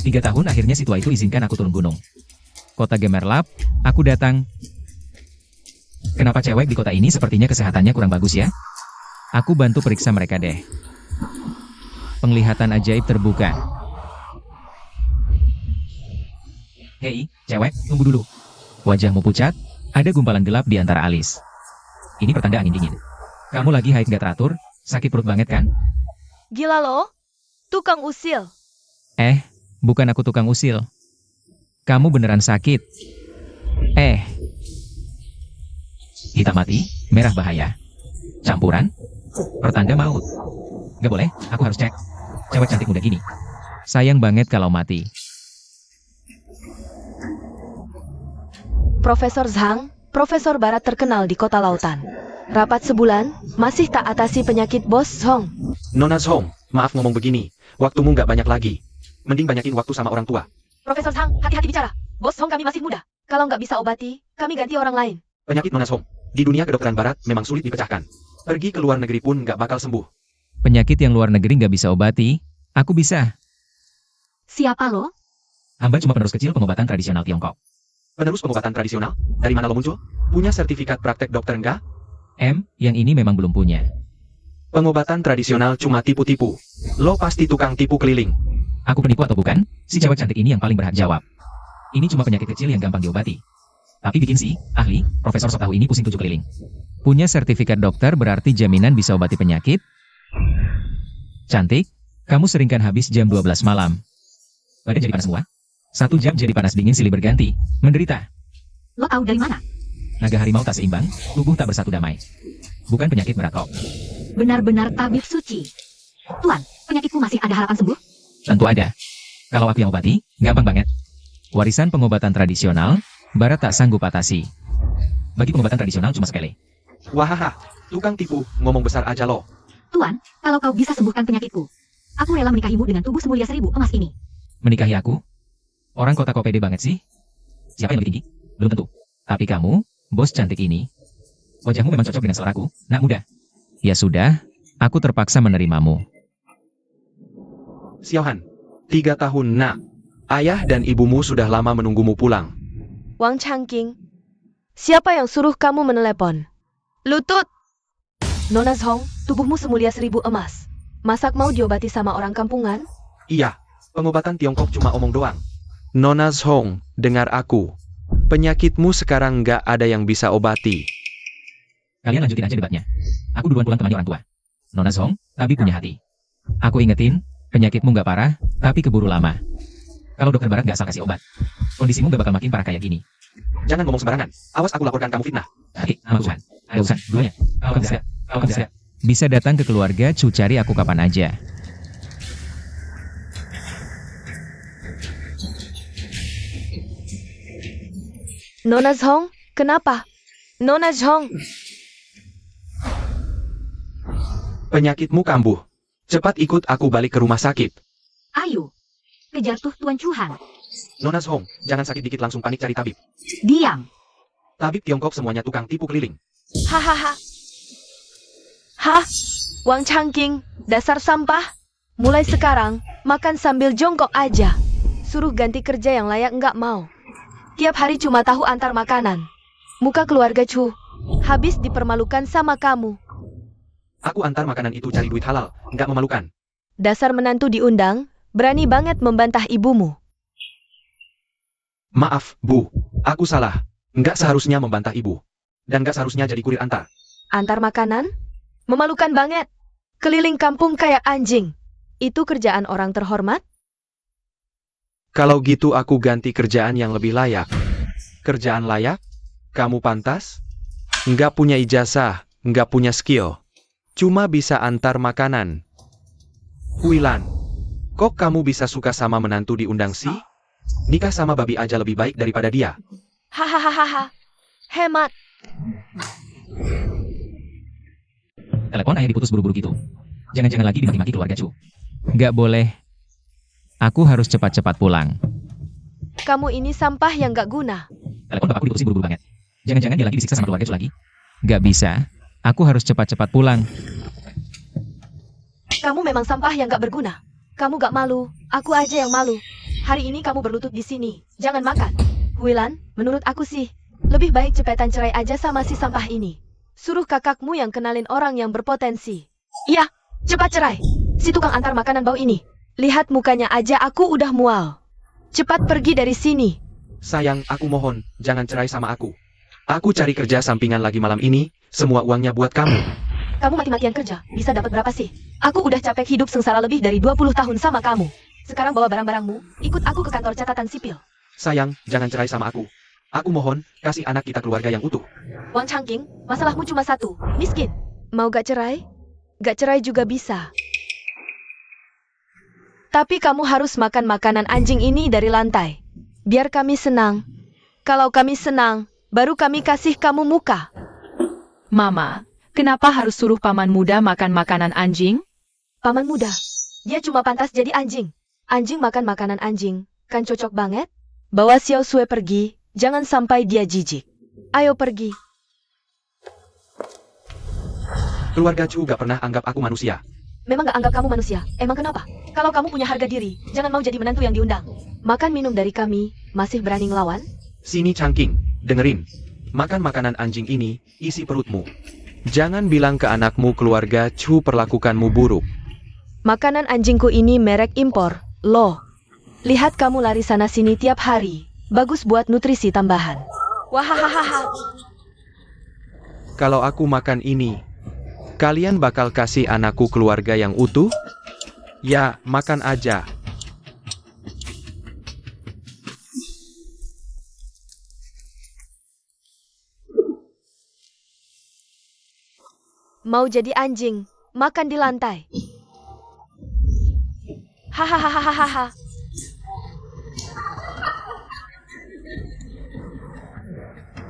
3 tahun akhirnya si tua itu izinkan aku turun gunung. Kota Gemerlap, aku datang. Kenapa cewek di kota ini sepertinya kesehatannya kurang bagus ya? Aku bantu periksa mereka deh. Penglihatan ajaib terbuka. Hei, cewek, tunggu dulu. Wajahmu pucat, ada gumpalan gelap di antara alis. Ini pertanda angin dingin. Kamu lagi haid gak teratur, sakit perut banget kan? Gila lo? Tukang usil. Bukan aku tukang usil. Kamu beneran sakit. Hitam mati, merah bahaya. Campuran, pertanda maut. Gak boleh, aku harus cek. Cewek cantik muda gini. Sayang banget kalau mati. Profesor Zhang, profesor barat terkenal di kota lautan. Rapat sebulan, masih tak atasi penyakit Bos Hong. Nona Zhong, maaf ngomong begini. Waktumu nggak banyak lagi. Mending banyakin waktu sama orang tua. Profesor Zhang, hati-hati bicara. Bos Hong kami masih muda. Kalau nggak bisa obati, kami ganti orang lain. Penyakit Nona Zhong di dunia kedokteran barat memang sulit dipecahkan. Pergi ke luar negeri pun nggak bakal sembuh. Penyakit yang luar negeri nggak bisa obati, aku bisa. Siapa lo? Hamba cuma penerus kecil pengobatan tradisional Tiongkok. Penerus pengobatan tradisional? Dari mana lo muncul? Punya sertifikat praktek dokter nggak? Yang ini memang belum punya. Pengobatan tradisional cuma tipu-tipu. Lo pasti tukang tipu keliling. Aku penipu atau bukan? Si cewek cantik ini yang paling berhak jawab. Ini cuma penyakit kecil yang gampang diobati. Tapi bikin si ahli, profesor sok tahu ini pusing 7 keliling. Punya sertifikat dokter berarti jaminan bisa obati penyakit? Cantik, kamu seringkan habis jam 12 malam. Badan jadi panas semua? 1 jam jadi panas dingin silih berganti. Menderita. Lo tahu dari mana? Naga harimau tak seimbang, tubuh tak bersatu damai. Bukan penyakit berat kok. Benar-benar tabib suci. Tuan, penyakitku masih ada harapan sembuh? Tentu ada. Kalau aku yang obati, gampang banget. Warisan pengobatan tradisional, barat tak sanggup atasi. Bagi pengobatan tradisional cuma sepele. Wahaha, tukang tipu, ngomong besar aja lo. Tuan, kalau kau bisa sembuhkan penyakitku, aku rela menikahimu dengan tubuh semulia 1000 emas ini. Menikahi aku? Orang kota kok pede banget sih? Siapa yang lebih tinggi? Belum tentu. Tapi kamu, bos cantik ini. Wajahmu memang cocok dengan seleraku, nak muda. Ya sudah, aku terpaksa menerimamu. Xiaohan, 3 tahun nak. Ayah dan ibumu sudah lama menunggumu pulang. Wang Changqing, siapa yang suruh kamu menelepon? Lutut! Nona Zhong, tubuhmu semulia 1000 emas. Masak mau diobati sama orang kampungan? Iya, pengobatan Tiongkok cuma omong doang. Nona Zhong, dengar aku. Penyakitmu sekarang nggak ada yang bisa obati. Kalian lanjutin aja debatnya. Aku duluan pulang temani orang tua. Nona Zhong, tapi punya hati. Aku ingetin, penyakitmu nggak parah, tapi keburu lama. Kalau dokter barat nggak asal kasih obat, kondisimu nggak bakal makin parah kayak gini. Jangan ngomong sembarangan. Awas aku laporkan kamu fitnah. Sama Tuhan. Ayo Tuhan, dulunya. Kau bisa. Bisa datang ke keluarga Chu cari aku kapan aja. Nona Zhong, kenapa? Nona Zhong, Penyakitmu kambuh. Cepat ikut aku balik ke rumah sakit. ayo, kejar tuh Tuan Chuhan. Nona Zhong, jangan sakit dikit langsung panik cari tabib. Diam. Tabib Tiongkok semuanya tukang tipu keliling. Hahaha. Hah? Wang Changqing, dasar sampah. Mulai sekarang, makan sambil jongkok aja. Suruh ganti kerja yang layak nggak mau. Tiap hari cuma tahu antar makanan. Muka keluarga Chu, habis dipermalukan sama kamu. Aku antar makanan itu cari duit halal, nggak memalukan. Dasar menantu diundang, berani banget membantah ibumu. Maaf, Bu. Aku salah. Nggak seharusnya membantah ibu. Dan nggak seharusnya jadi kurir antar. Antar makanan? Memalukan banget. Keliling kampung kayak anjing. Itu kerjaan orang terhormat? Kalau gitu aku ganti kerjaan yang lebih layak. Kerjaan layak? Kamu pantas? Nggak punya ijazah, nggak punya skill. Cuma bisa antar makanan. Wilan, kok kamu bisa suka sama menantu diundang sih? Nikah sama babi aja lebih baik daripada dia. Hahaha. Hemat. Telepon ayah diputus buru-buru gitu. Jangan-jangan lagi dimaki-maki keluarga Chu. Nggak boleh. Aku harus cepat-cepat pulang. Kamu ini sampah yang gak guna. Telepon bapakku diputusin buru-buru banget. Jangan-jangan dia lagi disiksa sama keluarga Chu lagi. Nggak bisa. Aku harus cepat-cepat pulang. Kamu memang sampah yang gak berguna. Kamu gak malu, aku aja yang malu. Hari ini kamu berlutut di sini. Jangan makan. Huilan, menurut aku sih, lebih baik cepetan cerai aja sama si sampah ini. Suruh kakakmu yang kenalin orang yang berpotensi. Iya, cepat cerai. Si tukang antar makanan bau ini. Lihat mukanya aja aku udah mual. Cepat pergi dari sini. Sayang, aku mohon, jangan cerai sama aku. Aku cari kerja sampingan lagi malam ini, semua uangnya buat kamu. Kamu mati-matian kerja, bisa dapat berapa sih? Aku udah capek hidup sengsara lebih dari 20 tahun sama kamu. Sekarang bawa barang-barangmu, ikut aku ke kantor catatan sipil. Sayang, jangan cerai sama aku. Aku mohon, kasih anak kita keluarga yang utuh. Wang Changqing, masalahmu cuma satu, miskin. Mau gak cerai? Gak cerai juga bisa. Tapi kamu harus makan makanan anjing ini dari lantai. Biar kami senang. Kalau kami senang, baru kami kasih kamu muka. Mama, kenapa harus suruh paman muda makan makanan anjing? Paman muda, dia cuma pantas jadi anjing. Anjing makan makanan anjing, kan cocok banget? Bawa Xiao Sui pergi, jangan sampai dia jijik. Ayo pergi. Keluarga Chu gak pernah anggap aku manusia. Memang gak anggap kamu manusia, emang kenapa? Kalau kamu punya harga diri, jangan mau jadi menantu yang diundang. Makan minum dari kami, masih berani ngelawan? Sini Changqing, dengerin. Makan makanan anjing ini, isi perutmu. Jangan bilang ke anakmu keluarga Chu perlakukanmu buruk. Makanan anjingku ini merek impor, loh. Lihat kamu lari sana sini tiap hari, bagus buat nutrisi tambahan. Wahahaha. Kalau aku makan ini, kalian bakal kasih anakku keluarga yang utuh? Ya, makan aja. Mau jadi anjing, makan di lantai. Hahaha.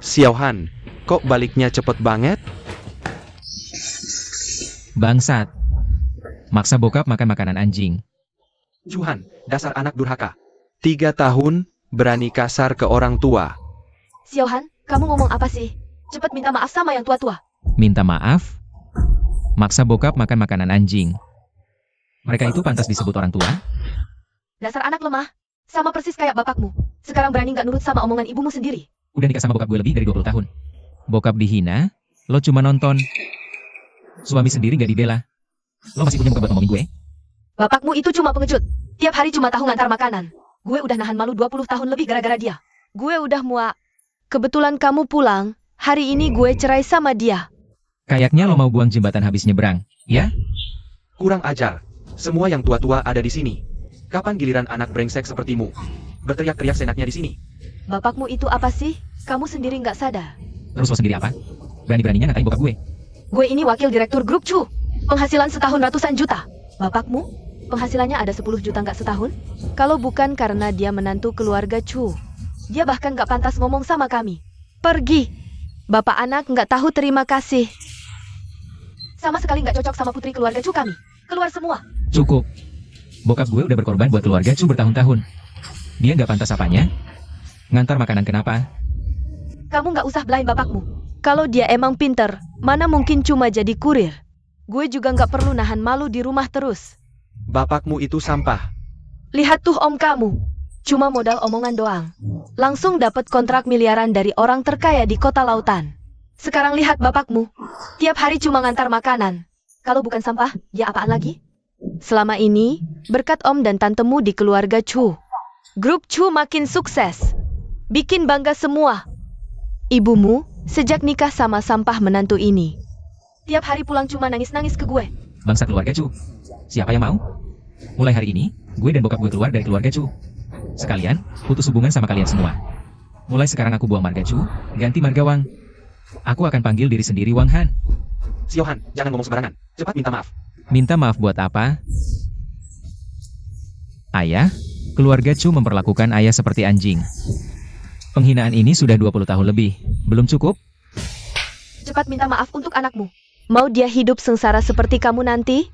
Xiaohan, kok baliknya cepet banget? Bangsat. Maksa bokap makan makanan anjing. Chuhan, dasar anak durhaka. 3 tahun, berani kasar ke orang tua. Xiaohan, kamu ngomong apa sih? Cepat minta maaf sama yang tua-tua. Minta maaf? Maksa bokap makan makanan anjing. Mereka itu pantas disebut orang tua? Dasar anak lemah, sama persis kayak bapakmu. Sekarang berani nggak nurut sama omongan ibumu sendiri. Udah nikah sama bokap gue lebih dari 20 tahun. Bokap dihina, lo cuma nonton. Suami sendiri gak dibela. Lo masih punya muka buat ngomongin gue? Bapakmu itu cuma pengecut. Tiap hari cuma tahu ngantar makanan. Gue udah nahan malu 20 tahun lebih gara-gara dia. Gue udah muak. Kebetulan kamu pulang, hari ini gue cerai sama dia. Kayaknya lo mau buang jembatan habis nyebrang, ya? Kurang ajar. Semua yang tua-tua ada di sini. Kapan giliran anak brengsek sepertimu? Berteriak-teriak senaknya di sini. Bapakmu itu apa sih? Kamu sendiri nggak sadar. Terus lo sendiri apa? Berani-beraninya ngatain bokap gue? Gue ini wakil direktur grup Chu. Penghasilan setahun ratusan juta. Bapakmu? Penghasilannya ada 10 juta nggak setahun? Kalau bukan karena dia menantu keluarga Chu, dia bahkan nggak pantas ngomong sama kami. Pergi. Bapak anak nggak tahu terima kasih. Sama sekali nggak cocok sama putri keluarga Chu kami. Keluar semua. Cukup. Bokap gue udah berkorban buat keluarga Chu bertahun-tahun. Dia nggak pantas apanya? Ngantar makanan kenapa? Kamu nggak usah belain bapakmu. Kalau dia emang pinter, mana mungkin cuma jadi kurir. Gue juga nggak perlu nahan malu di rumah terus. Bapakmu itu sampah. Lihat tuh om kamu. Cuma modal omongan doang. Langsung dapat kontrak miliaran dari orang terkaya di kota lautan. Sekarang lihat bapakmu. Tiap hari cuma ngantar makanan. Kalau bukan sampah, dia apaan lagi? Selama ini, berkat om dan tantemu di keluarga Chu, grup Chu makin sukses. Bikin bangga semua. Ibumu, sejak nikah sama sampah menantu ini, tiap hari pulang cuma nangis-nangis ke gue. Bangsa keluarga Chu. Siapa yang mau? Mulai hari ini, gue dan bokap gue keluar dari keluarga Chu. Sekalian, putus hubungan sama kalian semua. Mulai sekarang aku buang marga Chu, ganti marga Wang. Aku akan panggil diri sendiri Wang Han. Xiaohan, jangan ngomong sembarangan. Cepat minta maaf. Minta maaf buat apa? Ayah, keluarga Chu memperlakukan ayah seperti anjing. Penghinaan ini sudah 20 tahun lebih. Belum cukup? Cepat minta maaf untuk anakmu. Mau dia hidup sengsara seperti kamu nanti?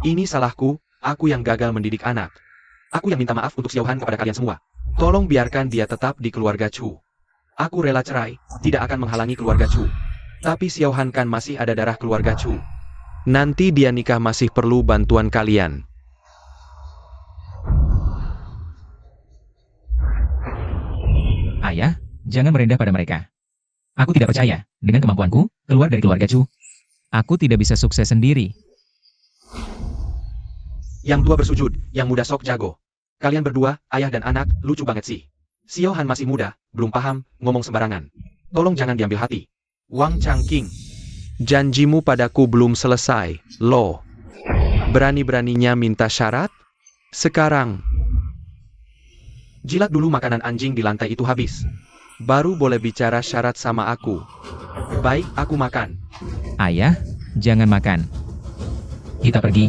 Ini salahku, aku yang gagal mendidik anak. Aku yang minta maaf untuk Xiaohan kepada kalian semua. Tolong biarkan dia tetap di keluarga Chu. Aku rela cerai, tidak akan menghalangi keluarga Chu. Tapi Xiaohan kan masih ada darah keluarga Chu. Nanti dia nikah masih perlu bantuan kalian. Ayah, jangan merendah pada mereka. Aku tidak percaya, dengan kemampuanku, keluar dari keluarga Chu. Aku tidak bisa sukses sendiri. Yang tua bersujud, yang muda sok jago. Kalian berdua, ayah dan anak, lucu banget sih. Xiao Han masih muda, belum paham, ngomong sembarangan. Tolong jangan diambil hati. Wang Changqing. Janjimu padaku belum selesai, lo. Berani-beraninya minta syarat? Sekarang. Jilat dulu makanan anjing di lantai itu habis. Baru boleh bicara syarat sama aku. Baik, aku makan. Ayah, jangan makan. Kita pergi.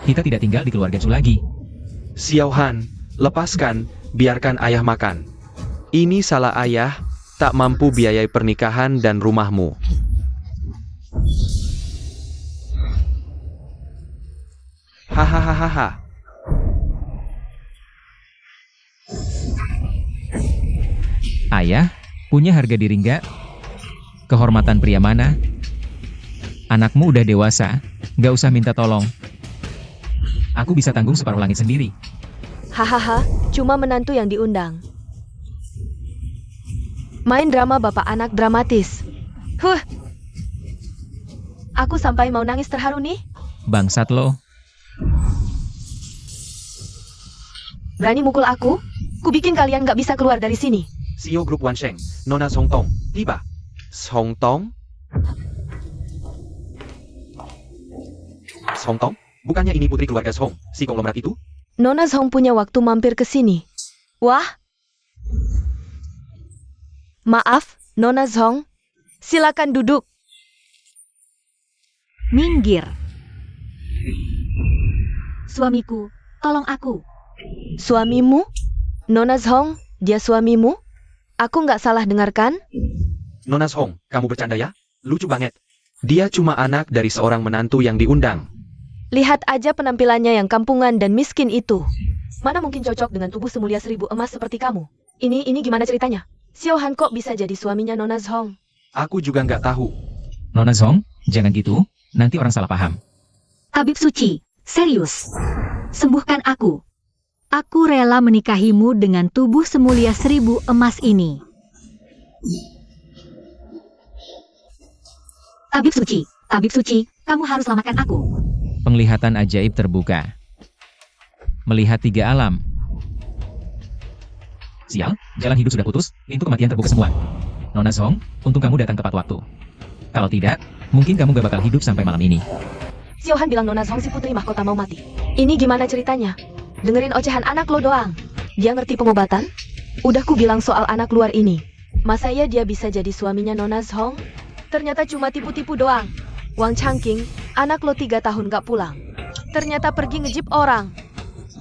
Kita tidak tinggal di keluarga Chu lagi. Xiao Han, lepaskan, biarkan ayah makan. Ini salah ayah, tak mampu biayai pernikahan dan rumahmu. Hahaha. Ayah, punya harga diri nggak? Kehormatan pria mana? Anakmu udah dewasa, nggak usah minta tolong. Aku bisa tanggung separuh langit sendiri. Hahaha, cuma menantu yang diundang. Main drama bapak anak dramatis. Aku sampai mau nangis terharu nih. Bangsat lo. Berani mukul aku? Ku bikin kalian gak bisa keluar dari sini. CEO Grup Wansheng, Nona Song Tong, tiba. Song Tong? Song Tong? Bukannya ini putri keluarga Song, si konglomerat itu? Nona Zhong punya waktu mampir ke sini. Wah. Maaf, Nona Zhong. Silakan duduk. Minggir. Suamiku, tolong aku. Suamimu? Nona Zhong, dia suamimu? Aku nggak salah dengarkan? Nona Song, kamu bercanda ya? Lucu banget. Dia cuma anak dari seorang menantu yang diundang. Lihat aja penampilannya yang kampungan dan miskin itu. Mana mungkin cocok dengan tubuh semulia 1000 emas seperti kamu? Ini gimana ceritanya? Xiao Han kok bisa jadi suaminya Nona Zhong? Aku juga nggak tahu. Nona Zhong, jangan gitu, nanti orang salah paham. Tabib suci, serius. Sembuhkan aku. Aku rela menikahimu dengan tubuh semulia 1000 emas ini. Tabib suci, kamu harus selamatkan aku. Penglihatan ajaib terbuka. Melihat 3 alam. Sial, jalan hidup sudah putus, pintu kematian terbuka semua. Nona Zhong, untung kamu datang tepat waktu. Kalau tidak, mungkin kamu gak bakal hidup sampai malam ini. Xiao Han bilang Nona Zhong si putri mahkota mau mati. Ini gimana ceritanya? Dengerin ocehan anak lo doang. Dia ngerti pengobatan? Udah ku bilang soal anak luar ini. Masa ya dia bisa jadi suaminya Nona Zhong? Ternyata cuma tipu-tipu doang. Wang Changqing, anak lo 3 tahun gak pulang. Ternyata pergi ngejip orang.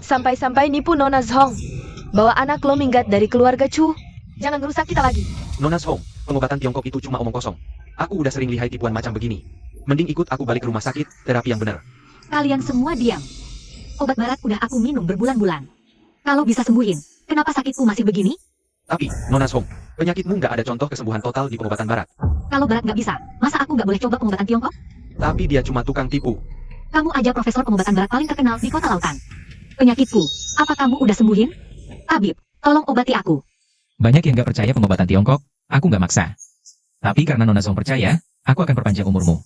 Sampai-sampai nipu Nona Zhong. Bawa anak lo minggat dari keluarga Chu. Jangan ngerusak kita lagi. Nona Song, pengobatan Tiongkok itu cuma omong kosong. Aku udah sering lihai tipuan macam begini. Mending ikut aku balik ke rumah sakit, terapi yang benar. Kalian semua diam. Obat barat udah aku minum berbulan-bulan. Kalau bisa sembuhin, kenapa sakitku masih begini? Tapi, Nona Song, penyakitmu nggak ada contoh kesembuhan total di pengobatan barat. Kalau barat nggak bisa, masa aku nggak boleh coba pengobatan Tiongkok? Tapi dia cuma tukang tipu. Kamu aja profesor pengobatan barat paling terkenal di kota lautan. Penyakitku, apa kamu udah sembuhin? Tabib, tolong obati aku. Banyak yang gak percaya pengobatan Tiongkok, aku gak maksa. Tapi karena Nona Zhong percaya, aku akan perpanjang umurmu.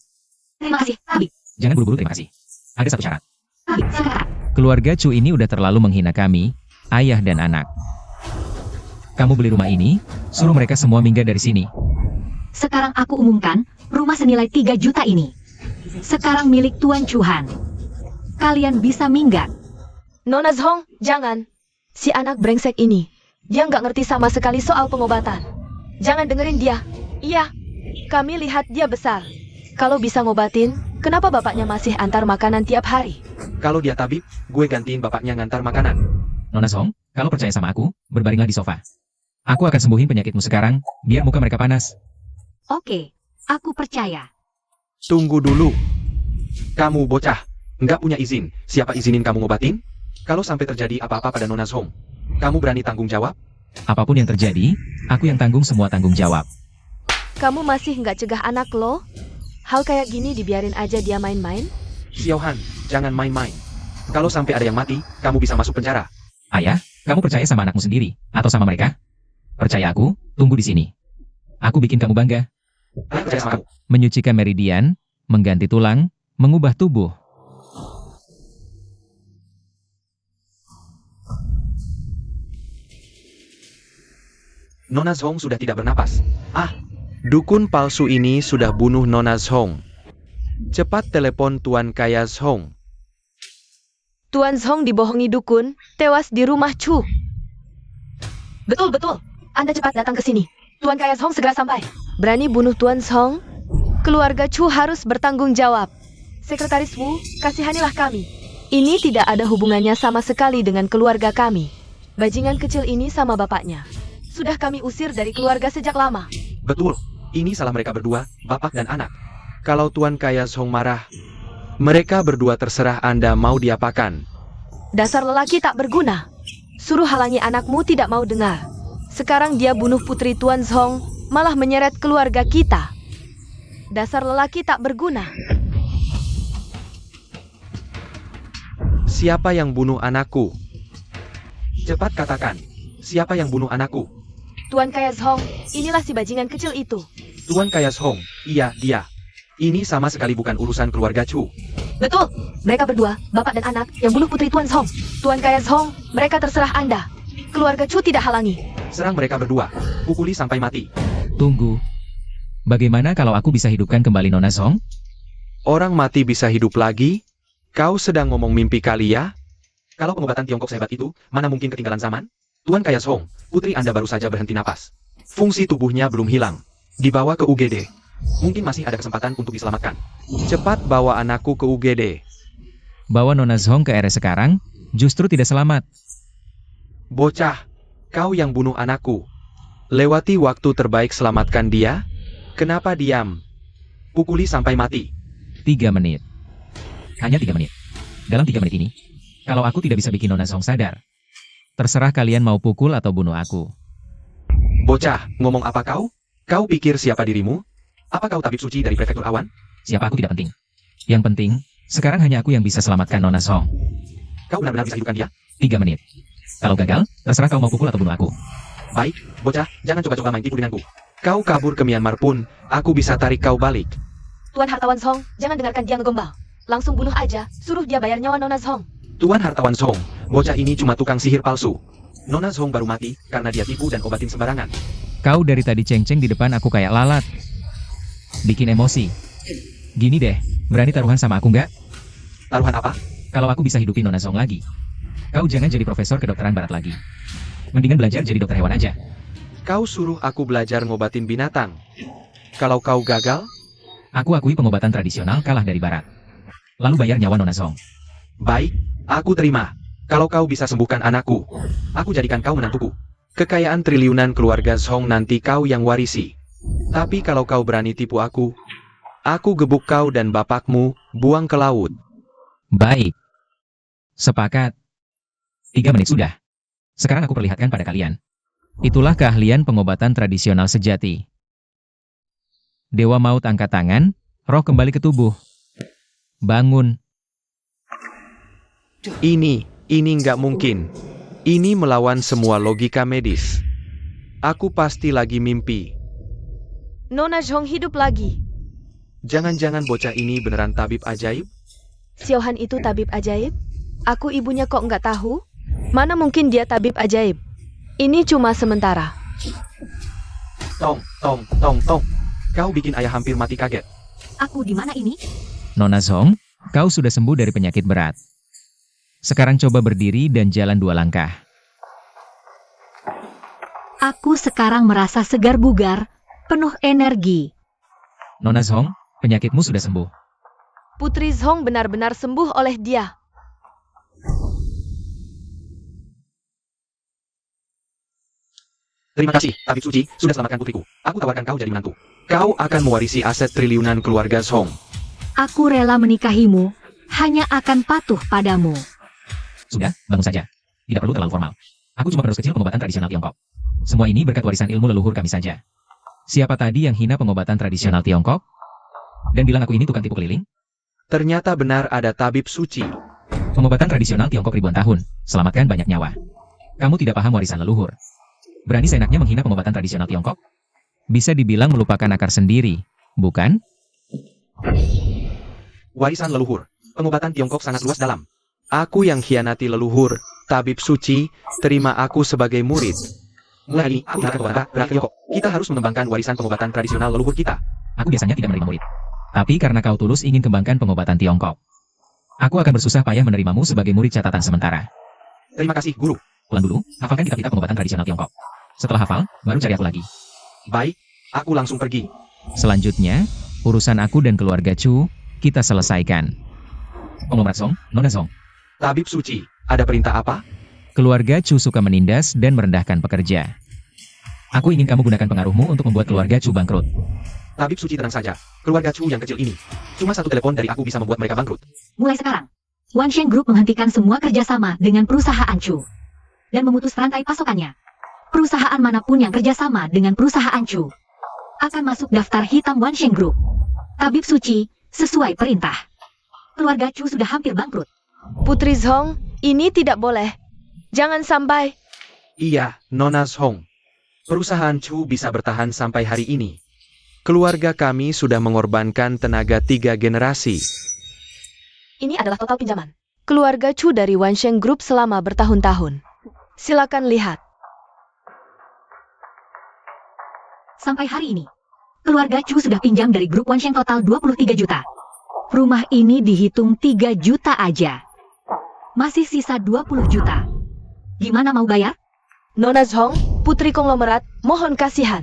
Terima kasih, Tabib. Jangan buru-buru terima kasih. Ada satu syarat. Tabib, silakan. Keluarga Chu ini udah terlalu menghina kami, ayah dan anak. Kamu beli rumah ini, suruh mereka semua minggat dari sini. Sekarang aku umumkan, rumah senilai 3 juta ini sekarang milik Tuan Chuhan. Kalian bisa minggat. Nona Zhong, jangan. Si anak brengsek ini. Dia nggak ngerti sama sekali soal pengobatan. Jangan dengerin dia. Iya, kami lihat dia besar. Kalau bisa ngobatin, kenapa bapaknya masih antar makanan tiap hari? Kalau dia tabib, gue gantiin bapaknya ngantar makanan. Nona Zhong, kalau percaya sama aku, berbaringlah di sofa. Aku akan sembuhin penyakitmu sekarang, biar muka mereka panas. Oke, aku percaya. Tunggu dulu. Kamu bocah, nggak punya izin. Siapa izinin kamu ngobatin? Kalau sampai terjadi apa-apa pada Nona Zhong, kamu berani tanggung jawab? Apapun yang terjadi, aku yang tanggung semua tanggung jawab. Kamu masih nggak cegah anak lo? Hal kayak gini dibiarin aja dia main-main? Xiao Han, jangan main-main. Kalau sampai ada yang mati, kamu bisa masuk penjara. Ayah, kamu percaya sama anakmu sendiri, atau sama mereka? Percaya aku, tunggu di sini. Aku bikin kamu bangga. Aku percaya sama kamu. Menyucikan meridian, mengganti tulang, mengubah tubuh. Nona Zhong sudah tidak bernapas. Dukun palsu ini sudah bunuh Nona Zhong. Cepat telepon Tuan Kaya Zhong. Tuan Zhong dibohongi dukun, tewas di rumah Chu. Betul. Anda cepat datang ke sini. Tuan Kaya Zhong segera sampai. Berani bunuh Tuan Zhong? Keluarga Chu harus bertanggung jawab. Sekretaris Wu, kasihanilah kami. Ini tidak ada hubungannya sama sekali dengan keluarga kami. Bajingan kecil ini sama bapaknya. Sudah kami usir dari keluarga sejak lama. Betul, ini salah mereka berdua, bapak dan anak. Kalau Tuan Kaya Zhong marah, mereka berdua terserah Anda mau diapakan. Dasar lelaki tak berguna. Suruh halangi anakmu tidak mau dengar. Sekarang dia bunuh putri Tuan Zhong, malah menyeret keluarga kita. Dasar lelaki tak berguna. Siapa yang bunuh anakku? Cepat katakan, siapa yang bunuh anakku? Tuan Kaya Zhong, inilah si bajingan kecil itu. Tuan Kaya Zhong, iya dia. Ini sama sekali bukan urusan keluarga Chu. Betul, mereka berdua, bapak dan anak, yang bunuh putri Tuan Zhong. Tuan Kaya Zhong, mereka terserah Anda. Keluarga Chu tidak halangi. Serang mereka berdua, pukuli sampai mati. Tunggu. Bagaimana kalau aku bisa hidupkan kembali Nona Zhong? Orang mati bisa hidup lagi? Kau sedang ngomong mimpi kali ya? Kalau pengobatan Tiongkok sehebat itu, mana mungkin ketinggalan zaman? Tuan Kaya Zhong, putri Anda baru saja berhenti napas. Fungsi tubuhnya belum hilang. Dibawa ke UGD. Mungkin masih ada kesempatan untuk diselamatkan. Cepat bawa anakku ke UGD. Bawa Nona Zhong ke RS sekarang, justru tidak selamat. Bocah, kau yang bunuh anakku. Lewati waktu terbaik selamatkan dia. Kenapa diam? Pukuli sampai mati. 3 menit. Hanya 3 menit. Dalam 3 menit ini, kalau aku tidak bisa bikin Nona Zhong sadar, terserah kalian mau pukul atau bunuh aku. Bocah, ngomong apa kau? Kau pikir siapa dirimu? Apa kau tabib suci dari prefektur awan? Siapa aku tidak penting. Yang penting, sekarang hanya aku yang bisa selamatkan Nona Zhong. Kau benar-benar bisa hidupkan dia? 3 menit. Kalau gagal, terserah kau mau pukul atau bunuh aku. Baik, bocah, jangan coba-coba main tipu denganku. Kau kabur ke Myanmar pun, aku bisa tarik kau balik. Tuan Hartawan Zhong, jangan dengarkan dia ngegombal. Langsung bunuh aja, suruh dia bayar nyawa Nona Zhong. Tuan Hartawan Zhong, bocah ini cuma tukang sihir palsu. Nona Zhong baru mati karena dia tipu dan obatin sembarangan. Kau dari tadi ceng-ceng di depan aku kayak lalat. Bikin emosi. Gini deh, berani taruhan sama aku nggak? Taruhan apa? Kalau aku bisa hidupin Nona Zhong lagi, kau jangan jadi profesor kedokteran barat lagi. Mendingan belajar jadi dokter hewan aja. Kau suruh aku belajar ngobatin binatang. Kalau kau gagal, Aku akui pengobatan tradisional kalah dari barat. Lalu bayar nyawa Nona Zhong. baik, aku terima. Kalau kau bisa sembuhkan anakku, aku jadikan kau menantuku. Kekayaan triliunan keluarga Zhong nanti kau yang warisi. Tapi kalau kau berani tipu aku gebuk kau dan bapakmu, buang ke laut. Baik. Sepakat. 3 menit sudah. Sekarang aku perlihatkan pada kalian. Itulah keahlian pengobatan tradisional sejati. Dewa Maut angkat tangan, roh kembali ke tubuh. Bangun. Ini nggak mungkin. Ini melawan semua logika medis. Aku pasti lagi mimpi. Nona Zhong hidup lagi. Jangan-jangan bocah ini beneran tabib ajaib? Xiaohan itu tabib ajaib? Aku ibunya kok nggak tahu? Mana mungkin dia tabib ajaib? Ini cuma sementara. Tong. Kau bikin ayah hampir mati kaget. Aku di mana ini? Nona Zhong, kau sudah sembuh dari penyakit berat. Sekarang coba berdiri dan jalan 2 langkah. Aku sekarang merasa segar bugar, penuh energi. Nona Zhong, penyakitmu sudah sembuh. Putri Zhong benar-benar sembuh oleh dia. Terima kasih, tabib suci, sudah selamatkan putriku. Aku tawarkan kau jadi menantu. Kau akan mewarisi aset triliunan keluarga Zhong. Aku rela menikahimu, hanya akan patuh padamu. Sudah, bangun saja. Tidak perlu terlalu formal. Aku cuma penerus kecil pengobatan tradisional Tiongkok. Semua ini berkat warisan ilmu leluhur kami saja. Siapa tadi yang hina pengobatan tradisional Tiongkok? Dan bilang aku ini tukang tipu keliling? Ternyata benar ada tabib suci. Pengobatan tradisional Tiongkok ribuan tahun, selamatkan banyak nyawa. Kamu tidak paham warisan leluhur. Berani seenaknya menghina pengobatan tradisional Tiongkok? Bisa dibilang melupakan akar sendiri, bukan? Warisan leluhur. Pengobatan Tiongkok sangat luas dalam. Aku yang khianati leluhur, tabib suci, terima aku sebagai murid. Mulai ini, aku tidak akan berat Tiongkok. Kita harus mengembangkan warisan pengobatan tradisional leluhur kita. Aku biasanya tidak menerima murid. Tapi karena kau tulus ingin kembangkan pengobatan Tiongkok, aku akan bersusah payah menerimamu sebagai murid catatan sementara. Terima kasih, Guru. Ulang dulu, hafalkan kitab-kitab pengobatan tradisional Tiongkok. Setelah hafal, baru cari aku lagi. Baik, aku langsung pergi. Selanjutnya, urusan aku dan keluarga Chu, kita selesaikan. Konglomerat Song, Nona Song. Tabib suci, ada perintah apa? Keluarga Chu suka menindas dan merendahkan pekerja. Aku ingin kamu gunakan pengaruhmu untuk membuat keluarga Chu bangkrut. Tabib suci, tenang saja. Keluarga Chu yang kecil ini. Cuma satu telepon dari aku bisa membuat mereka bangkrut. Mulai sekarang, Wansheng Group menghentikan semua kerjasama dengan perusahaan Chu dan memutus rantai pasokannya. Perusahaan manapun yang kerjasama dengan perusahaan Chu akan masuk daftar hitam Wansheng Group. Tabib suci, sesuai perintah. Keluarga Chu sudah hampir bangkrut. Putri Zhong, ini tidak boleh. Jangan sampai. Iya, Nona Song. Perusahaan Chu bisa bertahan sampai hari ini. Keluarga kami sudah mengorbankan tenaga 3 generasi. Ini adalah total pinjaman keluarga Chu dari Wansheng Group selama bertahun-tahun. Silakan lihat. Sampai hari ini, keluarga Chu sudah pinjam dari grup Wansheng total 23 juta. Rumah ini dihitung 3 juta aja. Masih sisa 20 juta. Gimana mau bayar? Nona Zhong, putri konglomerat, mohon kasihan.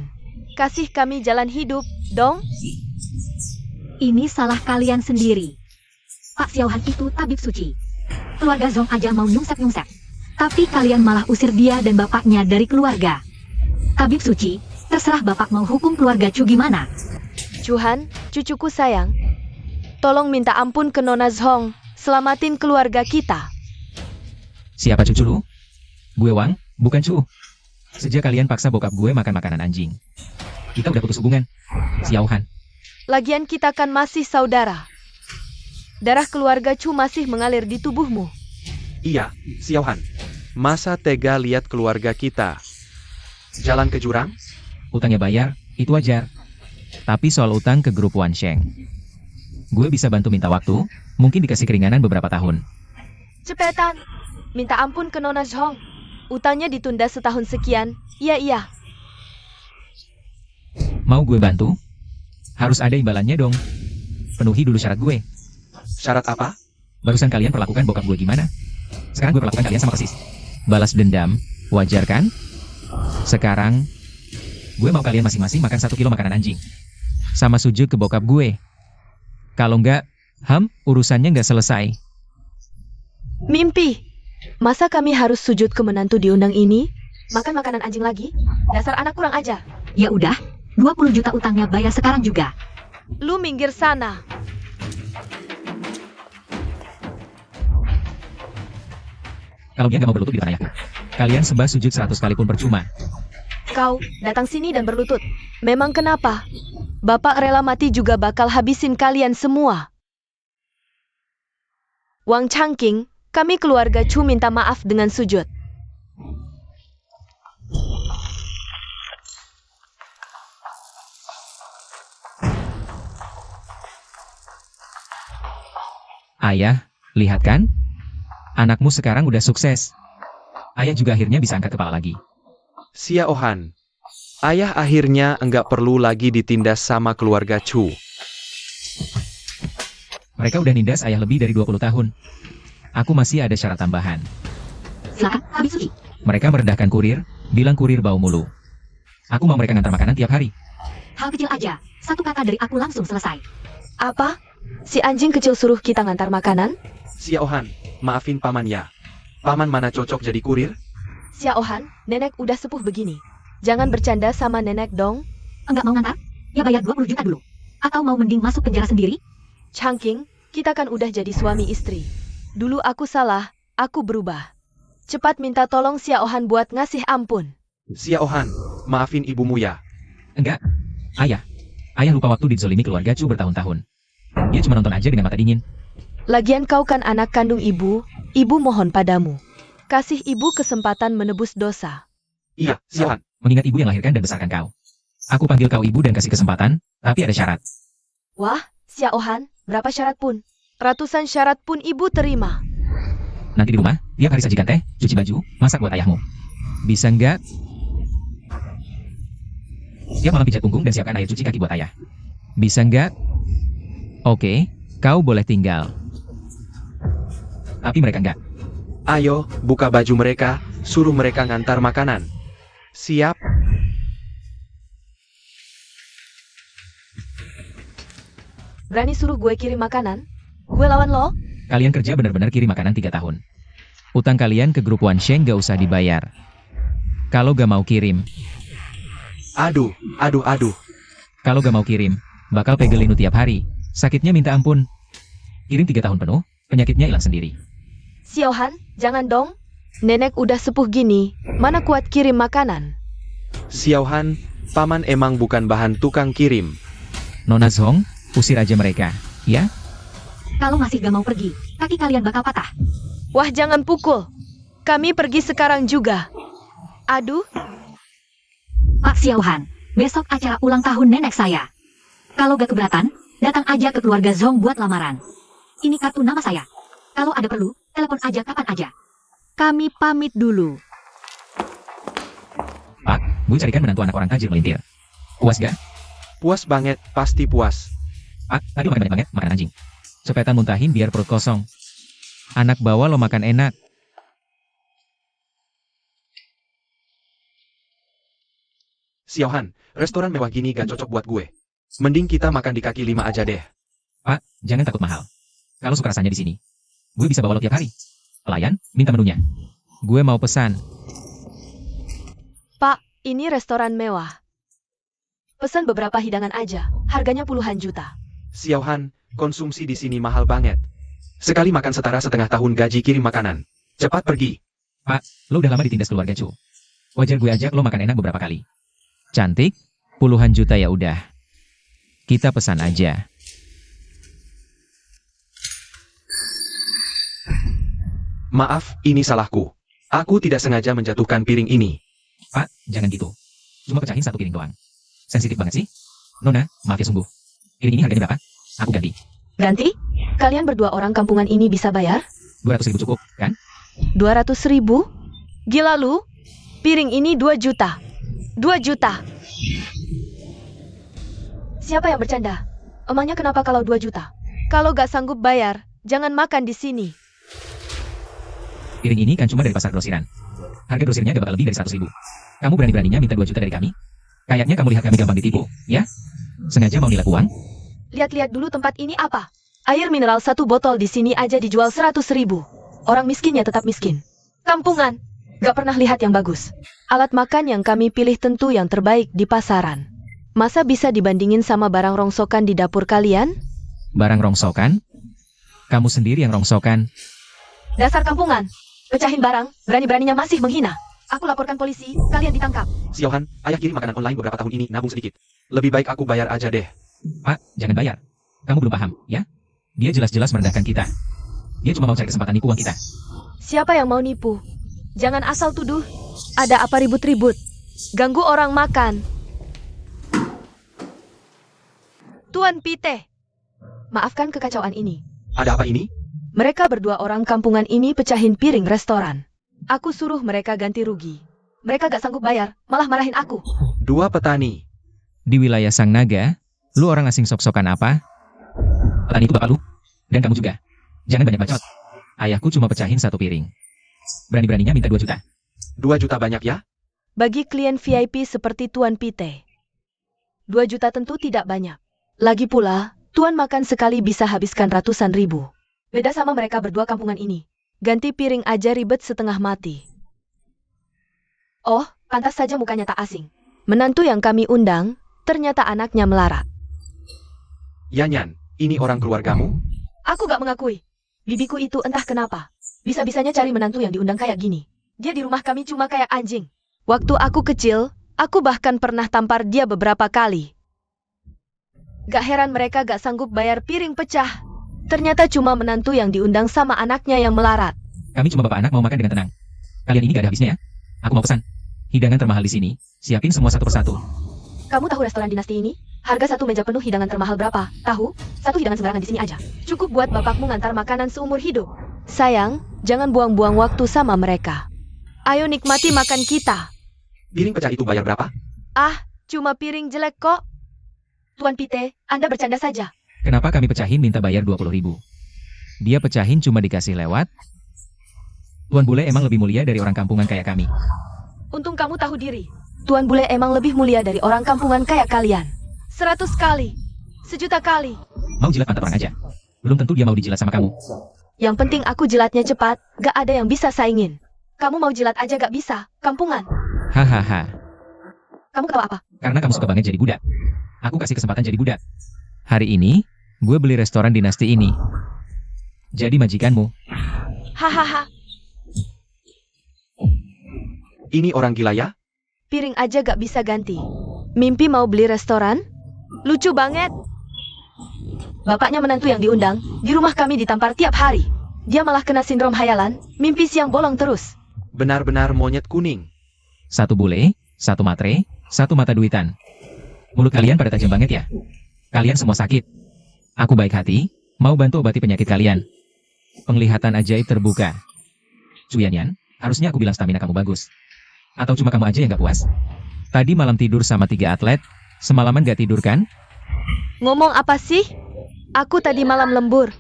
Kasih kami jalan hidup, dong. Ini salah kalian sendiri. Pak Xiaohan itu tabib suci. Keluarga Zhong aja mau nyungsep-nyungsep. Tapi kalian malah usir dia dan bapaknya dari keluarga. Tabib suci, terserah bapak mau hukum keluarga Chu gimana. Chuhan, cucuku sayang. Tolong minta ampun ke Nona Zhong. Selamatin keluarga kita. Siapa cucu lu? Gue Wang, bukan Chu. Sejak kalian paksa bokap gue makan makanan anjing, kita udah putus hubungan. Xiaohan. Lagian kita kan masih saudara. Darah keluarga Chu masih mengalir di tubuhmu. Iya, Xiaohan. Masa tega lihat keluarga kita jalan ke jurang? Utangnya bayar, itu wajar. Tapi soal utang ke grup Wansheng, gue bisa bantu minta waktu, mungkin dikasih keringanan beberapa tahun. Cepetan, minta ampun ke Nona Zhong. Utangnya ditunda setahun sekian. Iya. Mau gue bantu? Harus ada imbalannya dong. Penuhi dulu syarat gue. Syarat apa? Barusan kalian perlakukan bokap gue gimana? Sekarang gue perlakukan kalian sama persis. Balas dendam, wajar kan? Sekarang, gue mau kalian masing-masing makan 1 kilo makanan anjing. Sama sujud ke bokap gue. Kalau enggak, urusannya nggak selesai. Mimpi. Masa kami harus sujud ke menantu diundang ini? Makan makanan anjing lagi? Dasar anak kurang ajar. Ya udah, 20 juta utangnya bayar sekarang juga. Lu minggir sana. Kalau dia nggak mau berlutut di depan ayahku, kalian sembah sujud 100 kali pun percuma. Kau datang sini dan berlutut. Memang kenapa? Bapak rela mati juga bakal habisin kalian semua. Wang Changqing, kami keluarga Chu minta maaf dengan sujud. Ayah, lihat kan? Anakmu sekarang udah sukses. Ayah juga akhirnya bisa angkat kepala lagi. Xiaohan. Ayah akhirnya enggak perlu lagi ditindas sama keluarga Chu. Mereka udah nindas ayah lebih dari 20 tahun. Aku masih ada syarat tambahan. Silakan, habis suci. Mereka merendahkan kurir, bilang kurir bau mulu. Aku mau mereka ngantar makanan tiap hari. Hal kecil aja, satu kata dari aku langsung selesai. Apa? Si anjing kecil suruh kita ngantar makanan? Xiaohan, maafin paman ya. Paman mana cocok jadi kurir? Xiaohan, nenek udah sepuh begini. Jangan bercanda sama nenek dong. Enggak mau ngantar? Ya bayar 20 juta dulu. Atau mau mending masuk penjara sendiri? Changqing, kita kan udah jadi suami istri. Dulu aku salah, aku berubah. Cepat minta tolong Xiaohan buat ngasih ampun. Xiaohan, maafin ibumu ya. Enggak. Ayah. Ayah lupa waktu dizolimi keluarga Chu bertahun-tahun. Dia cuma nonton aja dengan mata dingin. Lagian kau kan anak kandung ibu mohon padamu. Kasih ibu kesempatan menebus dosa. Iya, Xiaohan. mengingat ibu yang lahirkan dan besarkan kau. Aku panggil kau ibu dan kasih kesempatan, tapi ada syarat. Wah, Xiaohan, berapa syarat pun? Ratusan syarat pun ibu terima. Nanti di rumah, tiap hari sajikan teh, cuci baju, masak buat ayahmu. Bisa nggak? Tiap malam pijat punggung dan siapkan air cuci kaki buat ayah. Bisa nggak? Oke, kau boleh tinggal. Tapi mereka nggak. Ayo, buka baju mereka, suruh mereka ngantar makanan. Siap? Berani suruh gue kirim makanan? Gue lawan lo? Kalian kerja benar-benar kirim makanan 3 tahun. Utang kalian ke grup Wan Sheng gak usah dibayar. Kalau gak mau kirim. Aduh. Kalau gak mau kirim, bakal pegelinu tiap hari. Sakitnya minta ampun. Kirim 3 tahun penuh, penyakitnya hilang sendiri. Xiaohan, jangan dong. Nenek udah sepuh gini, mana kuat kirim makanan? Xiaohan, paman emang bukan bahan tukang kirim. Nona Zhong, usir aja mereka, ya? Kalau masih gak mau pergi, kaki kalian bakal patah. Wah, jangan pukul. Kami pergi sekarang juga. Aduh, Pak Xiaohan, besok acara ulang tahun nenek saya. Kalau gak keberatan, datang aja ke keluarga Zhong buat lamaran. Ini kartu nama saya. Kalau ada perlu, telepon aja kapan aja. kami pamit dulu. Pak, gue carikan menantu anak orang tajir melintir. Puas gak? Puas banget, pasti puas. Pak, tadi makan banyak banget, makan anjing. Cepetan muntahin biar perut kosong. Anak bawa lo makan enak. Xiaohan, restoran mewah gini gak cocok buat gue. Mending kita makan di kaki 5 aja deh. Pak, jangan takut mahal. Kalau suka rasanya di sini, gue bisa bawa lo tiap hari. Pelayan, minta menunya. Gue mau pesan. Pak, ini restoran mewah. Pesan beberapa hidangan aja, harganya puluhan juta. Xiaohan, konsumsi di sini mahal banget. Sekali makan setara setengah tahun gaji kirim makanan. Cepat pergi. Lo udah lama ditindas keluarga cu. Wajar gue ajak lo makan enak beberapa kali. Cantik, puluhan juta ya udah. Kita pesan aja. Maaf, ini salahku. Aku tidak sengaja menjatuhkan piring ini. Pak, jangan gitu. Cuma pecahin 1 piring doang. Sensitif banget sih. Nona, maaf ya sungguh. Piring ini harganya berapa? Aku ganti. Ganti? Kalian berdua orang kampungan ini bisa bayar? 200.000 cukup, kan? 200.000? Gila lu? Piring ini 2 juta. 2 juta. Siapa yang bercanda? Emangnya kenapa kalau 2 juta? Kalau gak sanggup bayar, jangan makan di sini. Piring ini kan cuma dari pasar grosiran. Harga grosirnya gak bakal lebih dari 100.000. Kamu berani-beraninya minta 2 juta dari kami? Kayaknya kamu lihat kami gampang ditipu, ya? Sengaja mau nilai uang? Lihat-lihat dulu tempat ini apa? Air mineral 1 botol di sini aja dijual 100.000. Orang miskinnya tetap miskin. Kampungan. Gak pernah lihat yang bagus. Alat makan yang kami pilih tentu yang terbaik di pasaran. Masa bisa dibandingin sama barang rongsokan di dapur kalian? Barang rongsokan? Kamu sendiri yang rongsokan. Dasar kampungan. Pecahin barang, berani-beraninya masih menghina. Aku laporkan polisi, kalian ditangkap. Xiaohan, ayah kirim makanan online beberapa tahun ini nabung sedikit. Lebih baik aku bayar aja deh. Pak, jangan bayar. Kamu belum paham, ya? Dia jelas-jelas merendahkan kita. Dia cuma mau cari kesempatan nipu uang kita. Siapa yang mau nipu? Jangan asal tuduh. Ada apa ribut-ribut? Ganggu orang makan. Tuan Pite, maafkan kekacauan ini. Ada apa ini? Mereka berdua orang kampungan ini pecahin piring restoran. Aku suruh mereka ganti rugi. Mereka gak sanggup bayar, malah marahin aku. 2 petani. Di wilayah Sang Naga, lu orang asing sok-sokan apa? Petani itu bapak lu. Dan kamu juga. Jangan banyak bacot. Ayahku cuma pecahin 1 piring. Berani-beraninya minta 2 juta. 2 juta banyak ya? Bagi klien VIP seperti Tuan Pite, 2 juta tentu tidak banyak. Lagi pula, Tuan makan sekali bisa habiskan ratusan ribu. Beda sama mereka berdua kampungan ini. Ganti piring aja ribet setengah mati. Oh, pantas saja mukanya tak asing. Menantu yang kami undang, ternyata anaknya melarat. Yanyan, ini orang keluargamu? Aku gak mengakui. Bibiku itu entah kenapa. Bisa-bisanya cari menantu yang diundang kayak gini. Dia di rumah kami cuma kayak anjing. Waktu aku kecil, aku bahkan pernah tampar dia beberapa kali. Gak heran mereka gak sanggup bayar piring pecah. Ternyata cuma menantu yang diundang sama anaknya yang melarat. Kami cuma bapak anak mau makan dengan tenang. Kalian ini gak ada habisnya ya? Aku mau pesan. Hidangan termahal di sini, siapin semua satu persatu. Kamu tahu restoran dinasti ini? Harga satu meja penuh hidangan termahal berapa? Tahu? Satu hidangan sembarangan di sini aja. Cukup buat bapakmu ngantar makanan seumur hidup. Sayang, jangan buang-buang waktu sama mereka. Ayo nikmati makan kita. Piring pecah itu bayar berapa? Ah, cuma piring jelek kok. Tuan Pite, Anda bercanda saja. Kenapa kami pecahin minta bayar 20.000? Dia pecahin cuma dikasih lewat. Tuan Bule emang lebih mulia dari orang kampungan kayak kami. Untung kamu tahu diri. Tuan Bule emang lebih mulia dari orang kampungan kayak kalian. 100 kali. 1.000.000 kali. Mau jilat pantat orang aja. Belum tentu dia mau dijilat sama kamu. Yang penting aku jilatnya cepat, gak ada yang bisa saingin. Kamu mau jilat aja gak bisa, kampungan. Hahaha. Kamu ketawa apa? Karena kamu suka banget jadi budak. Aku kasih kesempatan jadi budak. Hari ini, gue beli restoran dinasti ini. Jadi majikanmu. Hahaha, Ini orang gila ya? piring aja gak bisa ganti. Mimpi mau beli restoran? Lucu banget. Bapaknya menantu yang diundang, di rumah kami ditampar tiap hari. Dia malah kena sindrom hayalan, mimpi siang bolong terus. Benar-benar monyet kuning. 1 bule, 1 matre, 1 mata duitan. Mulut kalian pada tajam banget ya? Kalian semua sakit. Aku baik hati, mau bantu obati penyakit kalian. Penglihatan ajaib terbuka. Cuyanyan, harusnya aku bilang stamina kamu bagus. Atau cuma kamu aja yang gak puas? Tadi malam tidur sama 3 atlet, semalaman gak tidur kan? Ngomong apa sih? Aku tadi malam lembur.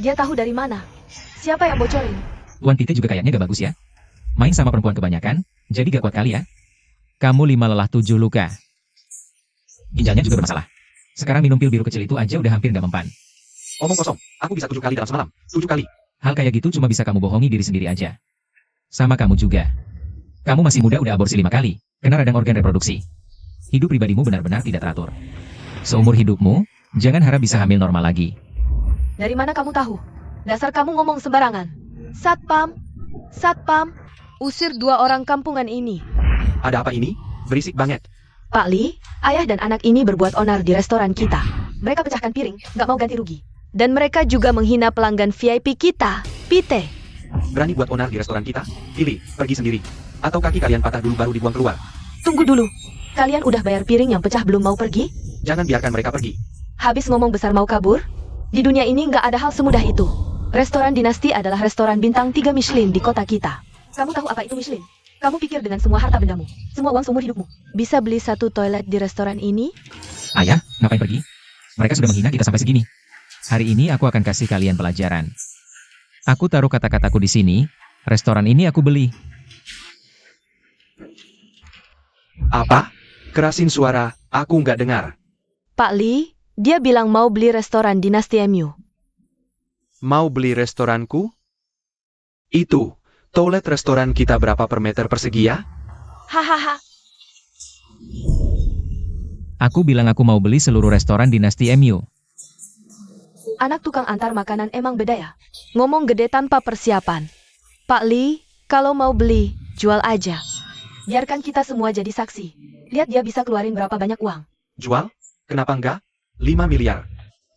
Dia tahu dari mana? Siapa yang bocorin? Tuan Pite juga kayaknya gak bagus ya? Main sama perempuan kebanyakan, jadi gak kuat kali ya? Kamu 5 lelah 7 luka. Ginjalnya juga bermasalah. Sekarang minum pil biru kecil itu aja udah hampir gak mempan. Omong kosong, aku bisa 7 kali dalam semalam. 7 kali. Hal kayak gitu cuma bisa kamu bohongi diri sendiri aja. Sama kamu juga. Kamu masih muda udah aborsi 5 kali, kena radang organ reproduksi. Hidup pribadimu benar-benar tidak teratur. Seumur hidupmu, jangan harap bisa hamil normal lagi. Dari mana kamu tahu? Dasar kamu ngomong sembarangan. Satpam, Satpam, usir 2 orang kampungan ini. Ada apa ini? Berisik banget. Pak Li, ayah dan anak ini berbuat onar di restoran kita. Mereka pecahkan piring, gak mau ganti rugi. Dan mereka juga menghina pelanggan VIP kita, Pite. Berani buat onar di restoran kita? Pilih, pergi sendiri. Atau kaki kalian patah dulu baru dibuang keluar. Tunggu dulu. Kalian udah bayar piring yang pecah belum mau pergi? Jangan biarkan mereka pergi. Habis ngomong besar mau kabur? Di dunia ini nggak ada hal semudah itu. Restoran Dinasti adalah restoran bintang 3 Michelin di kota kita. Kamu tahu apa itu Michelin? Kamu pikir dengan semua harta bendamu, semua uang seumur hidupmu, bisa beli 1 toilet di restoran ini? Ayah, ngapain pergi? Mereka sudah menghina kita sampai segini. Hari ini aku akan kasih kalian pelajaran. Aku taruh kata-kataku di sini. Restoran ini aku beli. Apa? Kerasin suara, aku nggak dengar. Pak Li, dia bilang mau beli restoran Dinasti MU. Mau beli restoranku? Itu, toilet restoran kita berapa per meter persegi ya? Hahaha. Aku bilang aku mau beli seluruh restoran Dinasti MU. Anak tukang antar makanan emang beda ya? Ngomong gede tanpa persiapan. Pak Li, kalau mau beli, jual aja. Biarkan kita semua jadi saksi. Lihat dia bisa keluarin berapa banyak uang. Jual? Kenapa enggak? 5 miliar.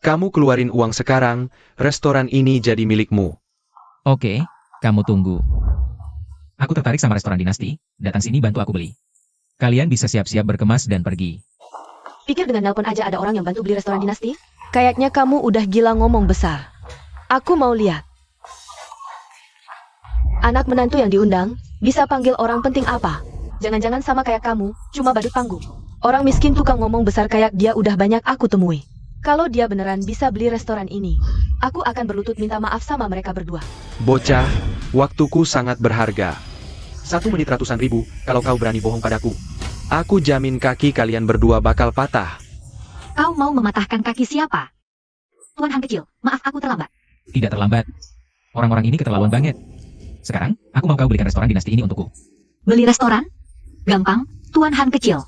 Kamu keluarin uang sekarang, restoran ini jadi milikmu. Oke, kamu tunggu. Aku tertarik sama restoran Dinasti, datang sini bantu aku beli. Kalian bisa siap-siap berkemas dan pergi. Pikir dengan nelpon aja ada orang yang bantu beli restoran Dinasti? Kayaknya kamu udah gila ngomong besar. Aku mau lihat. Anak menantu yang diundang, bisa panggil orang penting apa? Jangan-jangan sama kayak kamu, cuma badut panggung. Orang miskin tukang ngomong besar kayak dia udah banyak aku temui. Kalau dia beneran bisa beli restoran ini, aku akan berlutut minta maaf sama mereka berdua. Bocah, waktuku sangat berharga. 1 menit ratusan ribu, kalau kau berani bohong padaku. Aku jamin kaki kalian berdua bakal patah. Kau mau mematahkan kaki siapa? Tuan Han kecil, maaf aku terlambat. Tidak terlambat. Orang-orang ini keterlaluan banget. Sekarang, aku mau kau belikan restoran Dinasti ini untukku. Beli restoran? Gampang, Tuan Han kecil.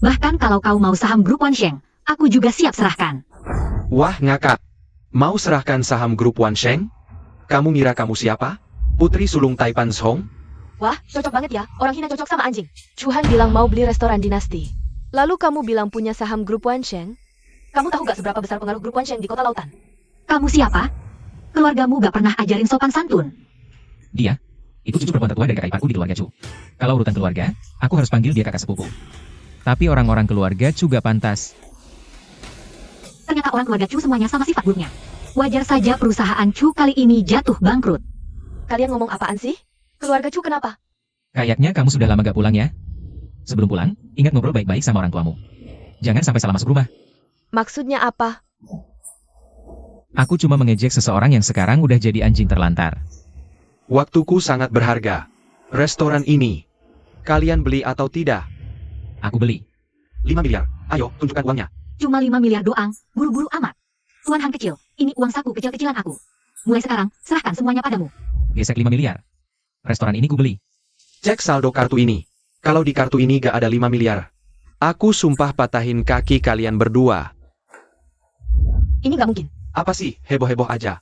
Bahkan kalau kau mau saham grup Wansheng, aku juga siap serahkan. Wah ngakak. Mau serahkan saham grup Wansheng? Kamu ngira kamu siapa? Putri sulung Taipan Zhong? Wah, cocok banget ya. Orang hina cocok sama anjing. Chuhan bilang mau beli restoran Dinasti. Lalu kamu bilang punya saham grup Wansheng? Kamu tahu gak seberapa besar pengaruh grup Wansheng di kota lautan? Kamu siapa? Keluargamu gak pernah ajarin sopan santun. Dia? Itu cucu perempuan tertua dari kakak iparku di keluarga Chu. Kalau urutan keluarga, aku harus panggil dia kakak sepupu. Tapi orang-orang keluarga Chu gak pantas. Ternyata orang keluarga Chu semuanya sama sifat buruknya. Wajar saja perusahaan Chu kali ini jatuh bangkrut. Kalian ngomong apaan sih? Keluarga Chu kenapa? Kayaknya kamu sudah lama gak pulang ya? Sebelum pulang, ingat ngobrol baik-baik sama orang tuamu. Jangan sampai salah masuk rumah. Maksudnya apa? Aku cuma mengejek seseorang yang sekarang udah jadi anjing terlantar. Waktuku sangat berharga. Restoran ini, kalian beli atau tidak? Aku beli. 5 miliar. Ayo, tunjukkan uangnya. Cuma 5 miliar doang, buru-buru amat. Tuan Han kecil, ini uang saku kecil-kecilan aku. Mulai sekarang, serahkan semuanya padamu. Gesek 5 miliar. Restoran ini ku beli. Cek saldo kartu ini. Kalau di kartu ini gak ada 5 miliar. Aku sumpah patahin kaki kalian berdua. Ini gak mungkin. Apa sih, heboh-heboh aja?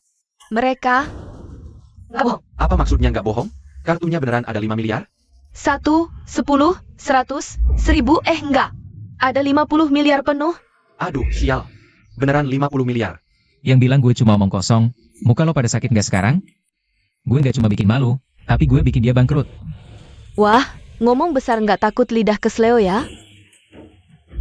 Mereka Nggak bohong. Apa maksudnya nggak bohong? Kartunya beneran ada 5 miliar? 1, 10, 100, 1000, enggak. Ada 50 miliar penuh. Aduh, sial. Beneran 50 miliar. Yang bilang gue cuma omong kosong, muka lo pada sakit nggak sekarang? Gue nggak cuma bikin malu, tapi gue bikin dia bangkrut. Wah, ngomong besar nggak takut lidah kesleo ya?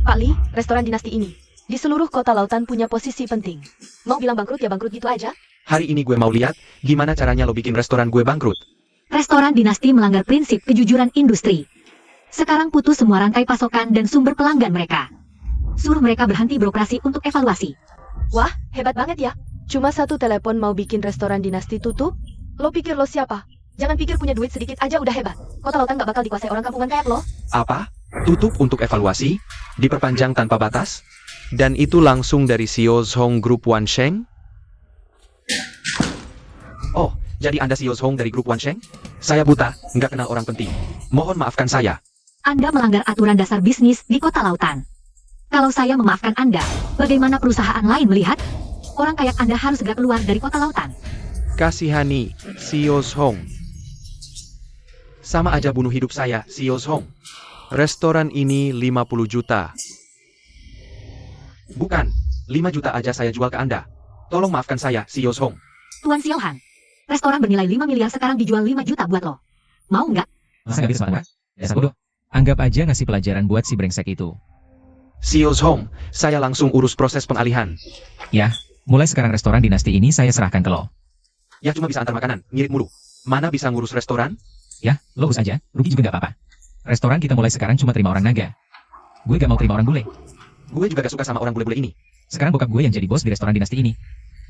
Pak Li, restoran dinasti ini di seluruh kota lautan punya posisi penting. Mau bilang bangkrut ya bangkrut gitu aja? Hari ini gue mau lihat, gimana caranya lo bikin restoran gue bangkrut. Restoran dinasti melanggar prinsip kejujuran industri. Sekarang putus semua rantai pasokan dan sumber pelanggan mereka. Suruh mereka berhenti beroperasi untuk evaluasi. Wah, hebat banget ya. Cuma satu telepon mau bikin restoran dinasti tutup? Lo pikir lo siapa? Jangan pikir punya duit sedikit aja udah hebat. Kota lautan gak bakal dikuasai orang kampungan kayak lo. Apa? Tutup untuk evaluasi? Diperpanjang tanpa batas? Dan itu langsung dari CEO Zhong Group Wansheng? Oh, jadi Anda CEO Zhong dari Grup Wansheng? Saya buta, nggak kenal orang penting. Mohon maafkan saya. Anda melanggar aturan dasar bisnis di kota lautan. Kalau saya memaafkan Anda, bagaimana perusahaan lain melihat? Orang kayak Anda harus segera keluar dari kota lautan. Kasihani, CEO Zhong. Sama aja bunuh hidup saya, CEO Zhong. Restoran ini 50 juta. Bukan, 5 juta aja saya jual ke Anda. Tolong maafkan saya, CEO Zhong. Tuan Xiaohan, restoran bernilai 5 miliar sekarang dijual 5 juta buat lo. Mau nggak? Masa nggak bisa semangat? Dasar bodoh. Anggap aja ngasih pelajaran buat si brengsek itu. CEO Zhong, saya langsung urus proses pengalihan. Ya, mulai sekarang restoran dinasti ini saya serahkan ke lo. Ya cuma bisa antar makanan, ngirit mulu. Mana bisa ngurus restoran? Ya, lo urus aja, rugi juga nggak apa-apa. Restoran kita mulai sekarang cuma terima orang naga. Gue gak mau terima orang bule. Gue juga gak suka sama orang bule-bule ini. Sekarang bokap gue yang jadi bos di restoran dinasti ini.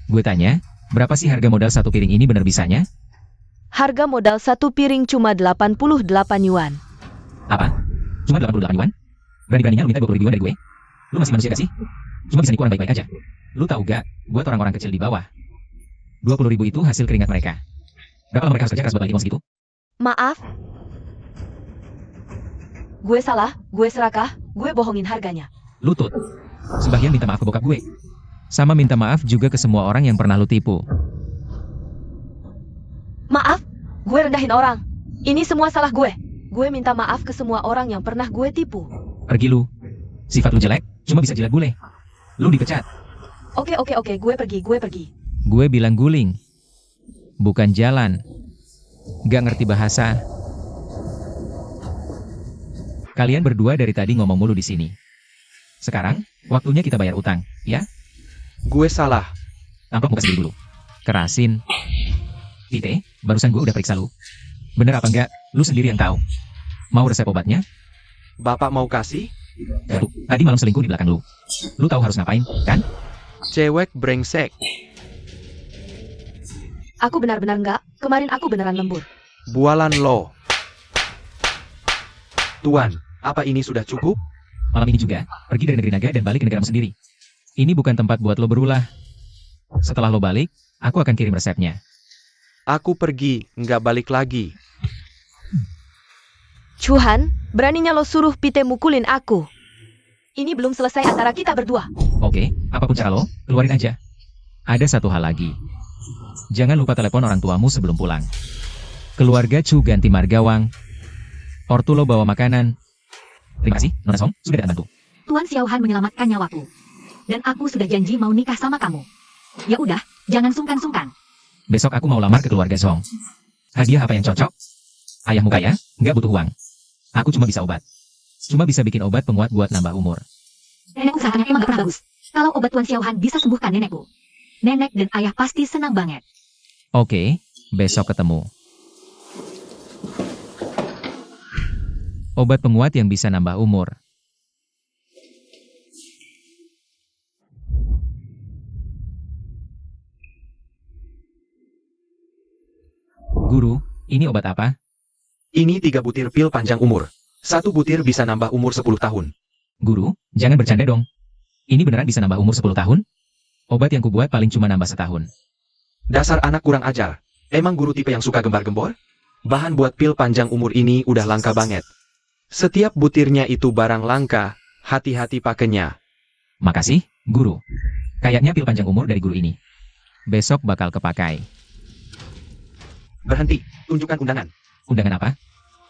Gue tanya, berapa sih harga modal satu piring ini bener bisanya? Harga modal satu piring cuma 88 yuan. Apa? Cuma 88 yuan? Berani-beraninya lu minta 20 ribu yuan dari gue? Lu masih manusia gak sih? Cuma bisa nipu orang baik-baik aja. Lu tahu gak, buat orang-orang kecil di bawah, 20 ribu itu hasil keringat mereka. Berapa lama mereka harus kerja keras buat balik uang segitu? Maaf. Gue salah, gue serakah, gue bohongin harganya. Lutut. Sebagian minta maaf ke bokap gue. Sama minta maaf juga ke semua orang yang pernah lu tipu. Maaf, gue rendahin orang. Ini semua salah gue. Gue minta maaf ke semua orang yang pernah gue tipu. Pergi lu. Sifat lu jelek, cuma bisa jilat bule. Lu dipecat. Oke, gue pergi. Gue bilang guling. Bukan jalan. Gak ngerti bahasa. Kalian berdua dari tadi ngomong mulu di sini. Sekarang, waktunya kita bayar utang, ya? Gue salah. Tampok muka sendiri dulu. Kerasin. Ite, barusan gue udah periksa lu. Bener apa enggak, lu sendiri yang tahu. Mau resep obatnya? Bapak mau kasih? Tuh, tadi malam selingkuh di belakang lu. Lu tahu harus ngapain, kan? Cewek brengsek. Aku benar-benar enggak. Kemarin aku beneran lembur. Bualan lo. Tuan, apa ini sudah cukup? Malam ini juga, pergi dari negeri naga dan balik ke negaramu sendiri. Ini bukan tempat buat lo berulah. Setelah lo balik, aku akan kirim resepnya. Aku pergi, nggak balik lagi. Chuhan, beraninya lo suruh Pite mukulin aku. Ini belum selesai antara kita berdua. Oke, apapun cara lo, keluarin aja. Ada satu hal lagi. Jangan lupa telepon orang tuamu sebelum pulang. Keluarga Chu ganti margawang. Ortu lo bawa makanan. Terima kasih, Nona Song, sudah datang bantu. Tuan Xiaohan menyelamatkan nyawaku. Dan aku sudah janji mau nikah sama kamu. Ya udah, jangan sungkan-sungkan. Besok aku mau lamar ke keluarga Song. Hadiah apa yang cocok? Ayahmu kaya, nggak butuh uang. Aku cuma bisa obat. Cuma bisa bikin obat penguat buat nambah umur. Nenek usahakannya emang gak pernah bagus. Kalau obat Tuan Xiaohan bisa sembuhkan nenekku, nenek dan ayah pasti senang banget. Oke, besok ketemu. Obat penguat yang bisa nambah umur. Guru, ini obat apa? Ini 3 butir pil panjang umur. 1 butir bisa nambah umur 10 tahun. Guru, jangan bercanda dong. Ini beneran bisa nambah umur 10 tahun? Obat yang kubuat paling cuma nambah setahun. Dasar anak kurang ajar. Emang guru tipe yang suka gembar-gembor? Bahan buat pil panjang umur ini udah langka banget. Setiap butirnya itu barang langka, hati-hati pakainya. Makasih, guru. Kayaknya pil panjang umur dari guru ini. Besok bakal kepakai. Berhenti, tunjukkan undangan. Undangan apa?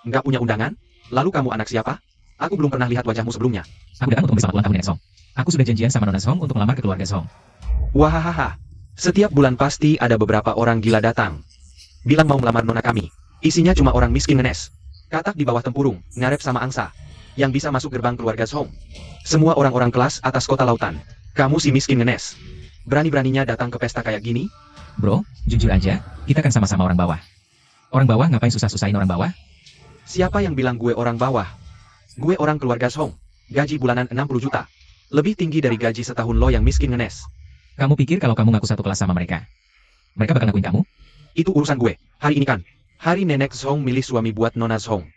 Nggak punya undangan? Lalu kamu anak siapa? Aku belum pernah lihat wajahmu sebelumnya. Aku datang untuk memberi selamat ulang tahun Nenek Song. Aku sudah janjian sama Nona Song untuk melamar ke keluarga Song. Wahahaha. Setiap bulan pasti ada beberapa orang gila datang. Bilang mau melamar nona kami. Isinya cuma orang miskin ngenes. Katak di bawah tempurung, ngarep sama angsa. Yang bisa masuk gerbang keluarga Song. Semua orang-orang kelas atas kota lautan. Kamu si miskin ngenes. Berani-beraninya datang ke pesta kayak gini? Bro, jujur aja, kita kan sama-sama orang bawah. Orang bawah ngapain susah-susahin orang bawah? Siapa yang bilang gue orang bawah? Gue orang keluarga Song. Gaji bulanan 60 juta. Lebih tinggi dari gaji setahun lo yang miskin ngenes. Kamu pikir kalau kamu ngaku satu kelas sama mereka, mereka bakal ngakuin kamu? Itu urusan gue. Hari ini kan. Hari nenek Song milih suami buat nona Song.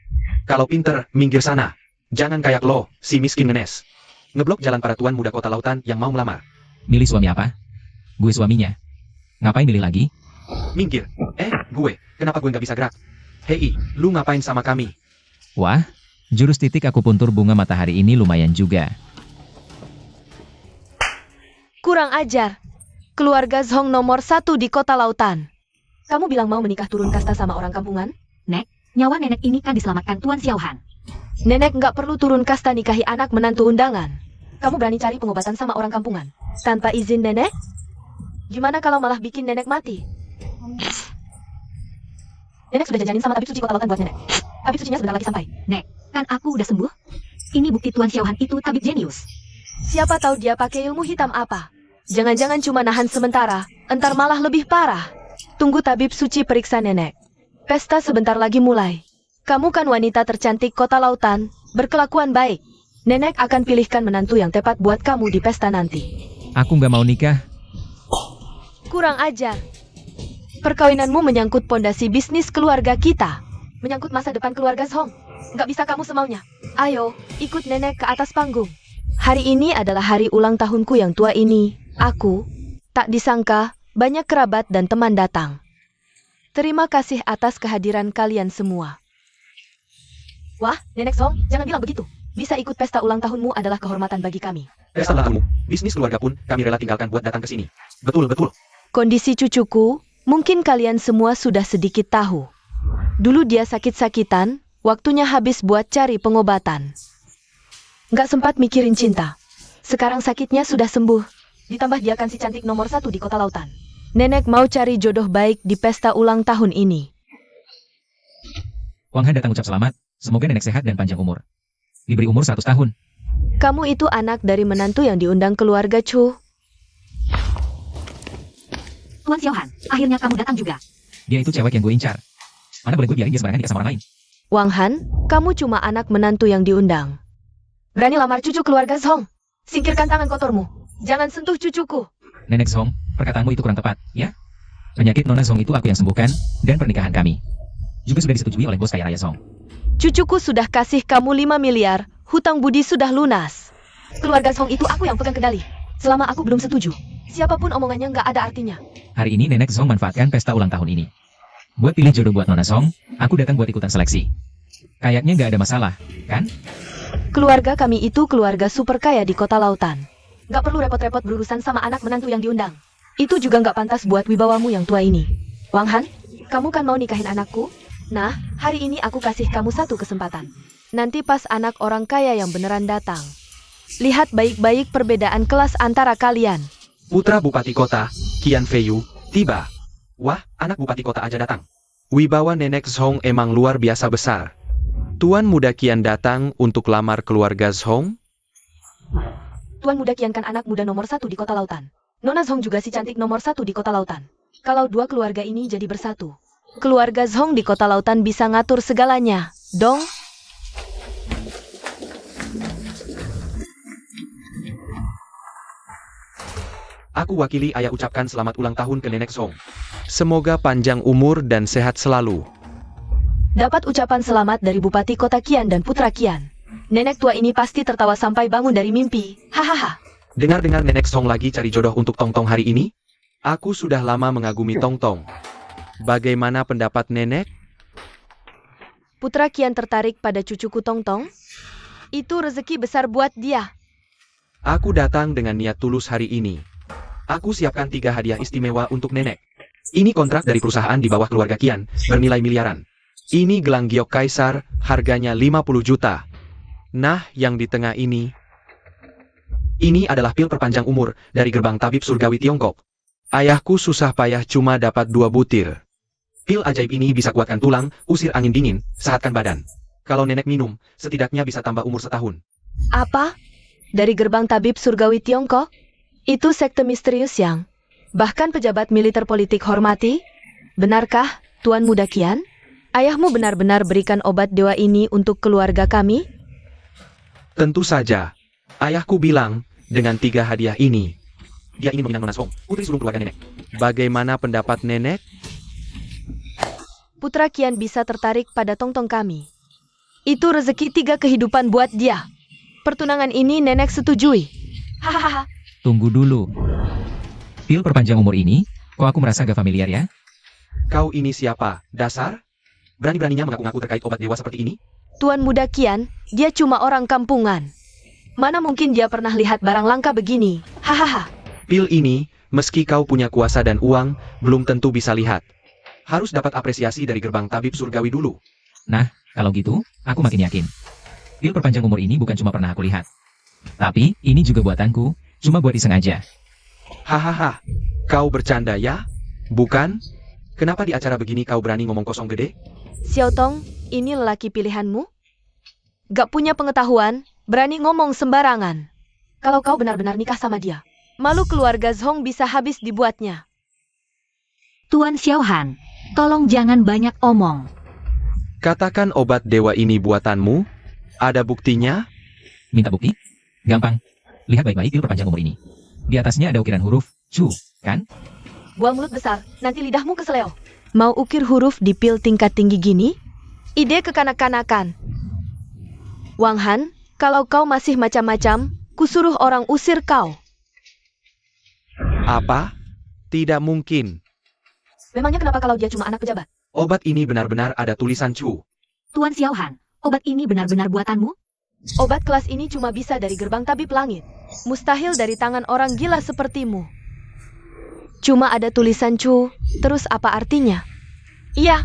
Kalau pinter, minggir sana. Jangan kayak lo, si miskin ngenes. Ngeblok jalan para tuan muda kota lautan yang mau melamar. Milih suami apa? Gue suaminya. Ngapain milih lagi? Minggir. Gue. Kenapa gue nggak bisa gerak? Hei, lu ngapain sama kami? Wah, jurus titik akupuntur bunga matahari ini lumayan juga. Kurang ajar. Keluarga Zhong nomor 1 di kota lautan. Kamu bilang mau menikah turun kasta sama orang kampungan? Nyawa nenek ini kan diselamatkan Tuan Xiaohan. Nenek nggak perlu turun kasta nikahi anak menantu undangan. Kamu berani cari pengobatan sama orang kampungan? Tanpa izin nenek? Gimana kalau malah bikin nenek mati? Nenek sudah jajanin sama tabib suci kota lautan buat nenek. Tabib sucinya sebentar lagi sampai. Kan aku udah sembuh. Ini bukti Tuan Xiaohan itu tabib jenius. Siapa tahu dia pakai ilmu hitam apa? Jangan-jangan cuma nahan sementara, entar malah lebih parah. Tunggu tabib suci periksa nenek. Pesta sebentar lagi mulai. Kamu kan wanita tercantik kota lautan, berkelakuan baik. Nenek akan pilihkan menantu yang tepat buat kamu di pesta nanti. Aku nggak mau nikah. Kurang ajar. Perkawinanmu menyangkut pondasi bisnis keluarga kita. Menyangkut masa depan keluarga Zhong. Nggak bisa kamu semaunya. Ayo, ikut nenek ke atas panggung. Hari ini adalah hari ulang tahunku yang tua ini. Aku, tak disangka, banyak kerabat dan teman datang. Terima kasih atas kehadiran kalian semua. Wah, Nenek Zhong, jangan bilang begitu. Bisa ikut pesta ulang tahunmu adalah kehormatan bagi kami. Pesta ulang tahunmu, bisnis keluarga pun kami rela tinggalkan buat datang ke sini. Betul. Kondisi cucuku, mungkin kalian semua sudah sedikit tahu. Dulu dia sakit-sakitan, waktunya habis buat cari pengobatan. Nggak sempat mikirin cinta. Sekarang sakitnya sudah sembuh. Ditambah dia kan si cantik nomor 1 di kota lautan. Nenek mau cari jodoh baik di pesta ulang tahun ini. Wang Han datang ucap selamat, semoga nenek sehat dan panjang umur. Diberi umur 100 tahun. Kamu itu anak dari menantu yang diundang keluarga Chu. Tuan Xiaohan, akhirnya kamu datang juga. Dia itu cewek yang gue incar. Mana boleh gue biarin dia sembarangan nikah sama orang lain. Wang Han, kamu cuma anak menantu yang diundang. Berani lamar cucu keluarga Zhong. Singkirkan tangan kotormu. Jangan sentuh cucuku. Nenek Zhong, perkataanmu itu kurang tepat, ya? Penyakit Nona Zhong itu aku yang sembuhkan, dan pernikahan kami juga sudah disetujui oleh bos kaya raya Zhong. Cucuku sudah kasih kamu 5 miliar, hutang budi sudah lunas. Keluarga Zhong itu aku yang pegang kendali. Selama aku belum setuju, siapapun omongannya nggak ada artinya. Hari ini Nenek Zhong manfaatkan pesta ulang tahun ini. Buat pilih jodoh buat Nona Zhong, aku datang buat ikutan seleksi. Kayaknya nggak ada masalah, kan? Keluarga kami itu keluarga super kaya di kota lautan. Nggak perlu repot-repot berurusan sama anak menantu yang diundang. Itu juga nggak pantas buat wibawamu yang tua ini. Wang Han, kamu kan mau nikahin anakku? Nah, hari ini aku kasih kamu satu kesempatan. Nanti pas anak orang kaya yang beneran datang, lihat baik-baik perbedaan kelas antara kalian. Putra Bupati Kota, Qian Feiyu, tiba. Wah, anak Bupati Kota aja datang. Wibawa Nenek Zhong emang luar biasa besar. Tuan Muda Qian datang untuk lamar keluarga Zhong? Tuan Muda Qian kan anak muda nomor 1 di kota lautan. Nona Zhong juga si cantik nomor 1 di kota lautan. Kalau dua keluarga ini jadi bersatu, keluarga Zhong di kota lautan bisa ngatur segalanya, dong. Aku wakili ayah ucapkan selamat ulang tahun ke Nenek Zhong. Semoga panjang umur dan sehat selalu. Dapat ucapan selamat dari Bupati Kota Qian dan Putra Qian. Nenek tua ini pasti tertawa sampai bangun dari mimpi. Hahaha. Dengar-dengar Nenek Zhong lagi cari jodoh untuk Tong Tong hari ini? Aku sudah lama mengagumi Tong Tong. Bagaimana pendapat Nenek? Putra Qian tertarik pada cucuku Tong Tong. Itu rezeki besar buat dia. Aku datang dengan niat tulus hari ini. Aku siapkan 3 hadiah istimewa untuk Nenek. Ini kontrak dari perusahaan di bawah keluarga Qian, bernilai miliaran. Ini gelang giok kaisar, harganya 50 juta. Nah, yang di tengah ini adalah pil perpanjang umur dari gerbang tabib surgawi Tiongkok. Ayahku susah payah cuma dapat 2 butir. Pil ajaib ini bisa kuatkan tulang, usir angin dingin, sehatkan badan. Kalau Nenek minum, setidaknya bisa tambah umur setahun. Apa? Dari gerbang tabib surgawi Tiongkok? Itu sekte misterius yang bahkan pejabat militer politik hormati? Benarkah, Tuan Muda Qian? Ayahmu benar-benar berikan obat dewa ini untuk keluarga kami? Tentu saja. Ayahku bilang, dengan 3 hadiah ini, dia ingin meminang Nona Zhong, putri sulung keluarga Nenek. Bagaimana pendapat Nenek? Putra Qian bisa tertarik pada Tong-Tong kami. Itu rezeki 3 kehidupan buat dia. Pertunangan ini Nenek setujui. Hahaha. Tunggu dulu. Pil perpanjang umur ini, kok aku merasa gak familiar ya? Kau ini siapa? Dasar? Berani-beraninya mengaku-ngaku terkait obat dewa seperti ini? Tuan Muda Qian, dia cuma orang kampungan. Mana mungkin dia pernah lihat barang langka begini. Hahaha. Pil ini, meski kau punya kuasa dan uang, belum tentu bisa lihat. Harus dapat apresiasi dari gerbang tabib surgawi dulu. Nah, kalau gitu, aku makin yakin. Pil perpanjang umur ini bukan cuma pernah aku lihat. Tapi, ini juga buatanku, cuma buat iseng aja. Hahaha, kau bercanda ya? Bukan? Kenapa di acara begini kau berani ngomong kosong gede? Xiao Tong, ini lelaki pilihanmu? Gak punya pengetahuan, berani ngomong sembarangan. Kalau kau benar-benar nikah sama dia, malu keluarga Zhong bisa habis dibuatnya. Tuan Xiaohan, tolong jangan banyak omong. Katakan obat dewa ini buatanmu? Ada buktinya? Minta bukti? Gampang. Lihat baik-baik pil perpanjang umur ini. Di atasnya ada ukiran huruf Chu, kan? Buang mulut besar, nanti lidahmu keseleo. Mau ukir huruf di pil tingkat tinggi gini? Ide kekanak-kanakan. Wang Han, kalau kau masih macam-macam, kusuruh orang usir kau. Apa? Tidak mungkin. Memangnya kenapa kalau dia cuma anak pejabat? Obat ini benar-benar ada tulisan Chu. Tuan Xiaohan, obat ini benar-benar buatanmu? Obat kelas ini cuma bisa dari gerbang tabib langit. Mustahil dari tangan orang gila sepertimu. Cuma ada tulisan Chu, terus apa artinya? Iya,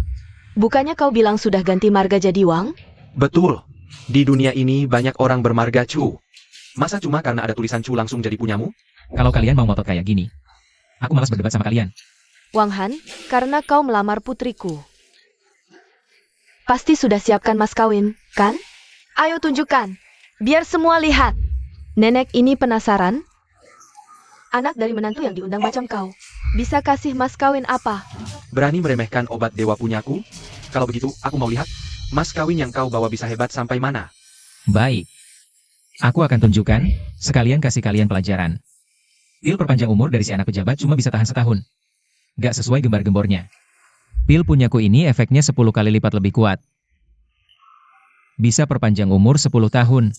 bukannya kau bilang sudah ganti marga jadi Wang? Betul. Di dunia ini banyak orang bermarga Chu. Masa cuma karena ada tulisan Chu langsung jadi punyamu? Kalau kalian mau ngotot kayak gini, aku malas berdebat sama kalian. Wang Han, karena kau melamar putriku. Pasti sudah siapkan mas kawin, kan? Ayo tunjukkan, biar semua lihat. Nenek ini penasaran. Anak dari menantu yang diundang macam kau, bisa kasih mas kawin apa? Berani meremehkan obat dewa punyaku? Kalau begitu, aku mau lihat. Mas kawin yang kau bawa bisa hebat sampai mana? Baik. Aku akan tunjukkan, sekalian kasih kalian pelajaran. Pil perpanjang umur dari si anak pejabat cuma bisa tahan setahun. Gak sesuai gembar-gembornya. Pil punyaku ini efeknya 10 kali lipat lebih kuat. Bisa perpanjang umur 10 tahun.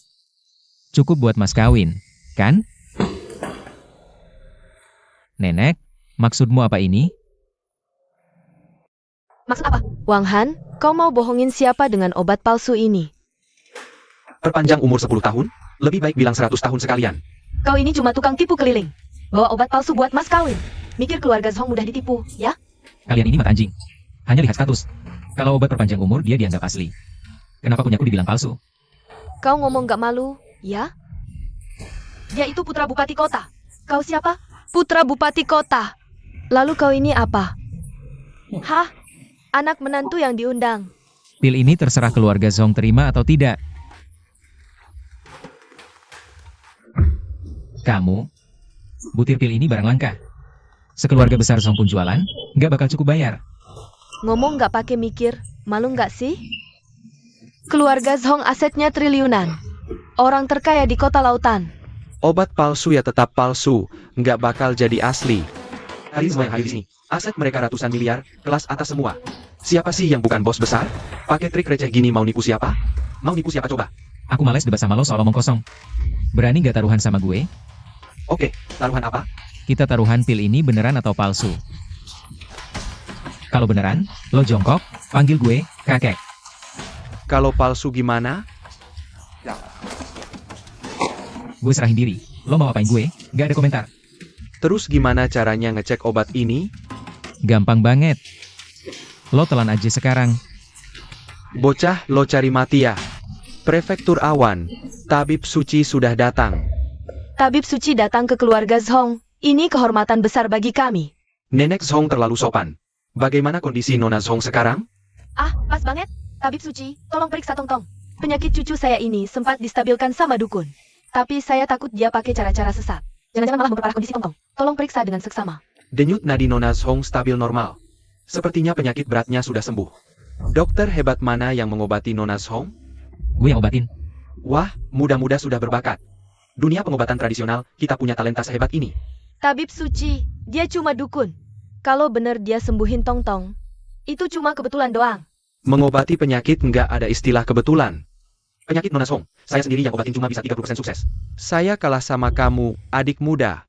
Cukup buat mas kawin, kan? Nenek, maksudmu apa ini? Maksud apa? Wang Han, kau mau bohongin siapa dengan obat palsu ini? Perpanjang umur 10 tahun? Lebih baik bilang 100 tahun sekalian. Kau ini cuma tukang tipu keliling. Bawa obat palsu buat mas kawin. Mikir keluarga Zhong mudah ditipu, ya? Kalian ini mata anjing. Hanya lihat status. Kalau obat perpanjang umur dia dianggap asli. Kenapa punyaku dibilang palsu? Kau ngomong gak malu, ya? Dia itu putra bupati kota. Kau siapa? Putra bupati kota. Lalu kau ini apa? Hah? anak menantu yang diundang. Pil ini terserah keluarga Zhong terima atau tidak. Kamu, butir pil ini barang langka. Sekeluarga besar Zhong pun jualan, nggak bakal cukup bayar. Ngomong nggak pakai mikir, malu nggak sih? Keluarga Zhong asetnya triliunan. Orang terkaya di kota lautan. Obat palsu ya tetap palsu, nggak bakal jadi asli. Hari semua yang hadir di sini, aset mereka ratusan miliar, kelas atas semua. Siapa sih yang bukan bos besar? Pakai trik receh gini mau nipu siapa? Mau nipu siapa coba? Aku males debat sama lo soal omong kosong. Berani nggak taruhan sama gue? Oke, taruhan apa? Kita taruhan pil ini beneran atau palsu. Kalau beneran, lo jongkok, panggil gue, kakek. Kalau palsu gimana? Gue serahin diri. Lo mau apain gue? Gak ada komentar. Terus gimana caranya ngecek obat ini? Gampang banget. Lo telan aja sekarang. Bocah, lo cari mati ya. Prefektur Awan, tabib suci sudah datang. Tabib suci datang ke keluarga Zhong. Ini kehormatan besar bagi kami. Nenek Zhong terlalu sopan. Bagaimana kondisi Nona Zhong sekarang? Ah, pas banget. Tabib suci, tolong periksa Tongtong. Penyakit cucu saya ini sempat distabilkan sama dukun. Tapi saya takut dia pakai cara-cara sesat. Jangan-jangan malah memperparah kondisi Tongtong. Tolong periksa dengan seksama. Denyut nadi Nona Zhong stabil normal. Sepertinya penyakit beratnya sudah sembuh. Dokter hebat mana yang mengobati Nona Zhong? Gue yang obatin. Wah, muda-muda sudah berbakat. Dunia pengobatan tradisional, kita punya talenta sehebat ini. Tabib suci, dia cuma dukun. Kalau bener dia sembuhin Tongtong, itu cuma kebetulan doang. Mengobati penyakit nggak ada istilah kebetulan. Penyakit Nona Zhong, saya sendiri yang obatin cuma bisa 30% sukses. Saya kalah sama kamu, adik muda.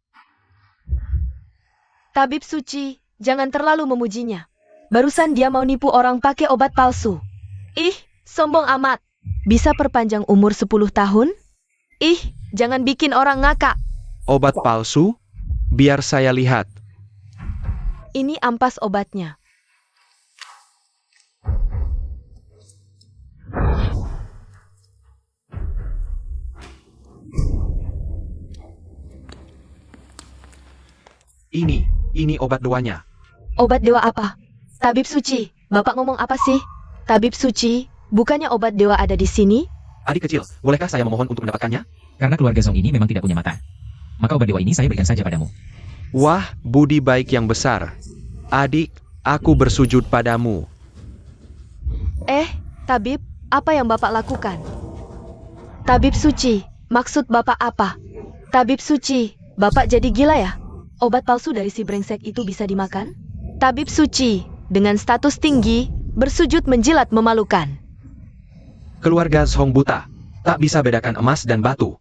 Tabib suci, jangan terlalu memujinya. Barusan dia mau nipu orang pakai obat palsu. Ih, sombong amat. Bisa perpanjang umur 10 tahun? Ih, jangan bikin orang ngakak. Obat palsu? Biar saya lihat. Ini ampas obatnya. Ini obat doanya. Obat dewa apa? Tabib suci, Bapak ngomong apa sih? Tabib suci, bukannya obat dewa ada di sini? Adik kecil, bolehkah saya memohon untuk mendapatkannya? Karena keluarga Zhong ini memang tidak punya mata. Maka obat dewa ini saya berikan saja padamu. Wah, budi baik yang besar. Adik, aku bersujud padamu. Tabib, apa yang Bapak lakukan? Tabib suci, maksud Bapak apa? Tabib suci, Bapak jadi gila ya? Obat palsu dari si brengsek itu bisa dimakan? Tabib suci, dengan status tinggi, bersujud menjilat memalukan. Keluarga Zhong buta, tak bisa bedakan emas dan batu.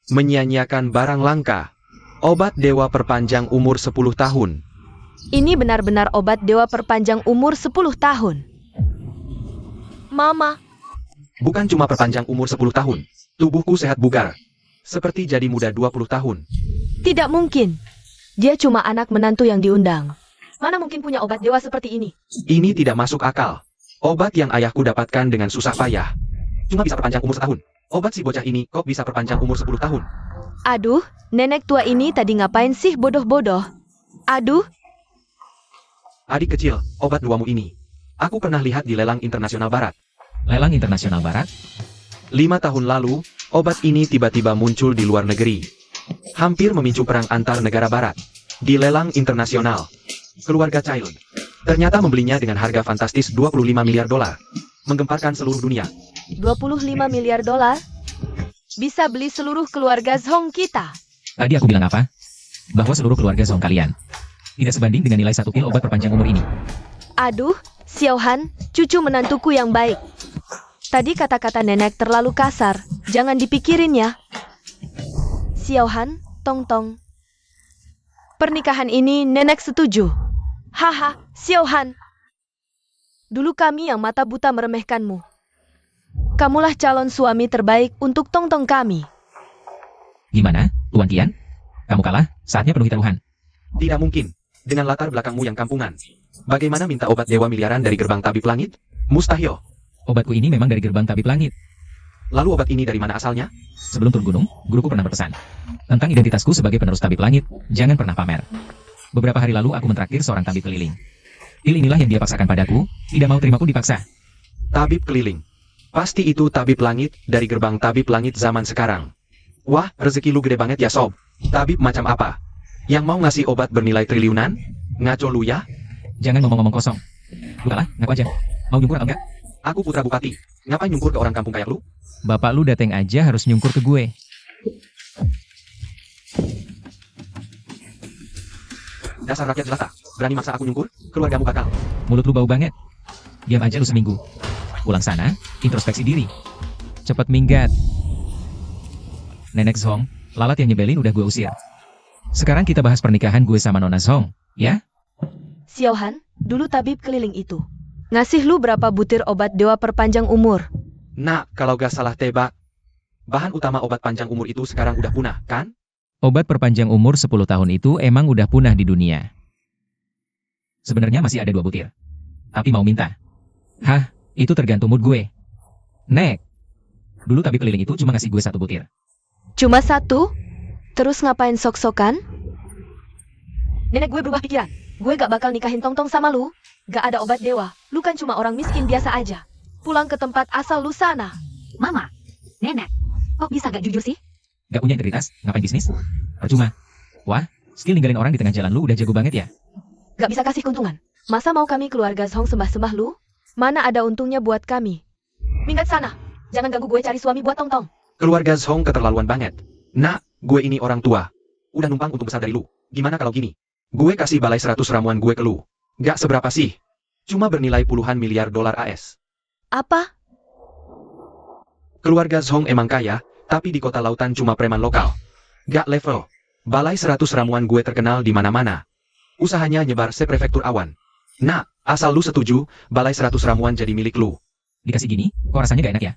Menyia-nyiakan barang langka. Obat dewa perpanjang umur 10 tahun. Ini benar-benar obat dewa perpanjang umur 10 tahun. Mama, Bukan cuma perpanjang umur 10 tahun. Tubuhku sehat bugar. Seperti jadi muda 20 tahun. tidak mungkin. Dia cuma anak menantu yang diundang. Mana mungkin punya obat dewa seperti ini? Ini tidak masuk akal. Obat yang ayahku dapatkan dengan susah payah. Cuma bisa perpanjang umur setahun. Obat si bocah ini kok bisa perpanjang umur 10 tahun. Aduh, nenek tua ini tadi ngapain sih bodoh-bodoh? Aduh, Adik kecil, obat duamu ini. Aku pernah lihat di lelang internasional barat. Lelang internasional barat? 5 tahun lalu, obat ini tiba-tiba muncul di luar negeri. Hampir memicu perang antar negara barat. Di lelang internasional. Keluarga Child ternyata membelinya dengan harga fantastis 25 miliar dolar. Menggemparkan seluruh dunia. 25 miliar dolar? Bisa beli seluruh keluarga Zhong kita. Tadi aku bilang apa? Bahwa seluruh keluarga Zhong kalian tidak sebanding dengan nilai 1 pil obat perpanjang umur ini. Aduh, Xiaohan, cucu menantuku yang baik. Tadi kata-kata nenek terlalu kasar. Jangan dipikirin ya. Xiaohan, Tongtong. Pernikahan ini nenek setuju. Haha, Xiaohan. Dulu kami yang mata buta meremehkanmu. Kamulah calon suami terbaik untuk Tongtong kami. Gimana, Tuan Qian? Kamu kalah, saatnya penuhi taruhan. Tidak mungkin. Dengan latar belakangmu yang kampungan. Bagaimana minta obat dewa miliaran dari gerbang tabib langit? Mustahil. Obatku ini memang dari gerbang tabib langit. Lalu obat ini dari mana asalnya? Sebelum turun gunung, guruku pernah berpesan tentang identitasku sebagai penerus tabib langit, jangan pernah pamer. Beberapa hari lalu aku mentraktir seorang tabib keliling. Pil inilah yang dia paksakan padaku, tidak mau terima pun dipaksa. Tabib keliling. Pasti itu tabib langit dari gerbang tabib langit zaman sekarang. Wah, rezeki lu gede banget ya sob. Tabib macam apa? Yang mau ngasih obat bernilai triliunan? Ngaco lu ya? Jangan ngomong-ngomong kosong. Lu kalah, ngaku aja. Mau nyungkur atau enggak? Aku putra bupati. Ngapain nyungkur ke orang kampung kayak lu? Bapak lu dateng aja harus nyungkur ke gue. Dasar rakyat jelata. Berani maksa aku nyungkur? Keluargamu bakal. Mulut lu bau banget. Diam aja lu seminggu. Pulang sana, introspeksi diri. Cepet minggat. Nenek Zhong, lalat yang nyebelin udah gue usir. Sekarang kita bahas pernikahan gue sama Nona Zhong, ya? Xiaohan, dulu tabib keliling itu ngasih lu berapa butir obat dewa perpanjang umur? Nah, kalau gak salah tebak, bahan utama obat panjang umur itu sekarang udah punah, kan? Obat perpanjang umur 10 tahun itu emang udah punah di dunia. Sebenarnya masih ada 2 butir. Tapi mau minta. Hah, itu tergantung mood gue. Nek, dulu tabib keliling itu cuma ngasih gue 1 butir. Cuma 1? Terus ngapain sok-sokan? Nenek gue berubah pikiran. Gue gak bakal nikahin Tongtong sama lu. Gak ada obat dewa. Lu kan cuma orang miskin biasa aja. Pulang ke tempat asal lu sana. Mama, Nenek, kok bisa gak jujur sih? Gak punya integritas, ngapain bisnis? Percuma. Wah, skill ninggalin orang di tengah jalan lu udah jago banget ya. Gak bisa kasih keuntungan. Masa mau kami keluarga Zhong sembah-sembah lu? Mana ada untungnya buat kami? Minggat sana. Jangan ganggu gue cari suami buat Tongtong. Keluarga Zhong keterlaluan banget. Nah, gue ini orang tua. Udah numpang untung besar dari lu. Gimana kalau gini? Gue kasih balai 100 ramuan gue ke lu. Gak seberapa sih. Cuma bernilai puluhan miliar dolar AS. Apa? Keluarga Zhong emang kaya, tapi di kota lautan cuma preman lokal. Gak level. Balai 100 ramuan gue terkenal di mana-mana. Usahanya nyebar se-prefektur awan. Nah, asal lu setuju, balai 100 ramuan jadi milik lu. Dikasih gini, kok rasanya gak enak ya?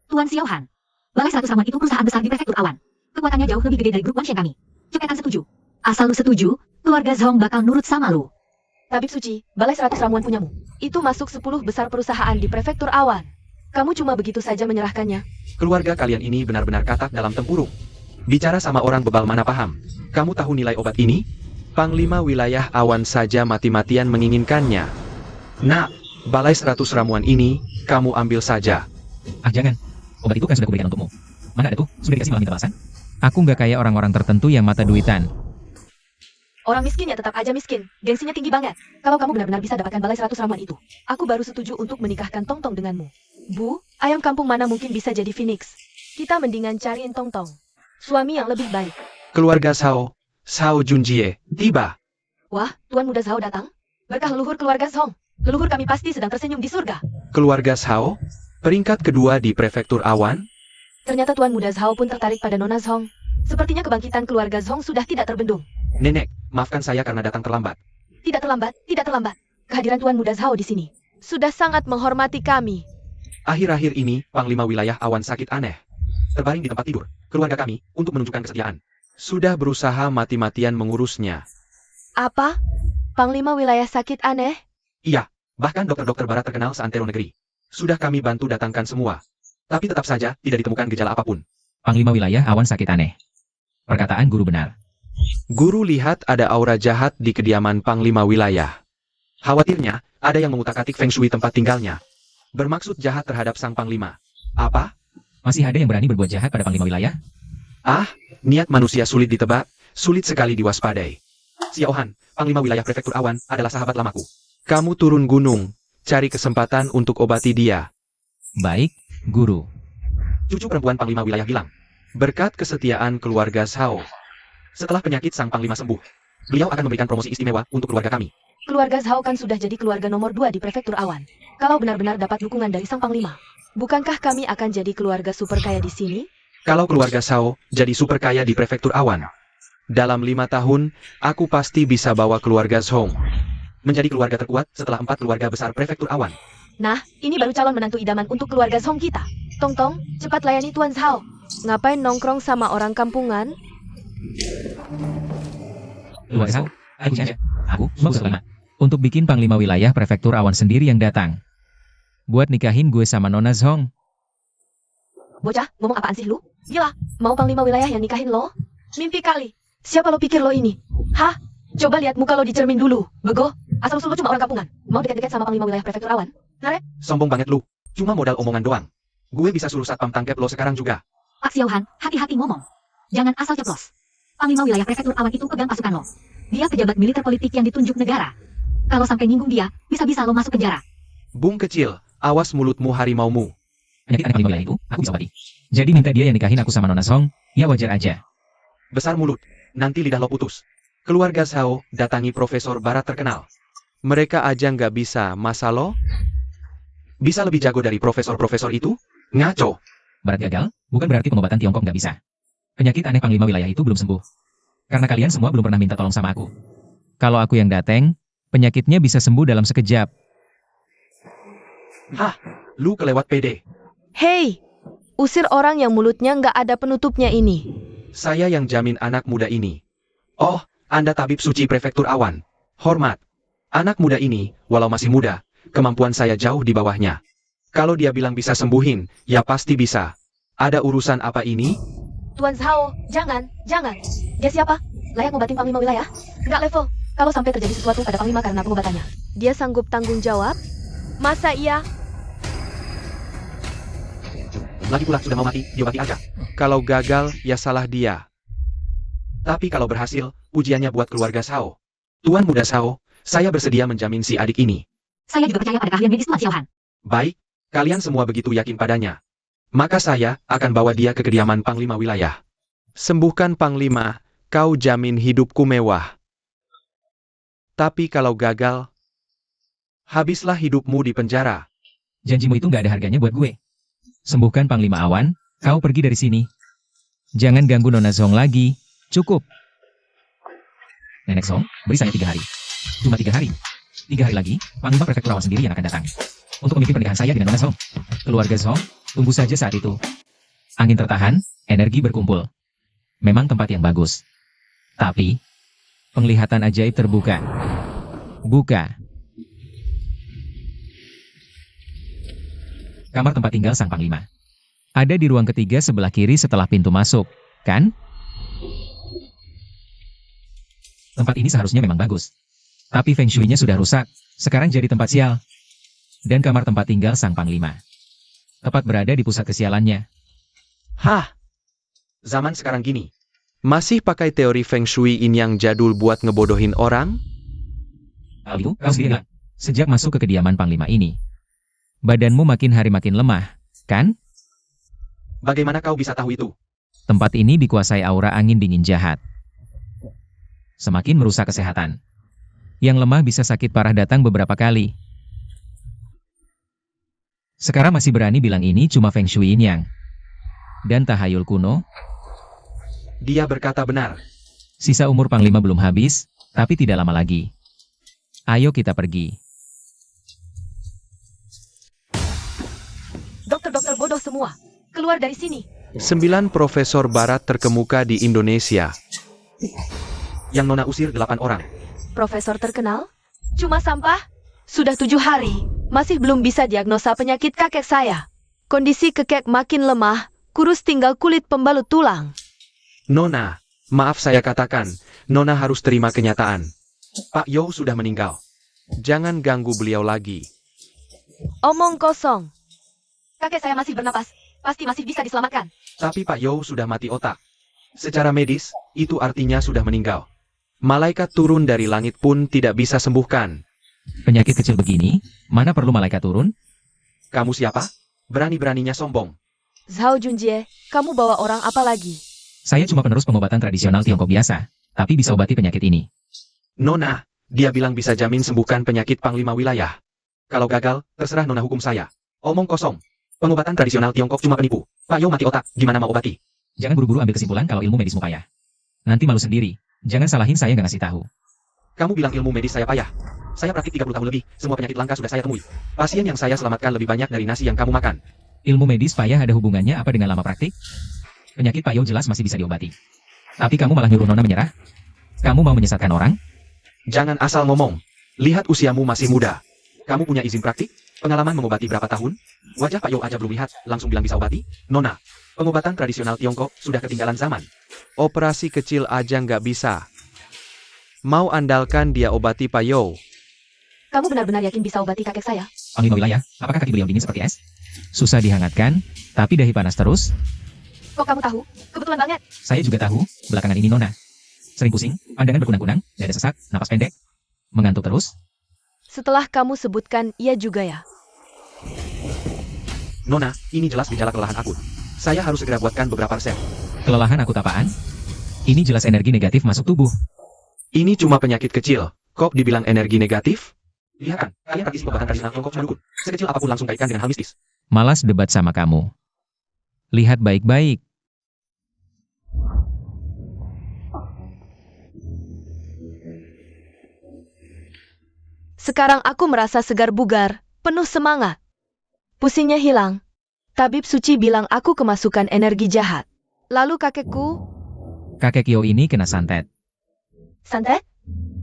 Tuan Xiaohan, Balai 100 Ramuan itu perusahaan besar di prefektur Awan. Kekuatannya jauh lebih gede dari grup Wanshen kami. Cepetan setuju. Asal lu setuju, keluarga Zhong bakal nurut sama lu. Tabib Suci, balai 100 ramuan punyamu. Itu masuk 10 besar perusahaan di prefektur Awan. Kamu cuma begitu saja menyerahkannya. Keluarga kalian ini benar-benar katak dalam tempurung. Bicara sama orang bebal mana paham. Kamu tahu nilai obat ini? Panglima wilayah Awan saja mati-matian menginginkannya. Nah, balai 100 ramuan ini, kamu ambil saja. Ah jangan, obat itu kan sudah kuberikan untukmu. Mana ada tuh, sudah dikasih malah minta balasan? Aku nggak kayak orang-orang tertentu yang mata duitan. Orang miskin ya tetap aja miskin. Gengsinya tinggi banget. Kalau kamu benar-benar bisa dapatkan balai 100 ramuan itu, aku baru setuju untuk menikahkan Tongtong denganmu. Bu, ayam kampung mana mungkin bisa jadi Phoenix? Kita mendingan cariin Tongtong. Suami yang lebih baik. Keluarga Sao Junjie, tiba. Wah, Tuan Muda Zhao datang? Berkah leluhur keluarga Zhong. Leluhur kami pasti sedang tersenyum di surga. Keluarga Sao, peringkat kedua di prefektur Awan. Ternyata Tuan Muda Zhao pun tertarik pada Nona Zhong. Sepertinya kebangkitan keluarga Zhong sudah tidak terbendung. Nenek, maafkan saya karena datang terlambat. Tidak terlambat, tidak terlambat. Kehadiran Tuan Muda Zhao di sini sudah sangat menghormati kami. Akhir-akhir ini, Panglima Wilayah Awan sakit aneh. Terbaring di tempat tidur, keluarga kami, untuk menunjukkan kesetiaan. Sudah berusaha mati-matian mengurusnya. Apa? Panglima wilayah sakit aneh? Iya, bahkan dokter-dokter barat terkenal seantero negeri. Sudah kami bantu datangkan semua. Tapi tetap saja, tidak ditemukan gejala apapun. Panglima wilayah Awan sakit aneh. Perkataan guru benar. Guru lihat ada aura jahat di kediaman Panglima Wilayah. Khawatirnya, ada yang mengutak-atik Feng Shui tempat tinggalnya. Bermaksud jahat terhadap sang Panglima. Apa? Masih ada yang berani berbuat jahat pada Panglima wilayah? Ah, niat manusia sulit ditebak, sulit sekali diwaspadai. Xiaohan, Panglima Wilayah Prefektur Awan, adalah sahabat lamaku. Kamu turun gunung, cari kesempatan untuk obati dia. Baik, guru. Cucu perempuan Panglima Wilayah bilang, berkat kesetiaan keluarga Zhao. Setelah penyakit sang Panglima sembuh, beliau akan memberikan promosi istimewa untuk keluarga kami. Keluarga Zhao kan sudah jadi keluarga nomor 2 di prefektur Awan. Kalau benar-benar dapat dukungan dari sang Panglima, bukankah kami akan jadi keluarga super kaya di sini? Kalau keluarga Zhao jadi super kaya di prefektur Awan, dalam 5 tahun, aku pasti bisa bawa keluarga Zhong menjadi keluarga terkuat setelah 4 keluarga besar prefektur Awan. Nah, ini baru calon menantu idaman untuk keluarga Zhong kita. Tongtong, cepat layani Tuan Zhao. Ngapain nongkrong sama orang kampungan? Luar Zhao, ayo sini aja. Aku mau kelima. Untuk bikin Panglima Wilayah Prefektur Awan sendiri yang datang. Buat nikahin gue sama Nona Zhong. Bocah, ngomong apaan sih lu? Gila, mau Panglima wilayah yang nikahin lo? Mimpi kali. Siapa lo pikir lo ini? Hah? Coba lihat muka lo di cermin dulu, bego. Asal-usul lo cuma orang kampungan. Mau dekat-dekat sama Panglima Wilayah Prefektur Awan? Sombong banget lu. Cuma modal omongan doang. Gue bisa suruh satpam tangkep lo sekarang juga. Pak Xiaohan, hati-hati ngomong. Jangan asal ceplos. Panglima Wilayah Prefektur Awan itu pegang pasukan lo. Dia pejabat militer politik yang ditunjuk negara. Kalau sampai nyinggung dia, bisa-bisa lo masuk penjara. Bung kecil, awas mulutmu harimaumu. Penyakit aneh Panglima Wilayah itu, aku bisa obati. Jadi minta dia yang nikahin aku sama Nona Song, ya wajar aja. Besar mulut, nanti lidah lo putus. Keluarga Zhao datangi profesor barat terkenal. Mereka aja nggak bisa, masa lo? Bisa lebih jago dari profesor-profesor itu? Ngaco. Barat gagal, bukan berarti pengobatan Tiongkok nggak bisa. Penyakit aneh Panglima Wilayah itu belum sembuh. Karena kalian semua belum pernah minta tolong sama aku. Kalau aku yang dateng, penyakitnya bisa sembuh dalam sekejap. Hah, lu kelewat pede. Hei, usir orang yang mulutnya nggak ada penutupnya ini. Saya yang jamin anak muda ini. Oh, Anda tabib suci prefektur Awan. Hormat. Anak muda ini, walau masih muda, kemampuan saya jauh di bawahnya. Kalau dia bilang bisa sembuhin, ya pasti bisa. Ada urusan apa ini? Tuan Zhao, jangan. Dia siapa? Layak ngobatin Panglima Wilayah? Nggak level. Kalau sampai terjadi sesuatu pada Panglima karena pengobatannya. Dia sanggup tanggung jawab? Masa iya? Lagi pula sudah mau mati, diobati aja. Kalau gagal, ya salah dia. Tapi kalau berhasil, ujiannya buat keluarga Zhao. Tuan muda Zhao, saya bersedia menjamin si adik ini. Saya juga percaya pada keahlian medis Tuan Xiaohan. Baik, kalian semua begitu yakin padanya. Maka saya akan bawa dia ke kediaman Panglima Wilayah. Sembuhkan Panglima, kau jamin hidupku mewah. Tapi kalau gagal, habislah hidupmu di penjara. Janjimu itu nggak ada harganya buat gue. Sembuhkan Panglima Awan, kau pergi dari sini. Jangan ganggu Nona Song lagi, cukup. Nenek Song, beri saya 3 hari. Cuma 3 hari. 3 hari lagi, Panglima Prefektur Awan sendiri yang akan datang. Untuk memimpin pernikahan saya dengan Nona Song. Keluarga Song, tunggu saja saat itu. Angin tertahan, energi berkumpul. Memang tempat yang bagus. Tapi, penglihatan ajaib terbuka. Buka. Kamar tempat tinggal sang Panglima. Ada di ruang ketiga sebelah kiri setelah pintu masuk, kan? Tempat ini seharusnya memang bagus. Tapi Feng Shui-nya sudah rusak, sekarang jadi tempat sial. Dan kamar tempat tinggal sang Panglima. Tepat berada di pusat kesialannya. Hah? Zaman sekarang gini. Masih pakai teori Feng Shui ini yang jadul buat ngebodohin orang? Hal itu, kau sendiri bilang. Sejak masuk ke kediaman Panglima ini. Badanmu makin hari makin lemah, kan? Bagaimana kau bisa tahu itu? Tempat ini dikuasai aura angin dingin jahat. Semakin merusak kesehatan. Yang lemah bisa sakit parah datang beberapa kali. Sekarang masih berani bilang ini cuma Feng Shui yang. Dan tahayul kuno. Dia berkata benar. Sisa umur Panglima belum habis, tapi tidak lama lagi. Ayo kita pergi. Dokter-dokter bodoh semua. Keluar dari sini. 9 profesor barat terkemuka di Indonesia. Yang Nona usir 8 orang. Profesor terkenal? Cuma sampah? Sudah 7 hari, masih belum bisa diagnosa penyakit kakek saya. Kondisi kakek makin lemah, kurus tinggal kulit pembalut tulang. Nona, maaf saya katakan, Nona harus terima kenyataan. Pak Yo sudah meninggal. Jangan ganggu beliau lagi. Omong kosong. Kakek saya masih bernapas, pasti masih bisa diselamatkan. Tapi Pak Yo sudah mati otak. Secara medis, itu artinya sudah meninggal. Malaikat turun dari langit pun tidak bisa sembuhkan. Penyakit kecil begini, mana perlu malaikat turun? Kamu siapa? Berani-beraninya sombong. Zhao Junjie, kamu bawa orang apa lagi? Saya cuma penerus pengobatan tradisional Tiongkok biasa, tapi bisa obati penyakit ini. Nona, dia bilang bisa jamin sembuhkan penyakit Panglima Wilayah. Kalau gagal, terserah Nona hukum saya. Omong kosong. Pengobatan tradisional Tiongkok cuma penipu. Pak Yo mati otak, gimana mau obati? Jangan buru-buru ambil kesimpulan kalau ilmu medismu payah. Nanti malu sendiri. Jangan salahin saya nggak ngasih tahu. Kamu bilang ilmu medis saya payah. Saya praktik 30 tahun lebih, semua penyakit langka sudah saya temui. Pasien yang saya selamatkan lebih banyak dari nasi yang kamu makan. Ilmu medis payah ada hubungannya apa dengan lama praktik? Penyakit Pak Yo jelas masih bisa diobati. Tapi kamu malah nyuruh Nona menyerah? Kamu mau menyesatkan orang? Jangan asal ngomong. Lihat usiamu masih muda. Kamu punya izin praktik? Pengalaman mengobati berapa tahun? Wajah Pak Yo aja belum lihat, langsung bilang bisa obati? Nona, pengobatan tradisional Tiongkok sudah ketinggalan zaman. Operasi kecil aja nggak bisa. Mau andalkan dia obati Pak Yo. Kamu benar-benar yakin bisa obati kakek saya? Panglima wilayah, apakah kaki beliau dingin seperti es? Susah dihangatkan, tapi dahi panas terus. Kok kamu tahu? Kebetulan banget. Saya juga tahu, belakangan ini Nona. Sering pusing, pandangan berkunang-kunang, dada sesak, napas pendek. Mengantuk terus. Setelah kamu sebutkan, iya juga ya. Nona, ini jelas gejala kelelahan akut. Saya harus segera buatkan beberapa resep. Kelelahan akut apaan? Ini jelas energi negatif masuk tubuh. Ini cuma penyakit kecil. Kok dibilang energi negatif? Lihat kan, kalian praktisi pengobatan tradisional Tiongkok cuma dukun. Sekecil apapun langsung kaitkan dengan hal mistis. Malas debat sama kamu. Lihat baik-baik. Sekarang aku merasa segar bugar, penuh semangat. Pusingnya hilang. Tabib suci bilang aku kemasukan energi jahat. Lalu kakekku, Kakek Kyo ini kena santet. Santet?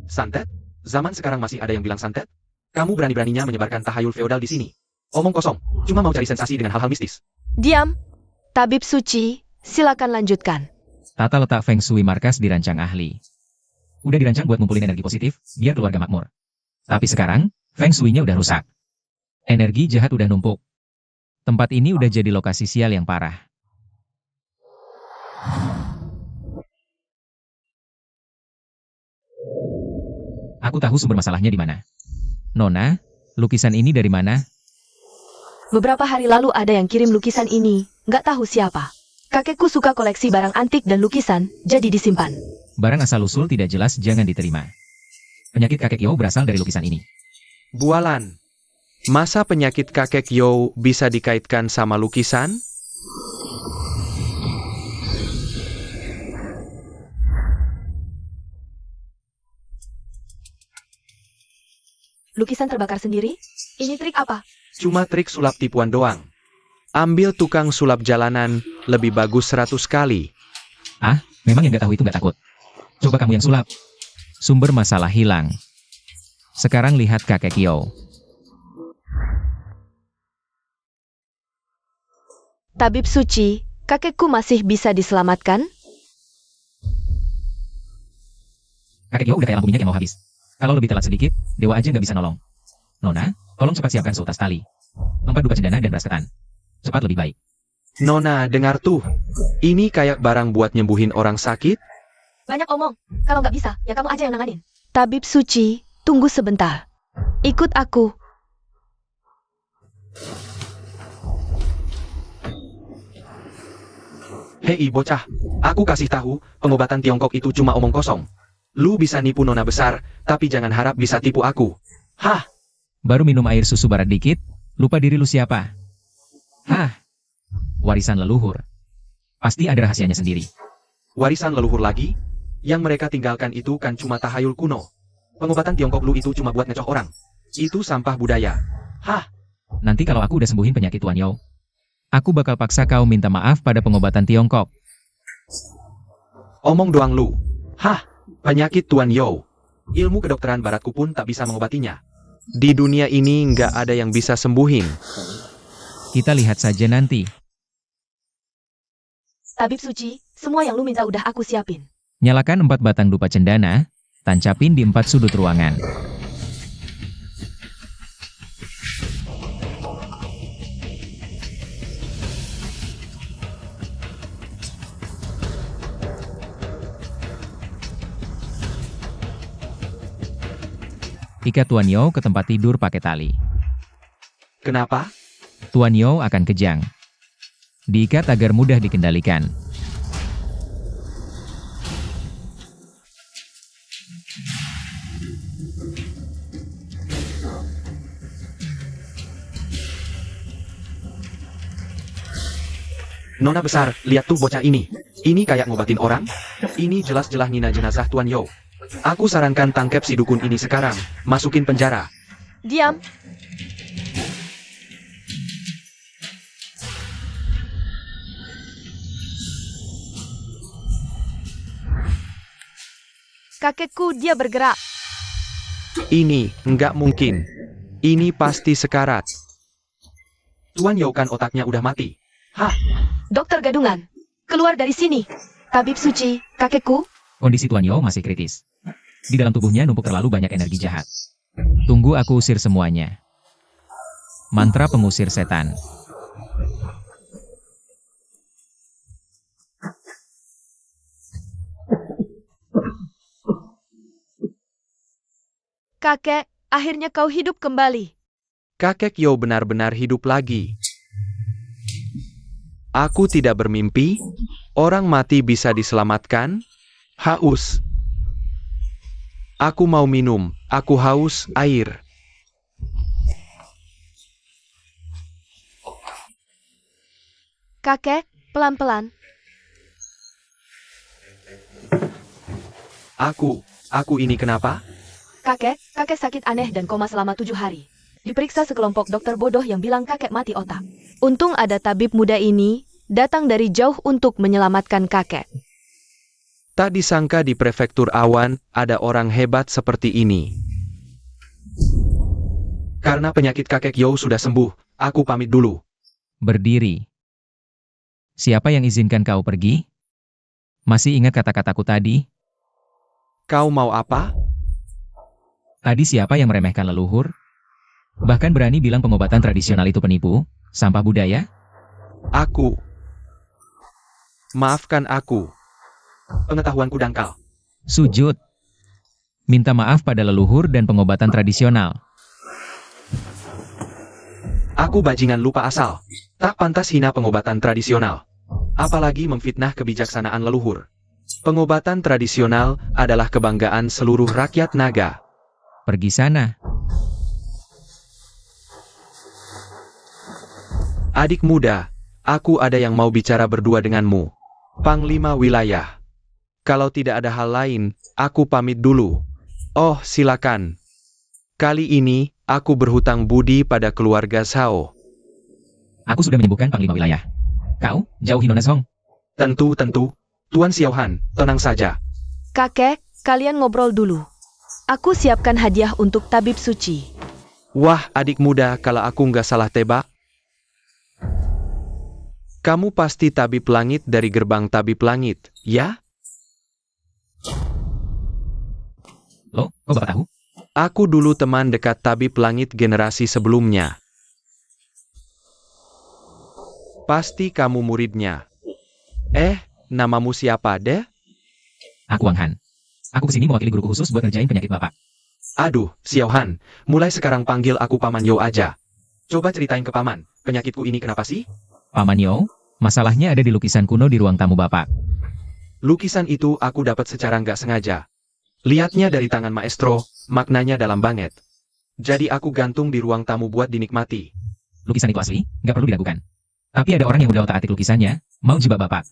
Santet? Zaman sekarang masih ada yang bilang santet? Kamu berani-beraninya menyebarkan tahayul feodal di sini. Omong kosong, cuma mau cari sensasi dengan hal-hal mistis. diam. Tabib suci, silakan lanjutkan. Tata letak Feng Shui markas dirancang ahli. Udah dirancang buat ngumpulin energi positif, biar keluarga makmur. Tapi sekarang, Feng Shui-nya udah rusak. Energi jahat udah numpuk. Tempat ini udah jadi lokasi sial yang parah. Aku tahu sumber masalahnya di mana. Nona, lukisan ini dari mana? Beberapa hari lalu ada yang kirim lukisan ini, nggak tahu siapa. Kakekku suka koleksi barang antik dan lukisan, jadi disimpan. Barang asal-usul tidak jelas jangan diterima. Penyakit kakek Yo berasal dari lukisan ini. Bualan. Masa penyakit kakek Yo bisa dikaitkan sama lukisan? Lukisan terbakar sendiri? Ini trik apa? Cuma trik sulap tipuan doang. Ambil tukang sulap jalanan, lebih bagus 100 kali. Ah, memang yang nggak tahu itu nggak takut. Coba kamu yang sulap. Sumber masalah hilang. Sekarang lihat kakek Yo. Tabib suci, kakekku masih bisa diselamatkan? Kakek Yo udah kayak lampu minyak yang mau habis. Kalau lebih telat sedikit, dewa aja nggak bisa nolong. Nona, tolong cepat siapkan seutas tali. Lompat dupa cendana dan beras ketan. Cepat lebih baik. Nona, dengar tuh. Ini kayak barang buat nyembuhin orang sakit. Banyak omong. Kalau nggak bisa, ya kamu aja yang nanganin. Tabib suci, tunggu sebentar. Ikut aku. Hei bocah, aku kasih tahu, pengobatan Tiongkok itu cuma omong kosong. Lu bisa nipu nona besar, tapi jangan harap bisa tipu aku. Hah? Baru minum air susu barat dikit, lupa diri lu siapa. Hah? Warisan leluhur. Pasti ada rahasianya sendiri. Warisan leluhur lagi? Yang mereka tinggalkan itu kan cuma tahayul kuno. Pengobatan Tiongkok lu itu cuma buat ngecoh orang. Itu sampah budaya. Hah? Nanti kalau aku udah sembuhin penyakit Tuan Yo, aku bakal paksa kau minta maaf pada pengobatan Tiongkok. Omong doang lu. Hah? Penyakit Tuan Yo. Ilmu kedokteran baratku pun tak bisa mengobatinya. Di dunia ini nggak ada yang bisa sembuhin. Kita lihat saja nanti. Tabib suci, semua yang lu minta udah aku siapin. Nyalakan 4 batang dupa cendana, tancapin di 4 sudut ruangan. Ikat Tuan Yo ke tempat tidur pakai tali. Kenapa? Tuan Yo akan kejang. Diikat agar mudah dikendalikan. Nona besar, lihat tuh bocah ini. Ini kayak ngobatin orang. Ini jelas-jelas ngina jenazah Tuan Yo. Aku sarankan tangkep si dukun ini sekarang. Masukin penjara. Diam. Kakekku, dia bergerak. Ini, nggak mungkin. Ini pasti sekarat. Tuan Yo kan otaknya udah mati. Hah? Dokter gadungan, keluar dari sini. Tabib suci, kakekku. Kondisi Tuan Yo masih kritis. Di dalam tubuhnya numpuk terlalu banyak energi jahat. Tunggu aku usir semuanya. Mantra pengusir setan. Kakek, akhirnya kau hidup kembali. Kakek Yo benar-benar hidup lagi. Aku tidak bermimpi. Orang mati bisa diselamatkan. Haus. Aku mau minum. Aku haus air. Kakek, pelan-pelan. Aku ini kenapa? Kakek sakit aneh dan koma selama 7 hari. Diperiksa sekelompok dokter bodoh yang bilang kakek mati otak. Untung ada tabib muda ini, datang dari jauh untuk menyelamatkan kakek. Tak disangka di prefektur Awan ada orang hebat seperti ini. Karena penyakit kakek Yo sudah sembuh, aku pamit dulu. Berdiri. Siapa yang izinkan kau pergi? Masih ingat kata-kataku tadi? Kau mau apa? Tadi siapa yang meremehkan leluhur? Bahkan berani bilang pengobatan tradisional itu penipu, sampah budaya? Aku. Maafkan aku. Pengetahuanku dangkal. Sujud. Minta maaf pada leluhur dan pengobatan tradisional. Aku bajingan lupa asal. Tak pantas hina pengobatan tradisional. Apalagi memfitnah kebijaksanaan leluhur. Pengobatan tradisional adalah kebanggaan seluruh rakyat naga. Pergi sana. Adik muda, aku ada yang mau bicara berdua denganmu. Panglima wilayah. Kalau tidak ada hal lain, aku pamit dulu. Oh, silakan. Kali ini, aku berhutang budi pada keluarga Sao. Aku sudah menyembuhkan Panglima Wilayah. Kau, jauhi Nona Song. Tentu. Tuan Xiaohan, tenang saja. Kakek, kalian ngobrol dulu. Aku siapkan hadiah untuk tabib suci. Wah, adik muda, kalau aku nggak salah tebak. Kamu pasti tabib langit dari gerbang tabib langit, ya? Loh, kok Bapak tahu? Aku dulu teman dekat tabib langit generasi sebelumnya. Pasti kamu muridnya. Namamu siapa, deh? Aku Wang Han. Aku kesini mewakili guruku khusus buat ngerjain penyakit Bapak. Aduh, Xiaohan, mulai sekarang panggil aku Paman Yo aja. Coba ceritain ke Paman, penyakitku ini kenapa sih? Paman Yo, masalahnya ada di lukisan kuno di ruang tamu Bapak. Lukisan itu aku dapat secara nggak sengaja. Lihatnya dari tangan maestro, maknanya dalam banget. Jadi aku gantung di ruang tamu buat dinikmati. Lukisan itu asli, nggak perlu diragukan. Tapi ada orang yang udah otak-atik lukisannya, mau jebak Bapak.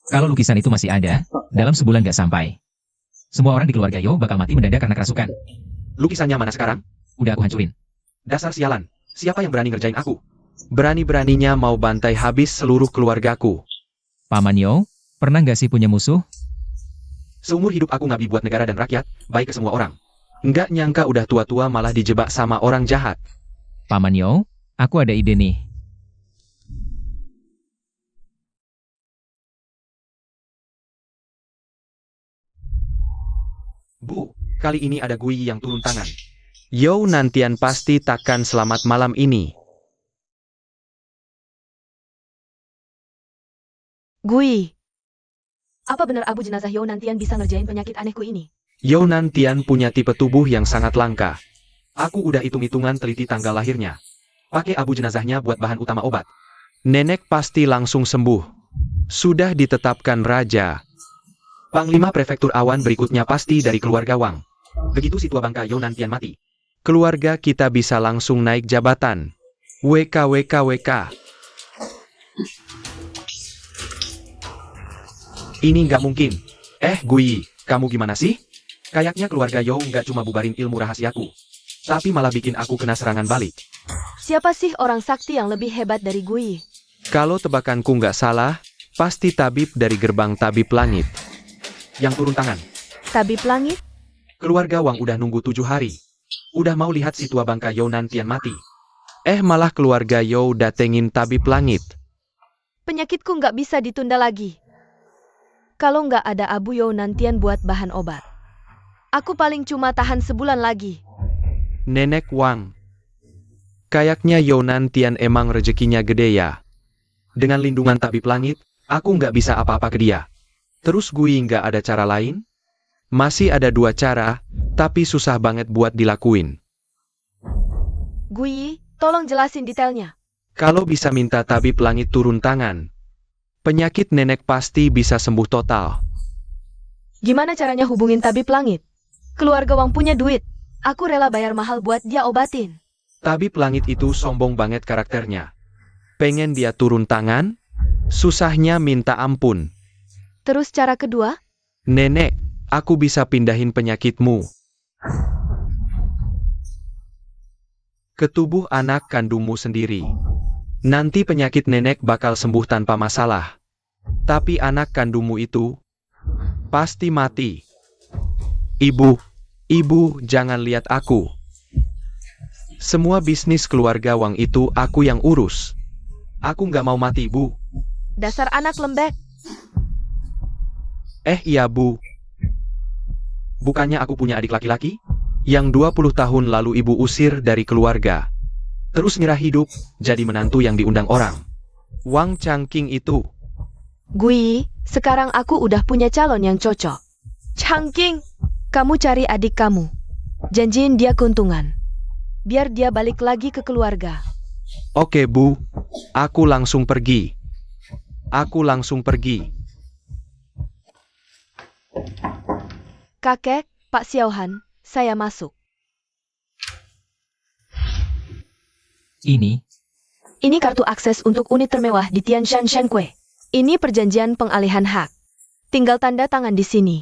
Kalau lukisan itu masih ada, dalam sebulan nggak sampai. Semua orang di keluarga Yo bakal mati mendadak karena kerasukan. Lukisannya mana sekarang? Udah aku hancurin. Dasar sialan, siapa yang berani ngerjain aku? Berani-beraninya mau bantai habis seluruh keluargaku. Paman Yo, pernah nggak sih punya musuh? Seumur hidup aku ngabdi buat negara dan rakyat, baik ke semua orang. Nggak nyangka udah tua-tua malah dijebak sama orang jahat. Paman Yo, aku ada ide nih. Bu, kali ini ada Gui yang turun tangan. Yo nantian pasti takkan selamat malam ini. Gui. Apa benar abu jenazah Yo nantian bisa ngerjain penyakit anehku ini? Yo nantian punya tipe tubuh yang sangat langka. Aku udah hitung-hitungan teliti tanggal lahirnya. Pakai abu jenazahnya buat bahan utama obat. Nenek pasti langsung sembuh. Sudah ditetapkan raja. Panglima prefektur Awan berikutnya pasti dari keluarga Wang. Begitu si tua bangka Yo nantian mati, keluarga kita bisa langsung naik jabatan. WK. Ini nggak mungkin. Gui, kamu gimana sih? Kayaknya keluarga Yo nggak cuma bubarin ilmu rahasiaku, tapi malah bikin aku kena serangan balik. Siapa sih orang sakti yang lebih hebat dari Gui? Kalau tebakanku nggak salah, pasti tabib dari gerbang tabib langit. Yang turun tangan. Tabib langit? Keluarga Wang udah nunggu 7 hari. Udah mau lihat si tua bangka Yo nantian mati. Malah keluarga Yo datengin tabib langit. Penyakitku nggak bisa ditunda lagi. Kalau nggak ada abu Yo nantian buat bahan obat. Aku paling cuma tahan sebulan lagi. Nenek Wang. Kayaknya Yonan Tian emang rezekinya gede ya. Dengan lindungan tabib langit, aku nggak bisa apa-apa ke dia. Terus gue nggak ada cara lain? Masih ada 2 cara, tapi susah banget buat dilakuin. Gui, tolong jelasin detailnya. Kalau bisa minta tabib langit turun tangan, penyakit nenek pasti bisa sembuh total. Gimana caranya hubungin tabib langit? Keluarga Wang punya duit. Aku rela bayar mahal buat dia obatin. Tabib langit itu sombong banget karakternya. Pengen dia turun tangan, susahnya minta ampun. Terus cara kedua? Nenek, aku bisa pindahin penyakitmu ke tubuh anak kandungmu sendiri. Nanti penyakit nenek bakal sembuh tanpa masalah. Tapi anak kandungmu itu pasti mati. Ibu, jangan lihat aku. Semua bisnis keluarga Wang itu aku yang urus. Aku nggak mau mati, Bu. Dasar anak lembek. Iya, Bu. Bukannya aku punya adik laki-laki? Yang 20 tahun lalu ibu usir dari keluarga. Terus nyerah hidup, jadi menantu yang diundang orang. Wang Changqing itu. Gui, sekarang aku udah punya calon yang cocok. Changqing, kamu cari adik kamu. Janjiin dia keuntungan. Biar dia balik lagi ke keluarga. Oke, Bu. Aku langsung pergi. Kakek, Pak Xiaohan, saya masuk. Ini kartu akses untuk unit termewah di Tianshan Shenkui. Ini perjanjian pengalihan hak. Tinggal tanda tangan di sini.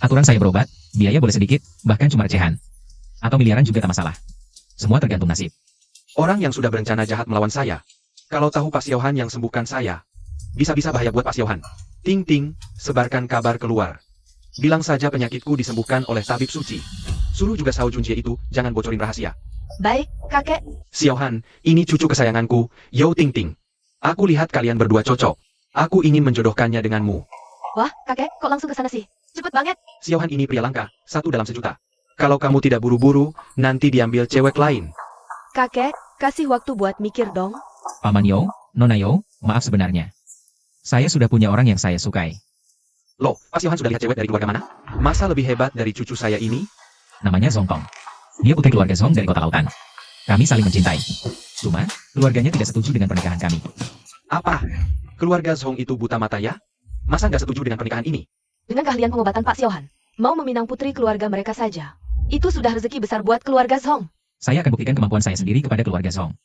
Aturan saya berobat, biaya boleh sedikit, bahkan cuma recehan. Atau miliaran juga tak masalah. Semua tergantung nasib. Orang yang sudah berencana jahat melawan saya. Kalau tahu Pak Xiaohan yang sembuhkan saya, bisa-bisa bahaya buat Pak Xiaohan. Ting ting, sebarkan kabar keluar. Bilang saja penyakitku disembuhkan oleh tabib suci. Suruh juga Sao Junjie itu, jangan bocorin rahasia. Baik, kakek. Xiaohan, ini cucu kesayanganku, Yao Ting Ting. Aku lihat kalian berdua cocok. Aku ingin menjodohkannya denganmu. Wah, kakek, kok langsung ke sana sih? Cepet banget. Xiaohan ini pria langka, 1 dalam sejuta. Kalau kamu tidak buru-buru, nanti diambil cewek lain. Kakek, kasih waktu buat mikir dong. Paman Yo, Nona Yo, maaf sebenarnya. Saya sudah punya orang yang saya sukai. Loh, Pak Xiaohan sudah lihat cewek dari keluarga mana? Masa lebih hebat dari cucu saya ini? Namanya Zong Tong. Dia putri keluarga Zong dari kota lautan. Kami saling mencintai. Cuma, keluarganya tidak setuju dengan pernikahan kami. Apa? Keluarga Zhong itu buta mata ya? Masa nggak setuju dengan pernikahan ini? Dengan keahlian pengobatan Pak Xiaohan, mau meminang putri keluarga mereka saja. Itu sudah rezeki besar buat keluarga Zhong. Saya akan buktikan kemampuan saya sendiri kepada keluarga Zhong.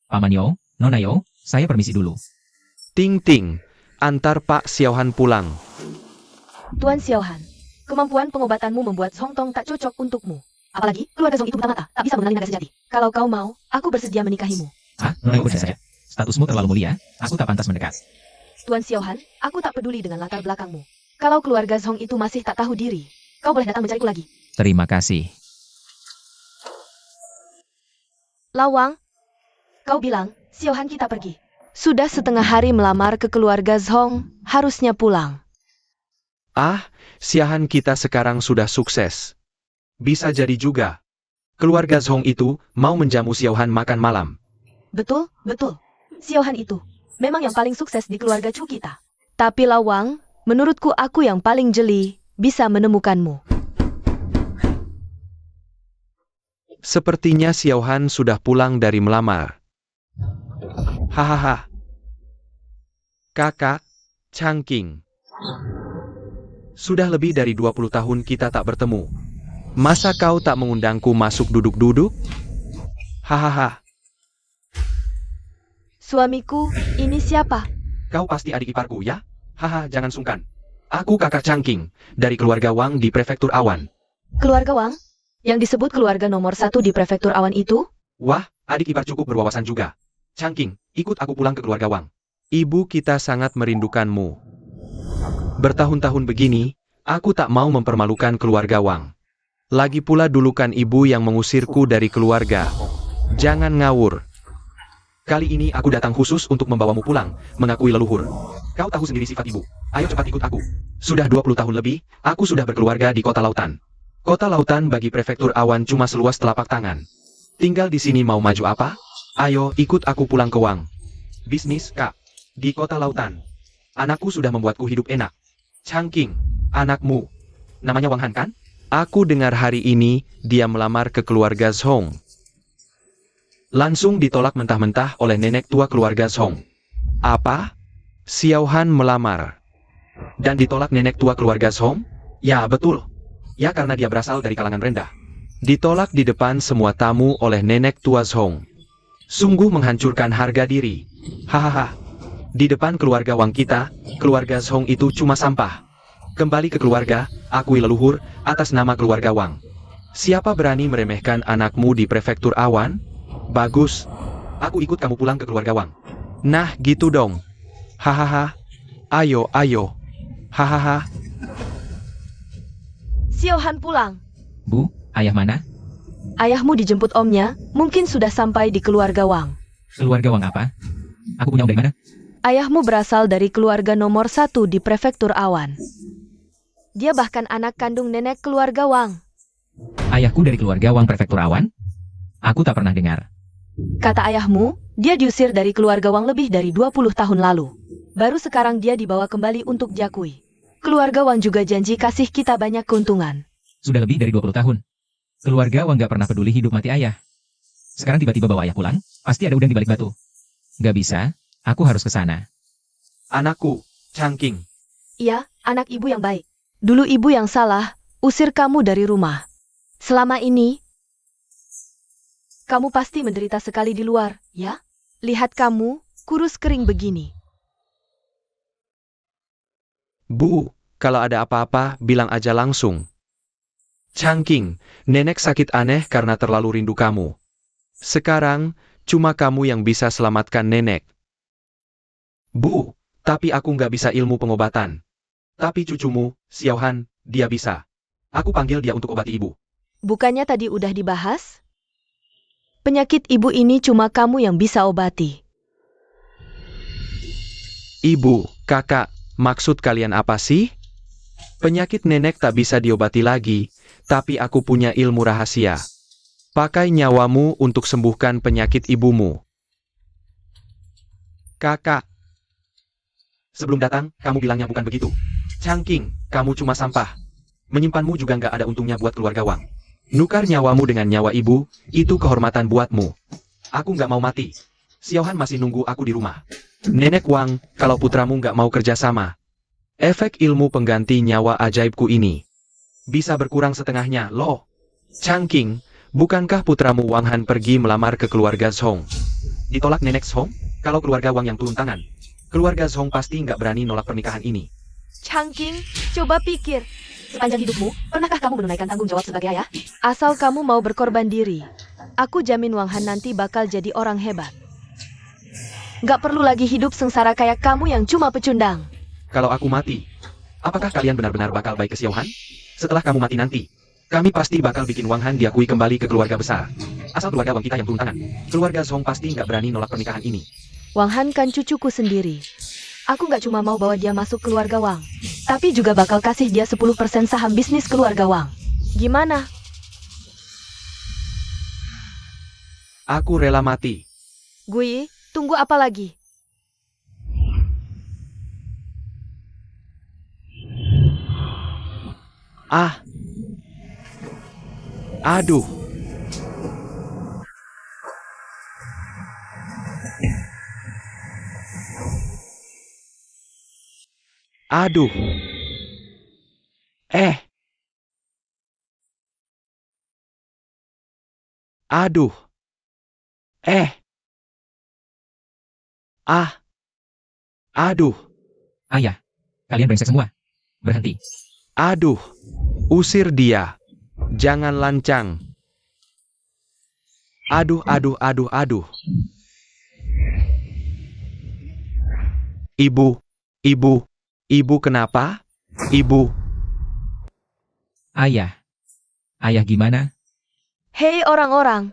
Paman Yo, Nona Yo, saya permisi dulu. Ting ting, antar Pak Xiaohan pulang. Tuan Xiaohan, kemampuan pengobatanmu membuat Zhong Tong tak cocok untukmu. Apalagi, keluarga Zhong itu buta mata, tak bisa mengenali naga sejati. Kalau kau mau, aku bersedia menikahimu. Nona Yo saja. Statusmu terlalu mulia, aku tak pantas mendekat. Tuan Xiaohan, aku tak peduli dengan latar belakangmu. Kalau keluarga Zhong itu masih tak tahu diri, kau boleh datang mencariku lagi. Terima kasih. Lawang, kau bilang, Xiaohan kita pergi. Sudah setengah hari melamar ke keluarga Zhong, harusnya pulang. Xiaohan kita sekarang sudah sukses. Bisa jadi juga. Keluarga Zhong itu mau menjamu Xiaohan makan malam. Betul, betul. Xiaohan itu memang yang paling sukses di keluarga Chu kita. Tapi Lawang, menurutku aku yang paling jeli, bisa menemukanmu. Sepertinya Xiaohan sudah pulang dari melamar. Hahaha. Kakak, Changqing. Sudah lebih dari 20 tahun kita tak bertemu. Masa kau tak mengundangku masuk duduk-duduk? Hahaha. Suamiku, ini siapa? Kau pasti adik iparku ya? Haha, jangan sungkan. Aku kakak Changqing, dari keluarga Wang di prefektur Awan. Keluarga Wang? Yang disebut keluarga nomor 1 di prefektur Awan itu? Wah, adik ipar cukup berwawasan juga. Changqing, ikut aku pulang ke keluarga Wang. Ibu kita sangat merindukanmu. Bertahun-tahun begini, aku tak mau mempermalukan keluarga Wang. Lagi pula dulu kan ibu yang mengusirku dari keluarga. Jangan ngawur. Kali ini aku datang khusus untuk membawamu pulang, mengakui leluhur. Kau tahu sendiri sifat ibu. Ayo cepat ikut aku. Sudah 20 tahun lebih, aku sudah berkeluarga di kota lautan. Kota lautan bagi prefektur awan cuma seluas telapak tangan. Tinggal di sini mau maju apa? Ayo, ikut aku pulang ke Wang. Bisnis, Kak. Di kota lautan. Anakku sudah membuatku hidup enak. Changqing, anakmu. Namanya Wang Han kan? Aku dengar hari ini, dia melamar ke keluarga Zhong. Langsung ditolak mentah-mentah oleh nenek tua keluarga Zhong. Apa? Xiao Han melamar. Dan ditolak nenek tua keluarga Zhong? Ya, betul. Ya, karena dia berasal dari kalangan rendah. Ditolak di depan semua tamu oleh nenek tua Zhong. Sungguh menghancurkan harga diri. Hahaha. Di depan keluarga Wang kita, keluarga Zhong itu cuma sampah. Kembali ke keluarga, akui leluhur, atas nama keluarga Wang. Siapa berani meremehkan anakmu di prefektur awan? Bagus. Aku ikut kamu pulang ke keluarga Wang. Nah, gitu dong. Hahaha. Ayo, ayo. Hahaha. Xiao Han pulang. Bu, ayah mana? Ayahmu dijemput omnya, mungkin sudah sampai di keluarga Wang. Keluarga Wang apa? Aku punya om dari mana? Ayahmu berasal dari keluarga nomor 1 di prefektur awan. Dia bahkan anak kandung nenek keluarga Wang. Ayahku dari keluarga Wang prefektur awan? Aku tak pernah dengar. Kata ayahmu, dia diusir dari keluarga Wang lebih dari 20 tahun lalu. Baru sekarang dia dibawa kembali untuk diakui. Keluarga Wang juga janji kasih kita banyak keuntungan. Sudah lebih dari 20 tahun. Keluarga Wang gak pernah peduli hidup mati ayah. Sekarang tiba-tiba bawa ayah pulang, pasti ada udang di balik batu. Gak bisa, aku harus ke sana. Anakku, Changqing. Iya, anak ibu yang baik. Dulu ibu yang salah, usir kamu dari rumah. Selama ini, kamu pasti menderita sekali di luar, ya? Lihat kamu, kurus kering begini. Bu, kalau ada apa-apa, bilang aja langsung. Changqing, nenek sakit aneh karena terlalu rindu kamu. Sekarang, cuma kamu yang bisa selamatkan nenek. Bu, tapi aku nggak bisa ilmu pengobatan. Tapi cucumu, Xiao Han, dia bisa. Aku panggil dia untuk obati ibu. Bukannya tadi udah dibahas? Penyakit ibu ini cuma kamu yang bisa obati. Ibu, kakak, maksud kalian apa sih? Penyakit nenek tak bisa diobati lagi, tapi aku punya ilmu rahasia. Pakai nyawamu untuk sembuhkan penyakit ibumu. Kakak. Sebelum datang, kamu bilangnya bukan begitu. Changqing, kamu cuma sampah. Menyimpanmu juga nggak ada untungnya buat keluarga Wang. Nukar nyawamu dengan nyawa ibu, itu kehormatan buatmu. Aku nggak mau mati. Xiao Han masih nunggu aku di rumah. Nenek Wang, kalau putramu nggak mau kerja sama. Efek ilmu pengganti nyawa ajaibku ini bisa berkurang setengahnya, loh. Changqing, bukankah putramu Wang Han pergi melamar ke keluarga Zhong? Ditolak nenek Zhong? Kalau keluarga Wang yang turun tangan, keluarga Zhong pasti nggak berani nolak pernikahan ini. Changqing, coba pikir. Sepanjang hidupmu, pernahkah kamu menunaikan tanggung jawab sebagai ayah? Asal kamu mau berkorban diri, aku jamin Wang Han nanti bakal jadi orang hebat. Gak perlu lagi hidup sengsara kayak kamu yang cuma pecundang. Kalau aku mati, apakah kalian benar-benar bakal baik ke Xiao Han? Setelah kamu mati nanti, kami pasti bakal bikin Wang Han diakui kembali ke keluarga besar. Asal keluarga Wang kita yang turun tangan, keluarga Zhong pasti nggak berani nolak pernikahan ini. Wang Han kan cucuku sendiri. Aku gak cuma mau bawa dia masuk keluarga Wang, tapi juga bakal kasih dia 10% saham bisnis keluarga Wang. Gimana? Aku rela mati. Gui, tunggu apa lagi? Ah. Aduh. Aduh. Aduh. Ah. Aduh. Ayah, kalian brengsek semua. Berhenti. Aduh. Usir dia. Jangan lancang. Aduh, aduh, aduh, aduh. Ibu kenapa? Ibu. Ayah. Ayah gimana? Hei orang-orang,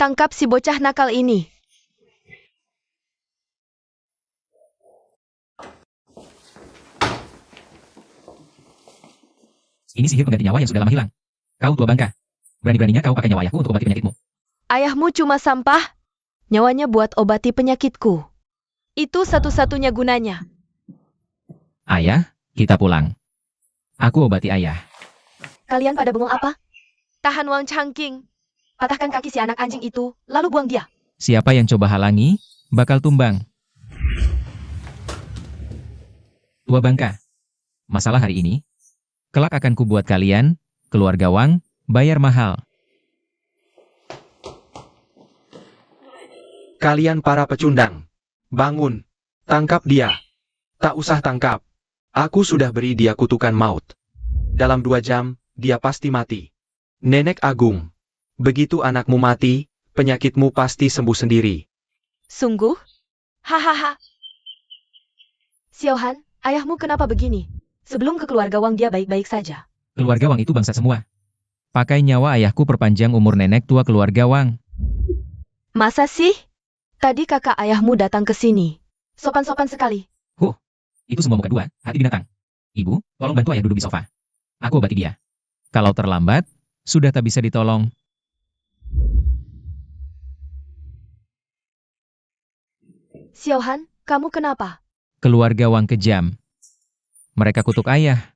tangkap si bocah nakal ini. Ini sihir pengganti nyawa yang sudah lama hilang. Kau tua bangka. Berani-beraninya kau pakai nyawa ayahku untuk obati penyakitmu. Ayahmu cuma sampah. Nyawanya buat obati penyakitku. Itu satu-satunya gunanya. Ayah, kita pulang. Aku obati ayah. Kalian pada bengong apa? Tahan Wang Changqing. Patahkan kaki si anak anjing itu, lalu buang dia. Siapa yang coba halangi, bakal tumbang. Tua bangka. Masalah hari ini, kelak akan kubuat kalian, keluarga Wang, bayar mahal. Kalian para pecundang. Bangun. Tangkap dia. Tak usah tangkap. Aku sudah beri dia kutukan maut. Dalam 2 jam, dia pasti mati. Nenek Agung. Begitu anakmu mati, penyakitmu pasti sembuh sendiri. Sungguh? Hahaha. Xiaohan, ayahmu kenapa begini? Sebelum ke keluarga Wang dia baik-baik saja. Keluarga Wang itu bangsa semua. Pakai nyawa ayahku perpanjang umur nenek tua keluarga Wang. Masa sih? Tadi kakak ayahmu datang ke sini. Sopan-sopan sekali. Itu semua muka 2, hati binatang. Ibu, tolong bantu ayah duduk di sofa. Aku obati dia. Kalau terlambat, sudah tak bisa ditolong. Xiaohan, kamu kenapa? Keluarga Wang kejam. Mereka kutuk ayah.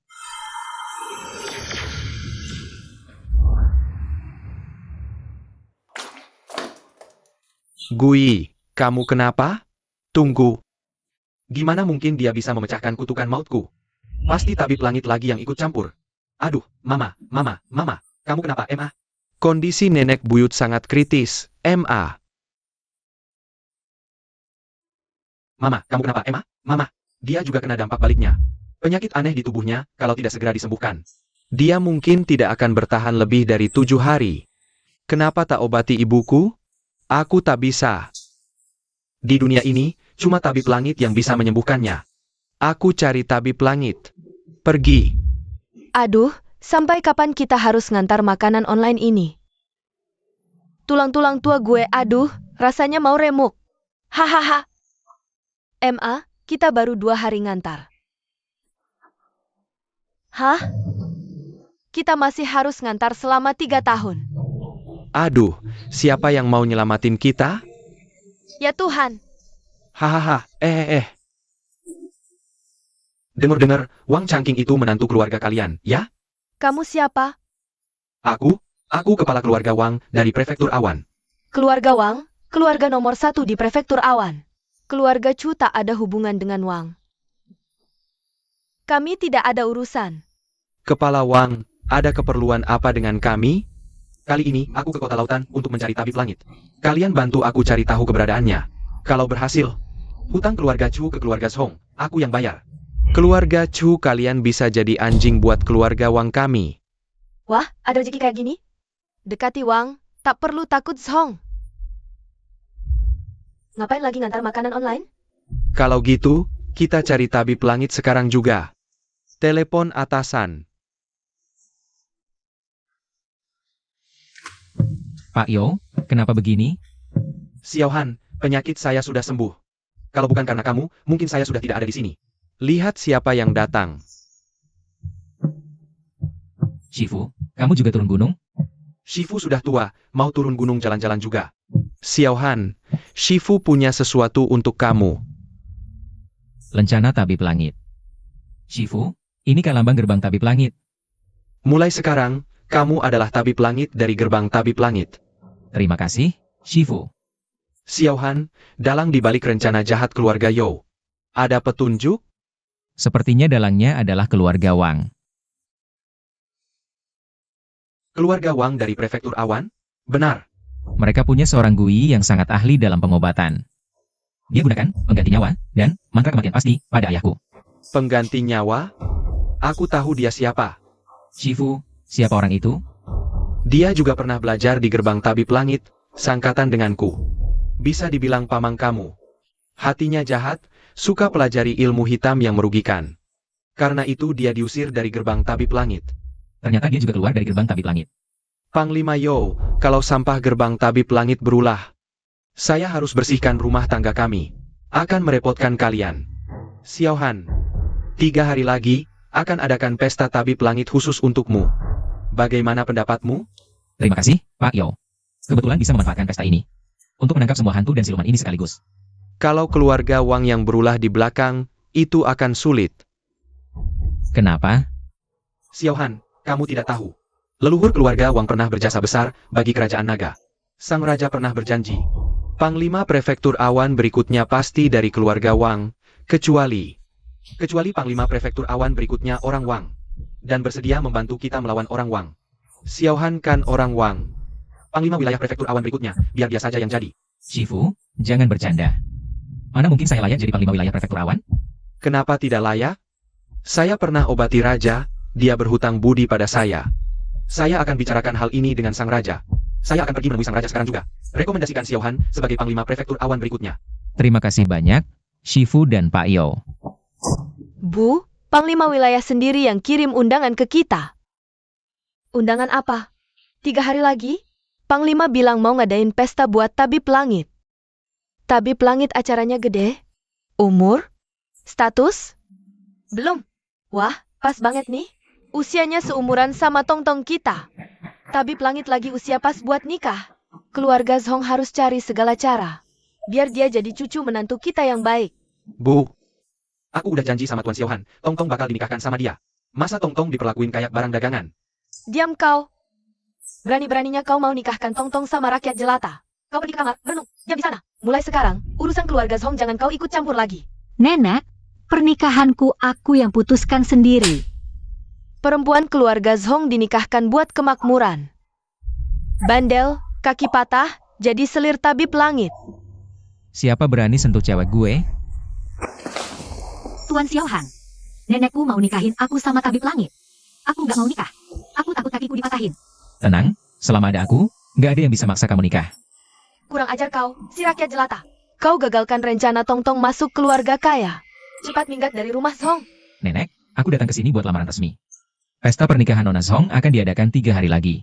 Gui, kamu kenapa? Tunggu. Gimana mungkin dia bisa memecahkan kutukan mautku? Pasti tabib langit lagi yang ikut campur. Aduh, Mama, kamu kenapa, Ma? Kondisi nenek buyut sangat kritis, Ma. Mama, kamu kenapa, Ma? Mama, dia juga kena dampak baliknya. Penyakit aneh di tubuhnya, kalau tidak segera disembuhkan. Dia mungkin tidak akan bertahan lebih dari 7 hari. Kenapa tak obati ibuku? Aku tak bisa. Di dunia ini, cuma tabib langit yang bisa menyembuhkannya. Aku cari tabib langit. Pergi. Aduh, sampai kapan kita harus ngantar makanan online ini? Tulang-tulang tua gue, aduh, rasanya mau remuk. Hahaha. Ma, kita baru 2 hari ngantar. Hah? Kita masih harus ngantar selama 3 tahun. Aduh, siapa yang mau nyelamatin kita? Ya Tuhan. Hahaha, Dengar-dengar, Wang Changqing itu menantu keluarga kalian, ya? Kamu siapa? Aku kepala keluarga Wang dari Prefektur Awan. Keluarga Wang, keluarga nomor 1 di Prefektur Awan. Keluarga Chu tak ada hubungan dengan Wang. Kami tidak ada urusan. Kepala Wang, ada keperluan apa dengan kami? Kali ini, aku ke kota lautan untuk mencari tabib langit. Kalian bantu aku cari tahu keberadaannya. Kalau berhasil, hutang keluarga Chu ke keluarga Song, aku yang bayar. Keluarga Chu kalian bisa jadi anjing buat keluarga Wang kami. Wah, ada rezeki kayak gini? Dekati Wang, tak perlu takut Song. Ngapain lagi ngantar makanan online? Kalau gitu, kita cari tabib langit sekarang juga. Telepon atasan. Pak Yo, kenapa begini? Xiaohan, penyakit saya sudah sembuh. Kalau bukan karena kamu, mungkin saya sudah tidak ada di sini. Lihat siapa yang datang. Shifu, kamu juga turun gunung? Shifu sudah tua, mau turun gunung jalan-jalan juga. Xiaohan, Shifu punya sesuatu untuk kamu. Lencana tabib langit. Shifu, ini kan lambang gerbang tabib langit. Mulai sekarang, kamu adalah tabib langit dari gerbang tabib langit. Terima kasih, Shifu. Xiaohan, dalang dibalik rencana jahat keluarga You. Ada petunjuk? Sepertinya dalangnya adalah keluarga Wang. Keluarga Wang dari Prefektur Awan? Benar. Mereka punya seorang Gui yang sangat ahli dalam pengobatan. Dia gunakan pengganti nyawa dan mantra kematian pasti pada ayahku. Pengganti nyawa? Aku tahu dia siapa. Shifu, siapa orang itu? Dia juga pernah belajar di gerbang tabib langit, sangkatan denganku. Bisa dibilang pamang kamu. Hatinya jahat, suka pelajari ilmu hitam yang merugikan. Karena itu dia diusir dari gerbang tabib langit. Ternyata dia juga keluar dari gerbang tabib langit. Panglima Yo, kalau sampah gerbang tabib langit berulah, saya harus bersihkan rumah tangga kami. Akan merepotkan kalian. Xiaohan, 3 hari lagi, akan adakan pesta tabib langit khusus untukmu. Bagaimana pendapatmu? Terima kasih, Pak Yo. Kebetulan bisa memanfaatkan pesta ini untuk menangkap semua hantu dan siluman ini sekaligus. Kalau keluarga Wang yang berulah di belakang, itu akan sulit. Kenapa? Xiaohan, kamu tidak tahu. Leluhur keluarga Wang pernah berjasa besar bagi kerajaan naga. Sang raja pernah berjanji. Panglima prefektur awan berikutnya pasti dari keluarga Wang, kecuali Panglima prefektur awan berikutnya orang Wang. Dan bersedia membantu kita melawan orang Wang. Xiaohan kan orang Wang. Panglima wilayah prefektur awan berikutnya, biar dia saja yang jadi. Shifu, jangan bercanda. Mana mungkin saya layak jadi panglima wilayah prefektur awan? Kenapa tidak layak? Saya pernah obati raja, dia berhutang budi pada saya. Saya akan bicarakan hal ini dengan sang raja. Saya akan pergi menemui sang raja sekarang juga. Rekomendasikan Xiaohan sebagai panglima prefektur awan berikutnya. Terima kasih banyak, Shifu dan Pak Yo. Bu, Panglima wilayah sendiri yang kirim undangan ke kita. Undangan apa? 3 hari lagi? Panglima bilang mau ngadain pesta buat Tabib Langit. Tabib Langit acaranya gede? Umur? Status? Belum. Wah, pas banget nih. Usianya seumuran sama Tongtong kita. Tabib Langit lagi usia pas buat nikah. Keluarga Zhong harus cari segala cara. Biar dia jadi cucu menantu kita yang baik. Bu, aku udah janji sama Tuan Xiaohan, Tongtong bakal dinikahkan sama dia. Masa Tongtong diperlakuin kayak barang dagangan? Diam kau. Berani-beraninya kau mau nikahkan Tongtong sama rakyat jelata. Kau pergi ke kamar, renung, diam di sana. Mulai sekarang, urusan keluarga Zhong jangan kau ikut campur lagi. Nenek, pernikahanku aku yang putuskan sendiri. Perempuan keluarga Zhong dinikahkan buat kemakmuran. Bandel, kaki patah, jadi selir Tabib Langit. Siapa berani sentuh cewek gue? Tuan Xiaohan, nenekku mau nikahin aku sama Tabib Langit. Aku nggak mau nikah. Aku takut kakiku dipatahin. Tenang, selama ada aku, nggak ada yang bisa maksa kamu nikah. Kurang ajar kau, si rakyat jelata. Kau gagalkan rencana Tongtong masuk keluarga kaya. Cepat minggat dari rumah Zhong. Nenek, aku datang ke sini buat lamaran resmi. Pesta pernikahan Nona Zhong akan diadakan 3 hari lagi.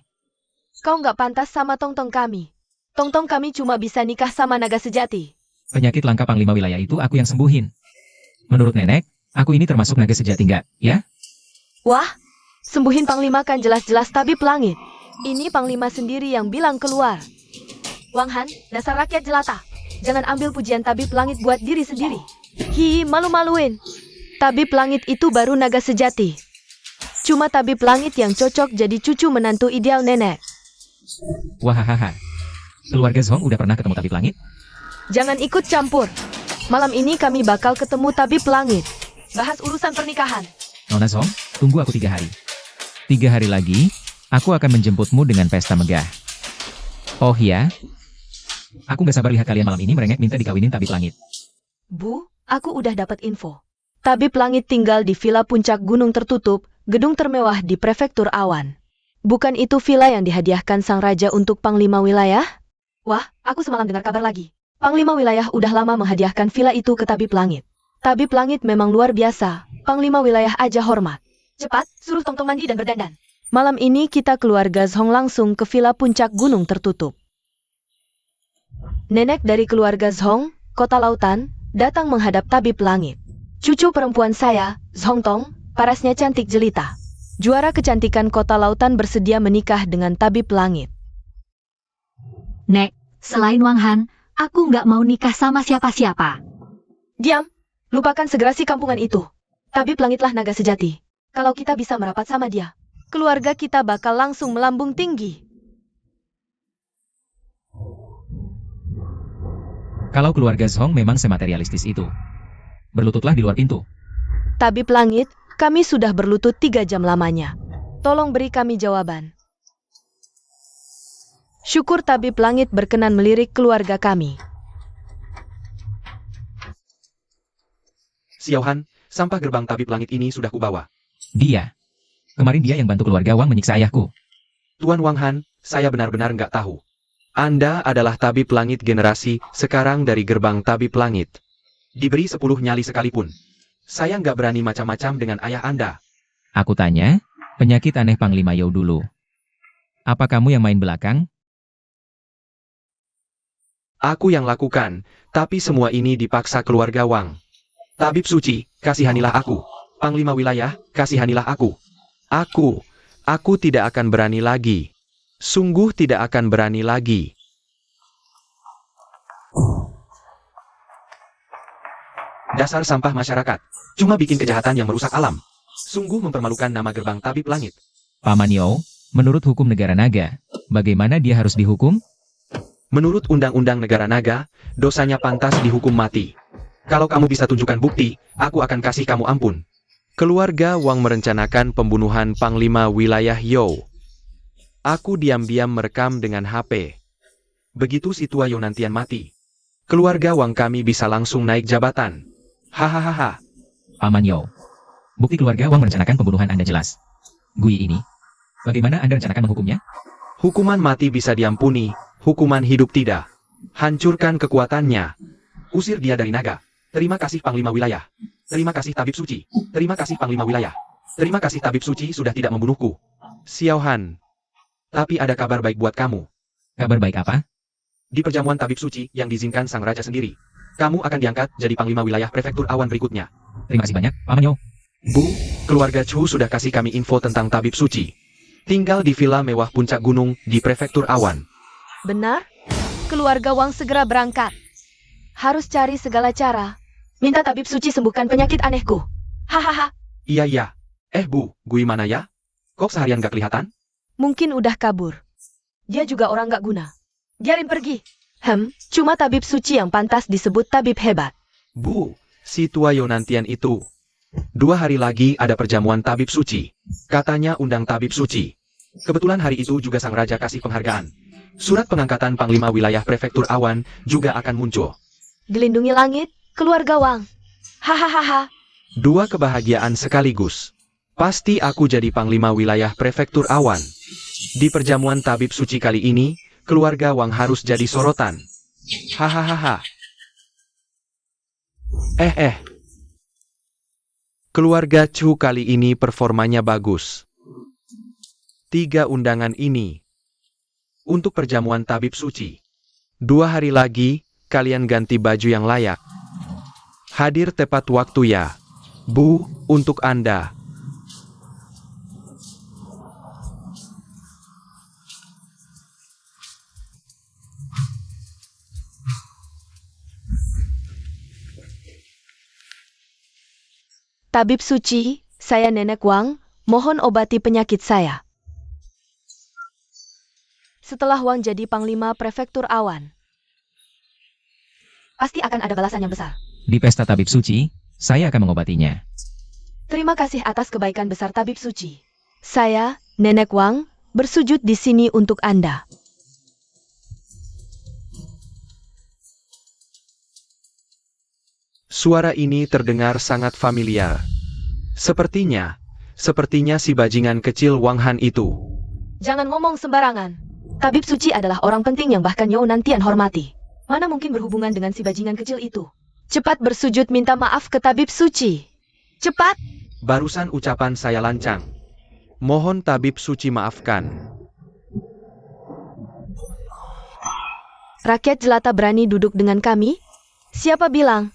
Kau nggak pantas sama Tongtong kami. Tongtong kami cuma bisa nikah sama naga sejati. Penyakit langka Panglima wilayah itu aku yang sembuhin. Menurut nenek, aku ini termasuk naga sejati nggak, ya? Wah, sembuhin Panglima kan jelas-jelas Tabib Langit. Ini Panglima sendiri yang bilang keluar. Wang Han, dasar rakyat jelata. Jangan ambil pujian Tabib Langit buat diri sendiri. Hi, malu-maluin. Tabib Langit itu baru naga sejati. Cuma Tabib Langit yang cocok jadi cucu menantu ideal nenek. Wahahaha. Keluarga Zhong udah pernah ketemu Tabib Langit? Jangan ikut campur. Malam ini kami bakal ketemu Tabib Langit. Bahas urusan pernikahan. Nona Zhong, tunggu aku 3 hari. 3 hari lagi, aku akan menjemputmu dengan pesta megah. Oh ya? Aku gak sabar lihat kalian malam ini merengek minta dikawinin Tabib Langit. Bu, aku udah dapat info. Tabib Langit tinggal di villa puncak gunung tertutup, gedung termewah di prefektur awan. Bukan itu villa yang dihadiahkan sang raja untuk Panglima wilayah? Wah, aku semalam dengar kabar lagi. Panglima wilayah udah lama menghadiahkan villa itu ke Tabib Langit. Tabib Langit memang luar biasa. Panglima wilayah aja hormat. Cepat, suruh Tongtong mandi dan berdandan. Malam ini kita keluarga Zhong langsung ke villa puncak gunung tertutup. Nenek dari keluarga Zhong, kota lautan, datang menghadap Tabib Langit. Cucu perempuan saya, Zhong Tong, parasnya cantik jelita. Juara kecantikan kota lautan bersedia menikah dengan Tabib Langit. Nek, selain Wang Han, aku nggak mau nikah sama siapa-siapa. Diam, lupakan segera si kampungan itu. Tabib Langitlah naga sejati. Kalau kita bisa merapat sama dia, keluarga kita bakal langsung melambung tinggi. Kalau keluarga Zhong memang sematerialistis itu, berlututlah di luar pintu. Tabib Langit, kami sudah berlutut 3 jam lamanya. Tolong beri kami jawaban. Syukur Tabib Langit berkenan melirik keluarga kami. Xiaohan, sampah gerbang Tabib Langit ini sudah kubawa. Dia. Kemarin dia yang bantu keluarga Wang menyiksa ayahku. Tuan Wang Han, saya benar-benar nggak tahu. Anda adalah Tabib Langit generasi sekarang dari gerbang Tabib Langit. Diberi 10 nyali sekalipun. Saya nggak berani macam-macam dengan ayah Anda. Aku tanya, penyakit aneh Panglima Yo dulu. Apa kamu yang main belakang? Aku yang lakukan, tapi semua ini dipaksa keluarga Wang. Tabib Suci, kasihanilah aku. Panglima wilayah, kasihanilah aku. Aku tidak akan berani lagi. Sungguh tidak akan berani lagi. Dasar sampah masyarakat. Cuma bikin kejahatan yang merusak alam. Sungguh mempermalukan nama gerbang tabib langit. Paman Yo, menurut hukum negara naga, bagaimana dia harus dihukum? Menurut Undang-Undang Negara Naga, dosanya pantas dihukum mati. Kalau kamu bisa tunjukkan bukti, aku akan kasih kamu ampun. Keluarga Wang merencanakan pembunuhan Panglima Wilayah Yo. Aku diam-diam merekam dengan HP. Begitu si tua Yo nantian mati, keluarga Wang kami bisa langsung naik jabatan. Hahaha. Paman Yo, bukti keluarga Wang merencanakan pembunuhan Anda jelas. Gui ini, bagaimana Anda rencanakan menghukumnya? Hukuman mati bisa diampuni, hukuman hidup tidak. Hancurkan kekuatannya. Usir dia dari naga. Terima kasih Panglima Wilayah. Terima kasih Tabib Suci. Terima kasih Panglima Wilayah. Terima kasih Tabib Suci sudah tidak membunuhku. Xiao Han. Tapi ada kabar baik buat kamu. Kabar baik apa? Di perjamuan Tabib Suci yang diizinkan sang raja sendiri, kamu akan diangkat jadi Panglima Wilayah Prefektur Awan berikutnya. Terima kasih banyak, Paman Yo. Bu, keluarga Chu sudah kasih kami info tentang Tabib Suci. Tinggal di villa mewah puncak gunung di Prefektur Awan. Benar? Keluarga Wang segera berangkat. Harus cari segala cara. Minta tabib suci sembuhkan penyakit anehku. Hahaha. Iya. Bu, Gui mana ya? Kok seharian gak kelihatan? Mungkin udah kabur. Dia juga orang gak guna. Biarin pergi. Cuma tabib suci yang pantas disebut tabib hebat. Bu, si tua Yonantian itu. 2 hari lagi ada perjamuan tabib suci. Katanya undang tabib suci. Kebetulan hari itu juga sang raja kasih penghargaan. Surat pengangkatan Panglima Wilayah Prefektur Awan juga akan muncul. Dilindungi langit, keluarga Wang. Hahaha. 2 kebahagiaan sekaligus. Pasti aku jadi Panglima Wilayah Prefektur Awan. Di perjamuan tabib suci kali ini, keluarga Wang harus jadi sorotan. Hahaha. Keluarga Chu kali ini performanya bagus. 3 undangan ini untuk perjamuan tabib suci. 2 hari lagi, kalian ganti baju yang layak. Hadir tepat waktu ya. Bu, untuk Anda. Tabib suci, saya Nenek Wang, mohon obati penyakit saya. Setelah Wang jadi Panglima Prefektur Awan, pasti akan ada balasan yang besar. Di pesta tabib suci, saya akan mengobatinya. Terima kasih atas kebaikan besar tabib suci. Saya, Nenek Wang, bersujud di sini untuk Anda. Suara ini terdengar sangat familiar. Sepertinya si bajingan kecil Wang Han itu. Jangan ngomong sembarangan. Tabib suci adalah orang penting yang bahkan Yo nantian hormati. Mana mungkin berhubungan dengan si bajingan kecil itu? Cepat bersujud minta maaf ke tabib suci. Cepat! Barusan ucapan saya lancang. Mohon tabib suci maafkan. Rakyat jelata berani duduk dengan kami? Siapa bilang?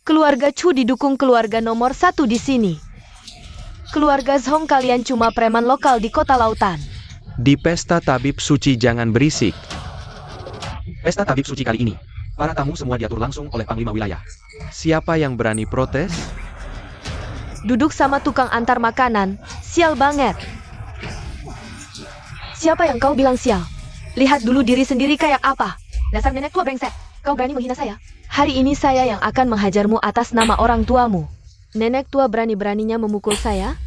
Keluarga Chu didukung keluarga nomor 1 di sini. Keluarga Zhong kalian cuma preman lokal di kota lautan. Di pesta tabib suci jangan berisik. Pesta tabib suci kali ini, para tamu semua diatur langsung oleh Panglima Wilayah. Siapa yang berani protes? Duduk sama tukang antar makanan, sial banget. Siapa yang kau bilang sial? Lihat dulu diri sendiri kayak apa. Dasar nenek tua brengsek, kau berani menghina saya? Hari ini saya yang akan menghajarmu atas nama orang tuamu. Nenek tua berani-beraninya memukul saya?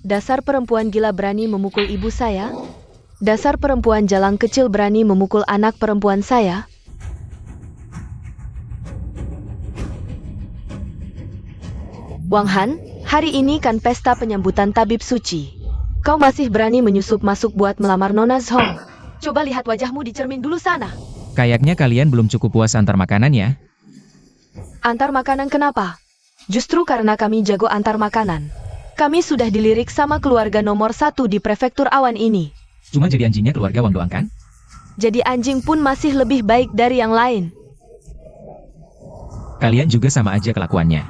Dasar perempuan gila berani memukul ibu saya? Dasar perempuan jalang kecil berani memukul anak perempuan saya? Wang Han, hari ini kan pesta penyambutan tabib suci. Kau masih berani menyusup masuk buat melamar Nona Zhong. Coba lihat wajahmu di cermin dulu sana. Kayaknya kalian belum cukup puas antar makanan ya? Antar makanan kenapa? Justru karena kami jago antar makanan. Kami sudah dilirik sama keluarga nomor 1 di Prefektur Awan ini. Cuma jadi anjingnya keluarga Wang doang kan? Jadi anjing pun masih lebih baik dari yang lain. Kalian juga sama aja kelakuannya.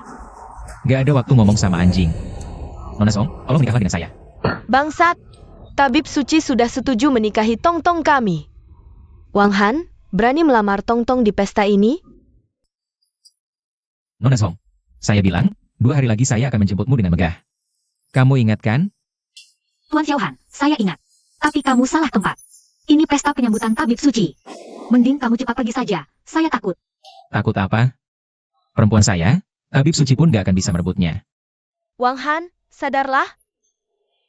Gak ada waktu ngomong sama anjing. Nona Song, tolong menikahlah dengan saya. Bangsat, tabib suci sudah setuju menikahi Tongtong kami. Wang Han, berani melamar Tongtong di pesta ini? Nona Zhong, saya bilang, 2 hari lagi saya akan menjemputmu dengan megah. Kamu ingat kan? Tuan Xiaohan, saya ingat. Tapi kamu salah tempat. Ini pesta penyambutan tabib suci. Mending kamu cepat pergi saja. Saya takut. Takut apa? Perempuan saya, tabib suci pun gak akan bisa merebutnya. Wang Han, sadarlah.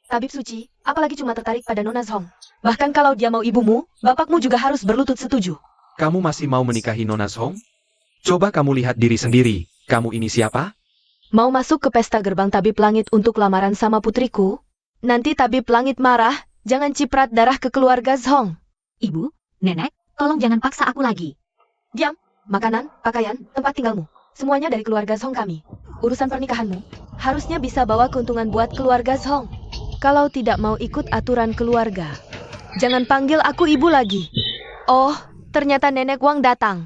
Tabib suci, apalagi cuma tertarik pada Nona Zhong. Bahkan kalau dia mau ibumu, bapakmu juga harus berlutut setuju. Kamu masih mau menikahi Nona Zhong? Coba kamu lihat diri sendiri. Kamu ini siapa? Mau masuk ke pesta gerbang tabib langit untuk lamaran sama putriku? Nanti tabib langit marah, jangan ciprat darah ke keluarga Zhong. Ibu, nenek, tolong jangan paksa aku lagi. Diam, makanan, pakaian, tempat tinggalmu. Semuanya dari keluarga Zhong kami. Urusan pernikahanmu, harusnya bisa bawa keuntungan buat keluarga Zhong. Kalau tidak mau ikut aturan keluarga, jangan panggil aku ibu lagi. Oh, ternyata nenek Wang datang.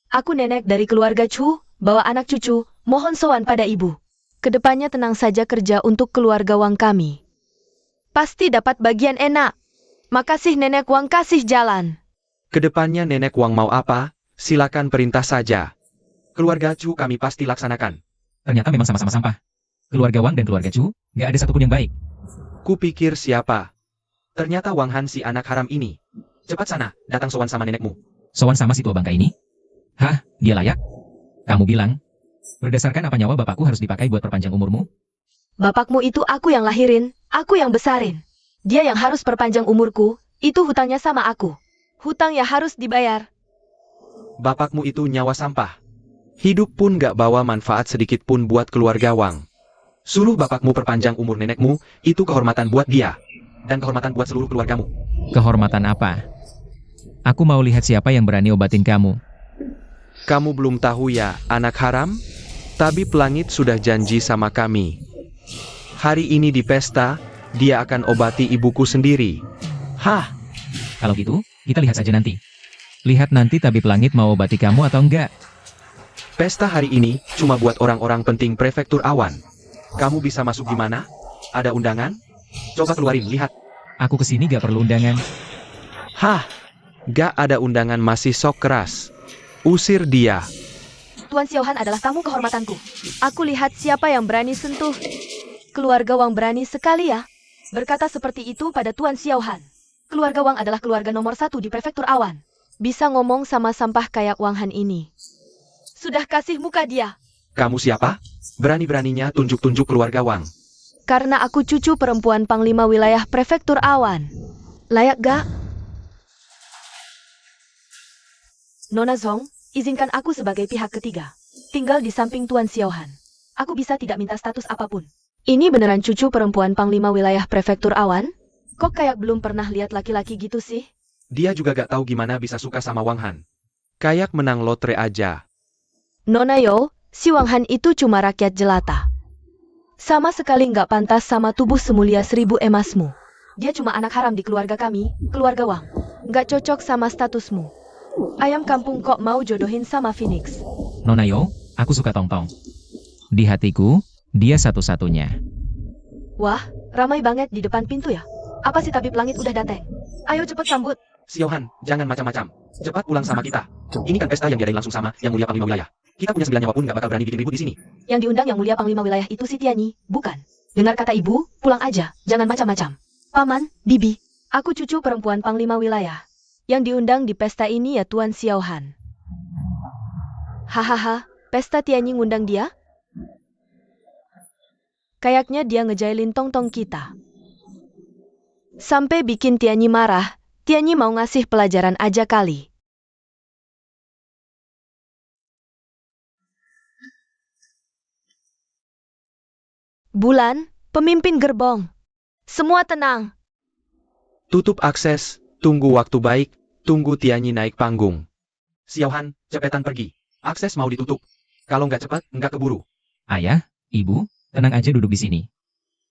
Aku nenek dari keluarga Chu, bawa anak cucu, mohon sowan pada ibu. Kedepannya tenang saja kerja untuk keluarga Wang kami. Pasti dapat bagian enak. Makasih nenek Wang kasih jalan. Kedepannya nenek Wang mau apa? Silakan perintah saja. Keluarga Chu kami pasti laksanakan. Ternyata memang sama-sama sampah. Keluarga Wang dan keluarga Chu, gak ada satupun yang baik. Kupikir siapa? Ternyata Wang Han si anak haram ini. Cepat sana, datang sowan sama nenekmu. Sowan sama si tua bangka ini? Hah, dia layak? Kamu bilang, berdasarkan apa nyawa bapakku harus dipakai buat perpanjang umurmu? Bapakmu itu aku yang lahirin, aku yang besarin. Dia yang harus perpanjang umurku, itu hutangnya sama aku. Hutang ya harus dibayar. Bapakmu itu nyawa sampah. Hidup pun gak bawa manfaat sedikit pun buat keluarga Wang. Suruh bapakmu perpanjang umur nenekmu, itu kehormatan buat dia. Dan kehormatan buat seluruh keluargamu. Kehormatan apa? Aku mau lihat siapa yang berani obatin kamu. Kamu belum tahu ya, anak haram? Tabib langit sudah janji sama kami. Hari ini di pesta, dia akan obati ibuku sendiri. Hah? Kalau gitu, kita lihat saja nanti. Lihat nanti tabib langit mau obati kamu atau enggak. Pesta hari ini cuma buat orang-orang penting prefektur awan. Kamu bisa masuk di mana? Ada undangan? Coba keluarin, lihat. Aku kesini gak perlu undangan. Hah? Gak ada undangan masih sok keras. Usir dia. Tuan Xiaohan adalah tamu kehormatanku. Aku lihat siapa yang berani sentuh. Keluarga Wang berani sekali ya. Berkata seperti itu pada Tuan Xiaohan. Keluarga Wang adalah keluarga nomor 1 di prefektur awan. Bisa ngomong sama sampah kayak Wang Han ini. Sudah kasih muka dia. Kamu siapa? Berani-beraninya tunjuk-tunjuk keluarga Wang. Karena aku cucu perempuan Panglima Wilayah Prefektur Awan. Layak gak? Nona Zhong, izinkan aku sebagai pihak ketiga. Tinggal di samping Tuan Xiaohan. Aku bisa tidak minta status apapun. Ini beneran cucu perempuan Panglima Wilayah Prefektur Awan? Kok kayak belum pernah lihat laki-laki gitu sih? Dia juga gak tahu gimana bisa suka sama Wang Han. Kayak menang lotre aja. Nona Yo, si Wang Han itu cuma rakyat jelata. Sama sekali nggak pantas sama tubuh semulia 1000 emasmu. Dia cuma anak haram di keluarga kami, keluarga Wang. Nggak cocok sama statusmu. Ayam kampung kok mau jodohin sama Phoenix. Nona Yo, aku suka Tongtong. Di hatiku, dia satu-satunya. Wah, ramai banget di depan pintu ya. Apa si tabib langit udah datang? Ayo cepet sambut. Xiaohan, jangan macam-macam. Cepat pulang sama kita. Ini kan pesta yang diadain langsung sama Yang Mulia Panglima Wilayah. Kita punya 9 nyawa pun gak bakal berani bikin ribut di sini. Yang diundang Yang Mulia Panglima Wilayah itu si Tianyi, bukan? Dengar kata ibu, pulang aja, jangan macam-macam. Paman, bibi, aku cucu perempuan Panglima Wilayah. Yang diundang di pesta ini ya Tuan Xiaohan. Hahaha, pesta Tianyi ngundang dia? Kayaknya dia ngejailin Tongtong kita. Sampai bikin Tianyi marah, Tianyi mau ngasih pelajaran aja kali. Bulan, pemimpin gerbong. Semua tenang. Tutup akses, tunggu waktu baik, tunggu Tianyi naik panggung. Xiaohan, cepetan pergi. Akses mau ditutup. Kalau nggak cepat, nggak keburu. Ayah, ibu, tenang aja duduk di sini.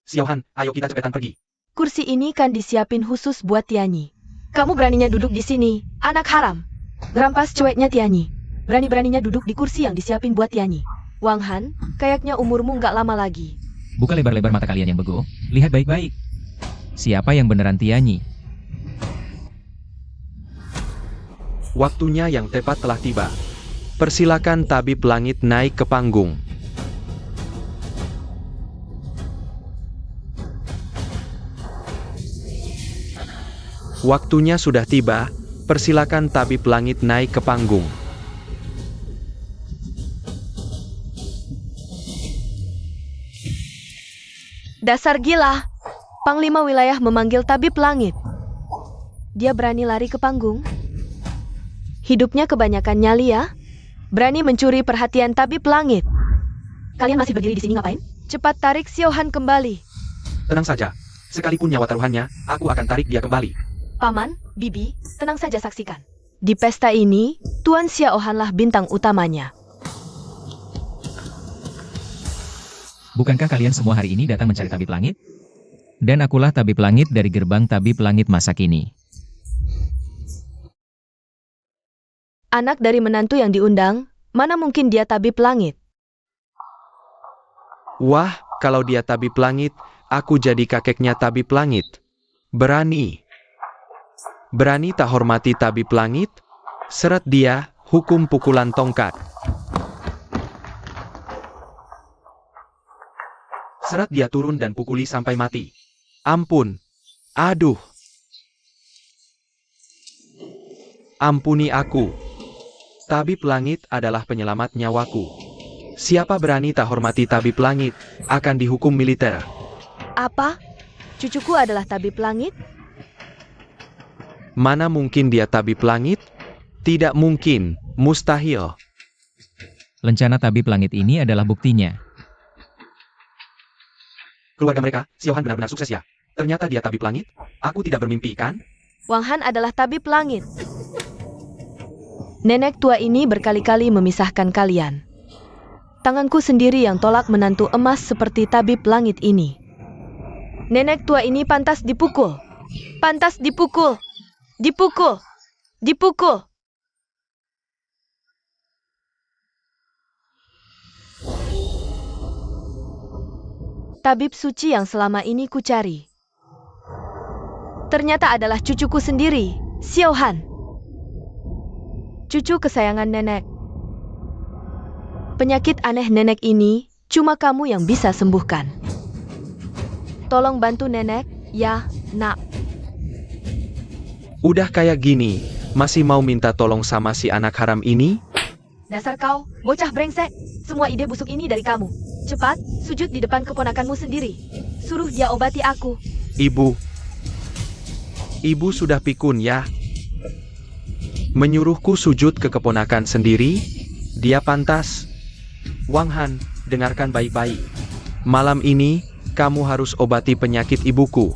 Xiaohan, ayo kita cepetan pergi. Kursi ini kan disiapin khusus buat Tianyi. Kamu beraninya duduk di sini, anak haram. Gerampas cueknya Tianyi. Berani-beraninya duduk di kursi yang disiapin buat Tianyi. Wang Han, kayaknya umurmu nggak lama lagi. Buka lebar-lebar mata kalian yang bego, lihat baik-baik. Siapa yang beneran Tianyi? Waktunya yang tepat telah tiba. Persilakan tabib langit naik ke panggung. Waktunya sudah tiba, persilakan tabib langit naik ke panggung. Dasar gila. Panglima wilayah memanggil tabib langit. Dia berani lari ke panggung. Hidupnya kebanyakan nyali ya. Berani mencuri perhatian tabib langit. Kalian masih berdiri di sini ngapain? Cepat tarik Xiaohan kembali. Tenang saja, sekalipun nyawa taruhannya, aku akan tarik dia kembali. Paman, Bibi, tenang saja saksikan. Di pesta ini, Tuan Xiaohan lah bintang utamanya. Bukankah kalian semua hari ini datang mencari tabib langit? Dan akulah tabib langit dari gerbang tabib langit masa kini. Anak dari menantu yang diundang, mana mungkin dia tabib langit? Wah, kalau dia tabib langit, aku jadi kakeknya tabib langit. Berani. Berani tak hormati tabib langit? Seret dia, hukum pukulan tongkat. Seret dia turun dan pukuli sampai mati. Ampun. Aduh. Ampuni aku. Tabib langit adalah penyelamat nyawaku. Siapa berani tak hormati tabib langit, akan dihukum militer. Apa? Cucuku adalah tabib langit? Mana mungkin dia tabib langit? Tidak mungkin, mustahil. Lencana tabib langit ini adalah buktinya. Keluarga mereka, Xiaohan benar-benar sukses ya. Ternyata dia tabib langit. Aku tidak bermimpi kan? Wang Han adalah tabib langit. Nenek tua ini berkali-kali memisahkan kalian. Tanganku sendiri yang tolak menantu emas seperti tabib langit ini. Nenek tua ini pantas dipukul. Pantas dipukul. Dipukul. Dipukul. Tabib suci yang selama ini kucari. Ternyata adalah cucuku sendiri, Xiaohan. Cucu kesayangan nenek. Penyakit aneh nenek ini, cuma kamu yang bisa sembuhkan. Tolong bantu nenek, ya, nak. Udah kayak gini, masih mau minta tolong sama si anak haram ini? Dasar kau, bocah brengsek. Semua ide busuk ini dari kamu. Cepat, sujud di depan keponakanmu sendiri. Suruh dia obati aku. Ibu sudah pikun ya. Menyuruhku sujud ke keponakan sendiri? Dia pantas. Wang Han, dengarkan baik-baik. Malam ini, kamu harus obati penyakit ibuku.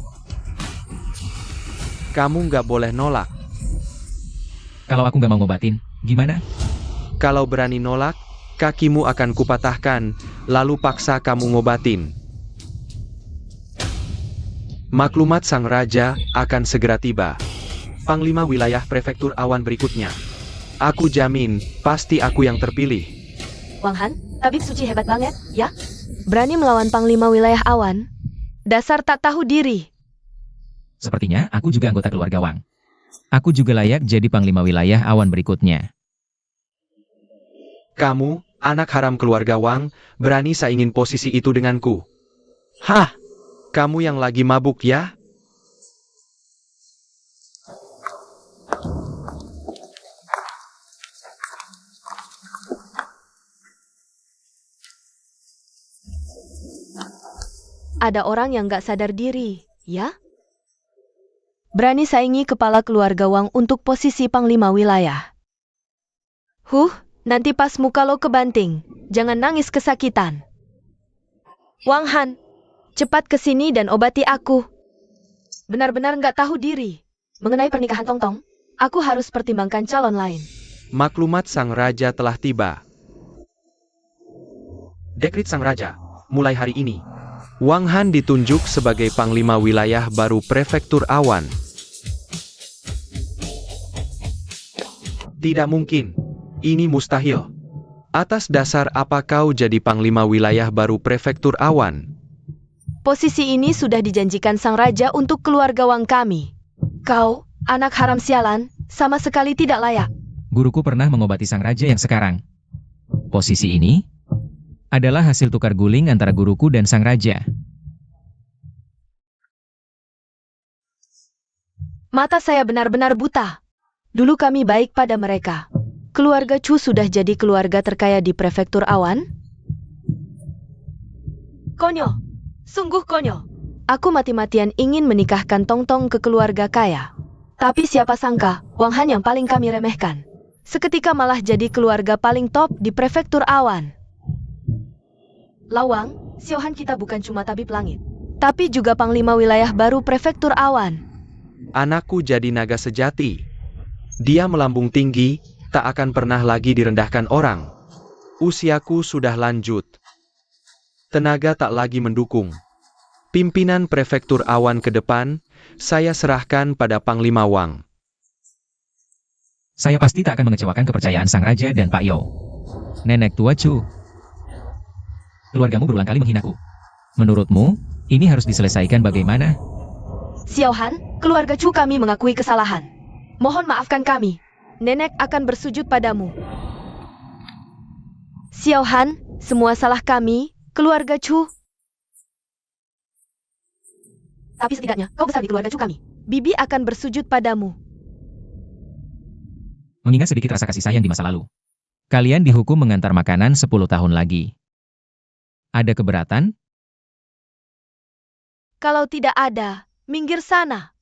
Kamu nggak boleh nolak. Kalau aku nggak mau ngobatin, gimana? Kalau berani nolak, kakimu akan kupatahkan, lalu paksa kamu ngobatin. Maklumat sang raja akan segera tiba. Panglima wilayah prefektur awan berikutnya. Aku jamin, pasti aku yang terpilih. Wang Han, tabib suci hebat banget, ya? Berani melawan panglima wilayah awan? Dasar tak tahu diri. Sepertinya aku juga anggota keluarga Wang. Aku juga layak jadi panglima wilayah awan berikutnya. Kamu, anak haram keluarga Wang, berani saingin posisi itu denganku. Hah? Kamu yang lagi mabuk ya? Ada orang yang gak sadar diri, ya? Berani saingi kepala keluarga Wang untuk posisi panglima wilayah. Nanti pas muka lo kebanting, jangan nangis kesakitan. Wang Han, cepat kesini dan obati aku. Benar-benar gak tahu diri. Mengenai pernikahan Tongtong, aku harus pertimbangkan calon lain. Maklumat sang raja telah tiba. Dekrit sang raja, mulai hari ini, Wang Han ditunjuk sebagai panglima wilayah baru prefektur awan. Tidak mungkin. Ini mustahil. Atas dasar apa kau jadi panglima wilayah baru prefektur awan? Posisi ini sudah dijanjikan sang raja untuk keluarga Wang kami. Kau, anak haram sialan, sama sekali tidak layak. Guruku pernah mengobati sang raja yang sekarang. Posisi ini adalah hasil tukar guling antara guruku dan sang raja. Mata saya benar-benar buta. Dulu kami baik pada mereka. Keluarga Chu sudah jadi keluarga terkaya di prefektur Awan. Konyol, sungguh konyol. Aku mati-matian ingin menikahkan Tongtong ke keluarga kaya. Tapi siapa sangka, Wang Han yang paling kami remehkan. Seketika malah jadi keluarga paling top di prefektur Awan. Lawang, Xiaohan kita bukan cuma tabib langit, tapi juga panglima wilayah baru prefektur Awan. Anakku jadi naga sejati. Dia melambung tinggi, tak akan pernah lagi direndahkan orang. Usiaku sudah lanjut. Tenaga tak lagi mendukung. Pimpinan prefektur Awan ke depan, saya serahkan pada Panglima Wang. Saya pasti tak akan mengecewakan kepercayaan sang raja dan Pak Yo. Nenek tua Chu. Keluargamu berulang kali menghinaku. Menurutmu, ini harus diselesaikan bagaimana? Xiaohan, keluarga Chu kami mengakui kesalahan. Mohon maafkan kami. Nenek akan bersujud padamu. Xiaohan, semua salah kami, keluarga Chu. Tapi setidaknya, kau besar di keluarga Chu kami. Bibi akan bersujud padamu. Mengingat sedikit rasa kasih sayang di masa lalu. Kalian dihukum mengantar makanan 10 tahun lagi. Ada keberatan? Kalau tidak ada, minggir sana.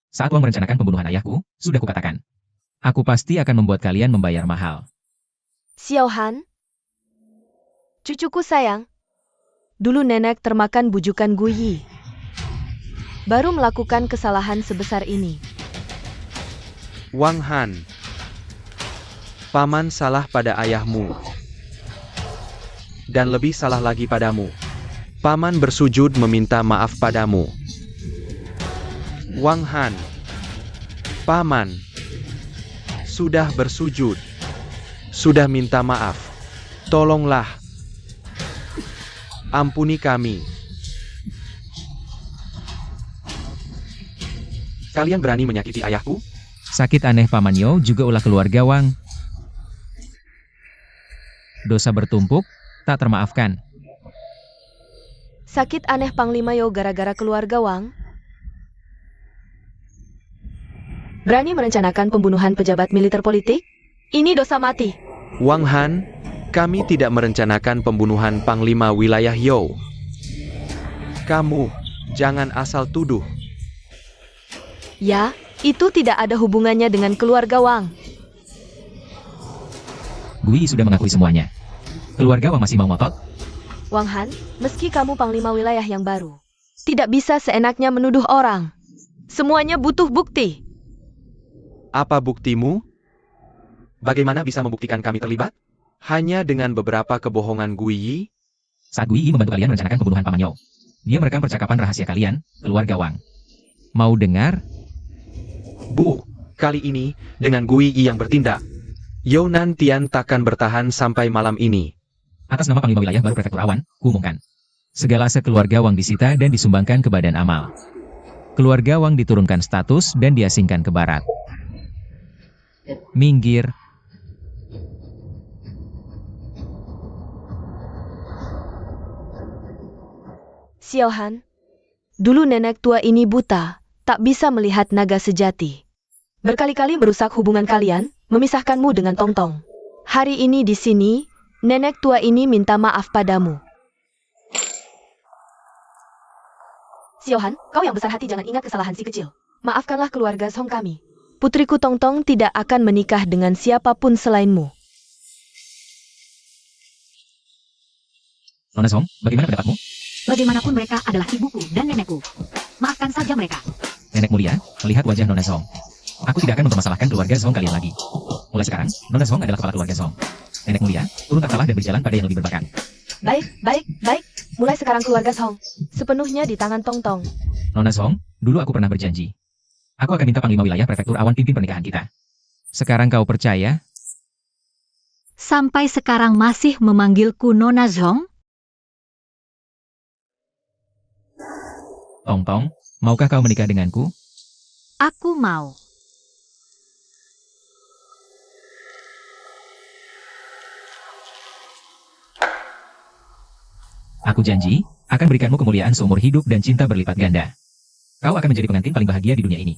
Saat Wang merencanakan pembunuhan ayahku, sudah kukatakan. Aku pasti akan membuat kalian membayar mahal. Xiaohan, cucuku sayang. Dulu nenek termakan bujukan Gu Yi. Baru melakukan kesalahan sebesar ini. Wang Han. Paman salah pada ayahmu. Dan lebih salah lagi padamu. Paman bersujud meminta maaf padamu. Wang Han. Paman. Sudah bersujud. Sudah minta maaf. Tolonglah. Ampuni kami. Kalian berani menyakiti ayahku? Sakit aneh Paman Yo juga ulah keluarga Wang. Dosa bertumpuk, tak termaafkan. Sakit aneh Panglima Yo gara-gara keluarga Wang. Berani merencanakan pembunuhan pejabat militer politik? Ini dosa mati. Wang Han, kami tidak merencanakan pembunuhan Panglima Wilayah Yo. Kamu, jangan asal tuduh. Ya, itu tidak ada hubungannya dengan keluarga Wang. Gu Yi sudah mengakui semuanya. Keluarga Wang masih mau ngotot? Wang Han, meski kamu panglima wilayah yang baru, tidak bisa seenaknya menuduh orang. Semuanya butuh bukti. Apa buktimu? Bagaimana bisa membuktikan kami terlibat? Hanya dengan beberapa kebohongan Gu Yi? Saat Gu Yi membantu kalian merencanakan pembunuhan Paman Yo, dia merekam percakapan rahasia kalian, keluarga Wang. Mau dengar? Bu, kali ini, dengan Gu Yi yang bertindak, Yo Nantian takkan bertahan sampai malam ini. Atas nama Panglima Wilayah baru Prefektur Awan, kuumumkan. Segala sekeluarga Wang disita dan disumbangkan ke Badan Amal. Keluarga Wang diturunkan status dan diasingkan ke barat. Minggir. Xiaohan, dulu nenek tua ini buta, tak bisa melihat naga sejati. Berkali-kali merusak hubungan kalian, memisahkanmu dengan Tongtong. Hari ini di sini, nenek tua ini minta maaf padamu. Xiaohan, kau yang besar hati jangan ingat kesalahan si kecil. Maafkanlah keluarga Song kami. Putriku Tongtong tidak akan menikah dengan siapapun selainmu. Nona Song, bagaimana pendapatmu? Bagaimanapun mereka adalah ibuku dan nenekku. Maafkan saja mereka. Nenek mulia, melihat wajah Nona Song. Aku tidak akan mempermasalahkan keluarga Song kalian lagi. Mulai sekarang, Nona Song adalah kepala keluarga Song. Nenek mulia, turun takhtalah dan berjalan pada yang lebih berbakat. Baik, baik, baik. Mulai sekarang keluarga Song sepenuhnya di tangan Tongtong. Nona Song, dulu aku pernah berjanji. Aku akan minta Panglima Wilayah Prefektur Awan pimpin pernikahan kita. Sekarang kau percaya? Sampai sekarang masih memanggilku Nona Zhong? Tong Tong, maukah kau menikah denganku? Aku mau. Aku janji, akan berikanmu kemuliaan seumur hidup dan cinta berlipat ganda. Kau akan menjadi pengantin paling bahagia di dunia ini.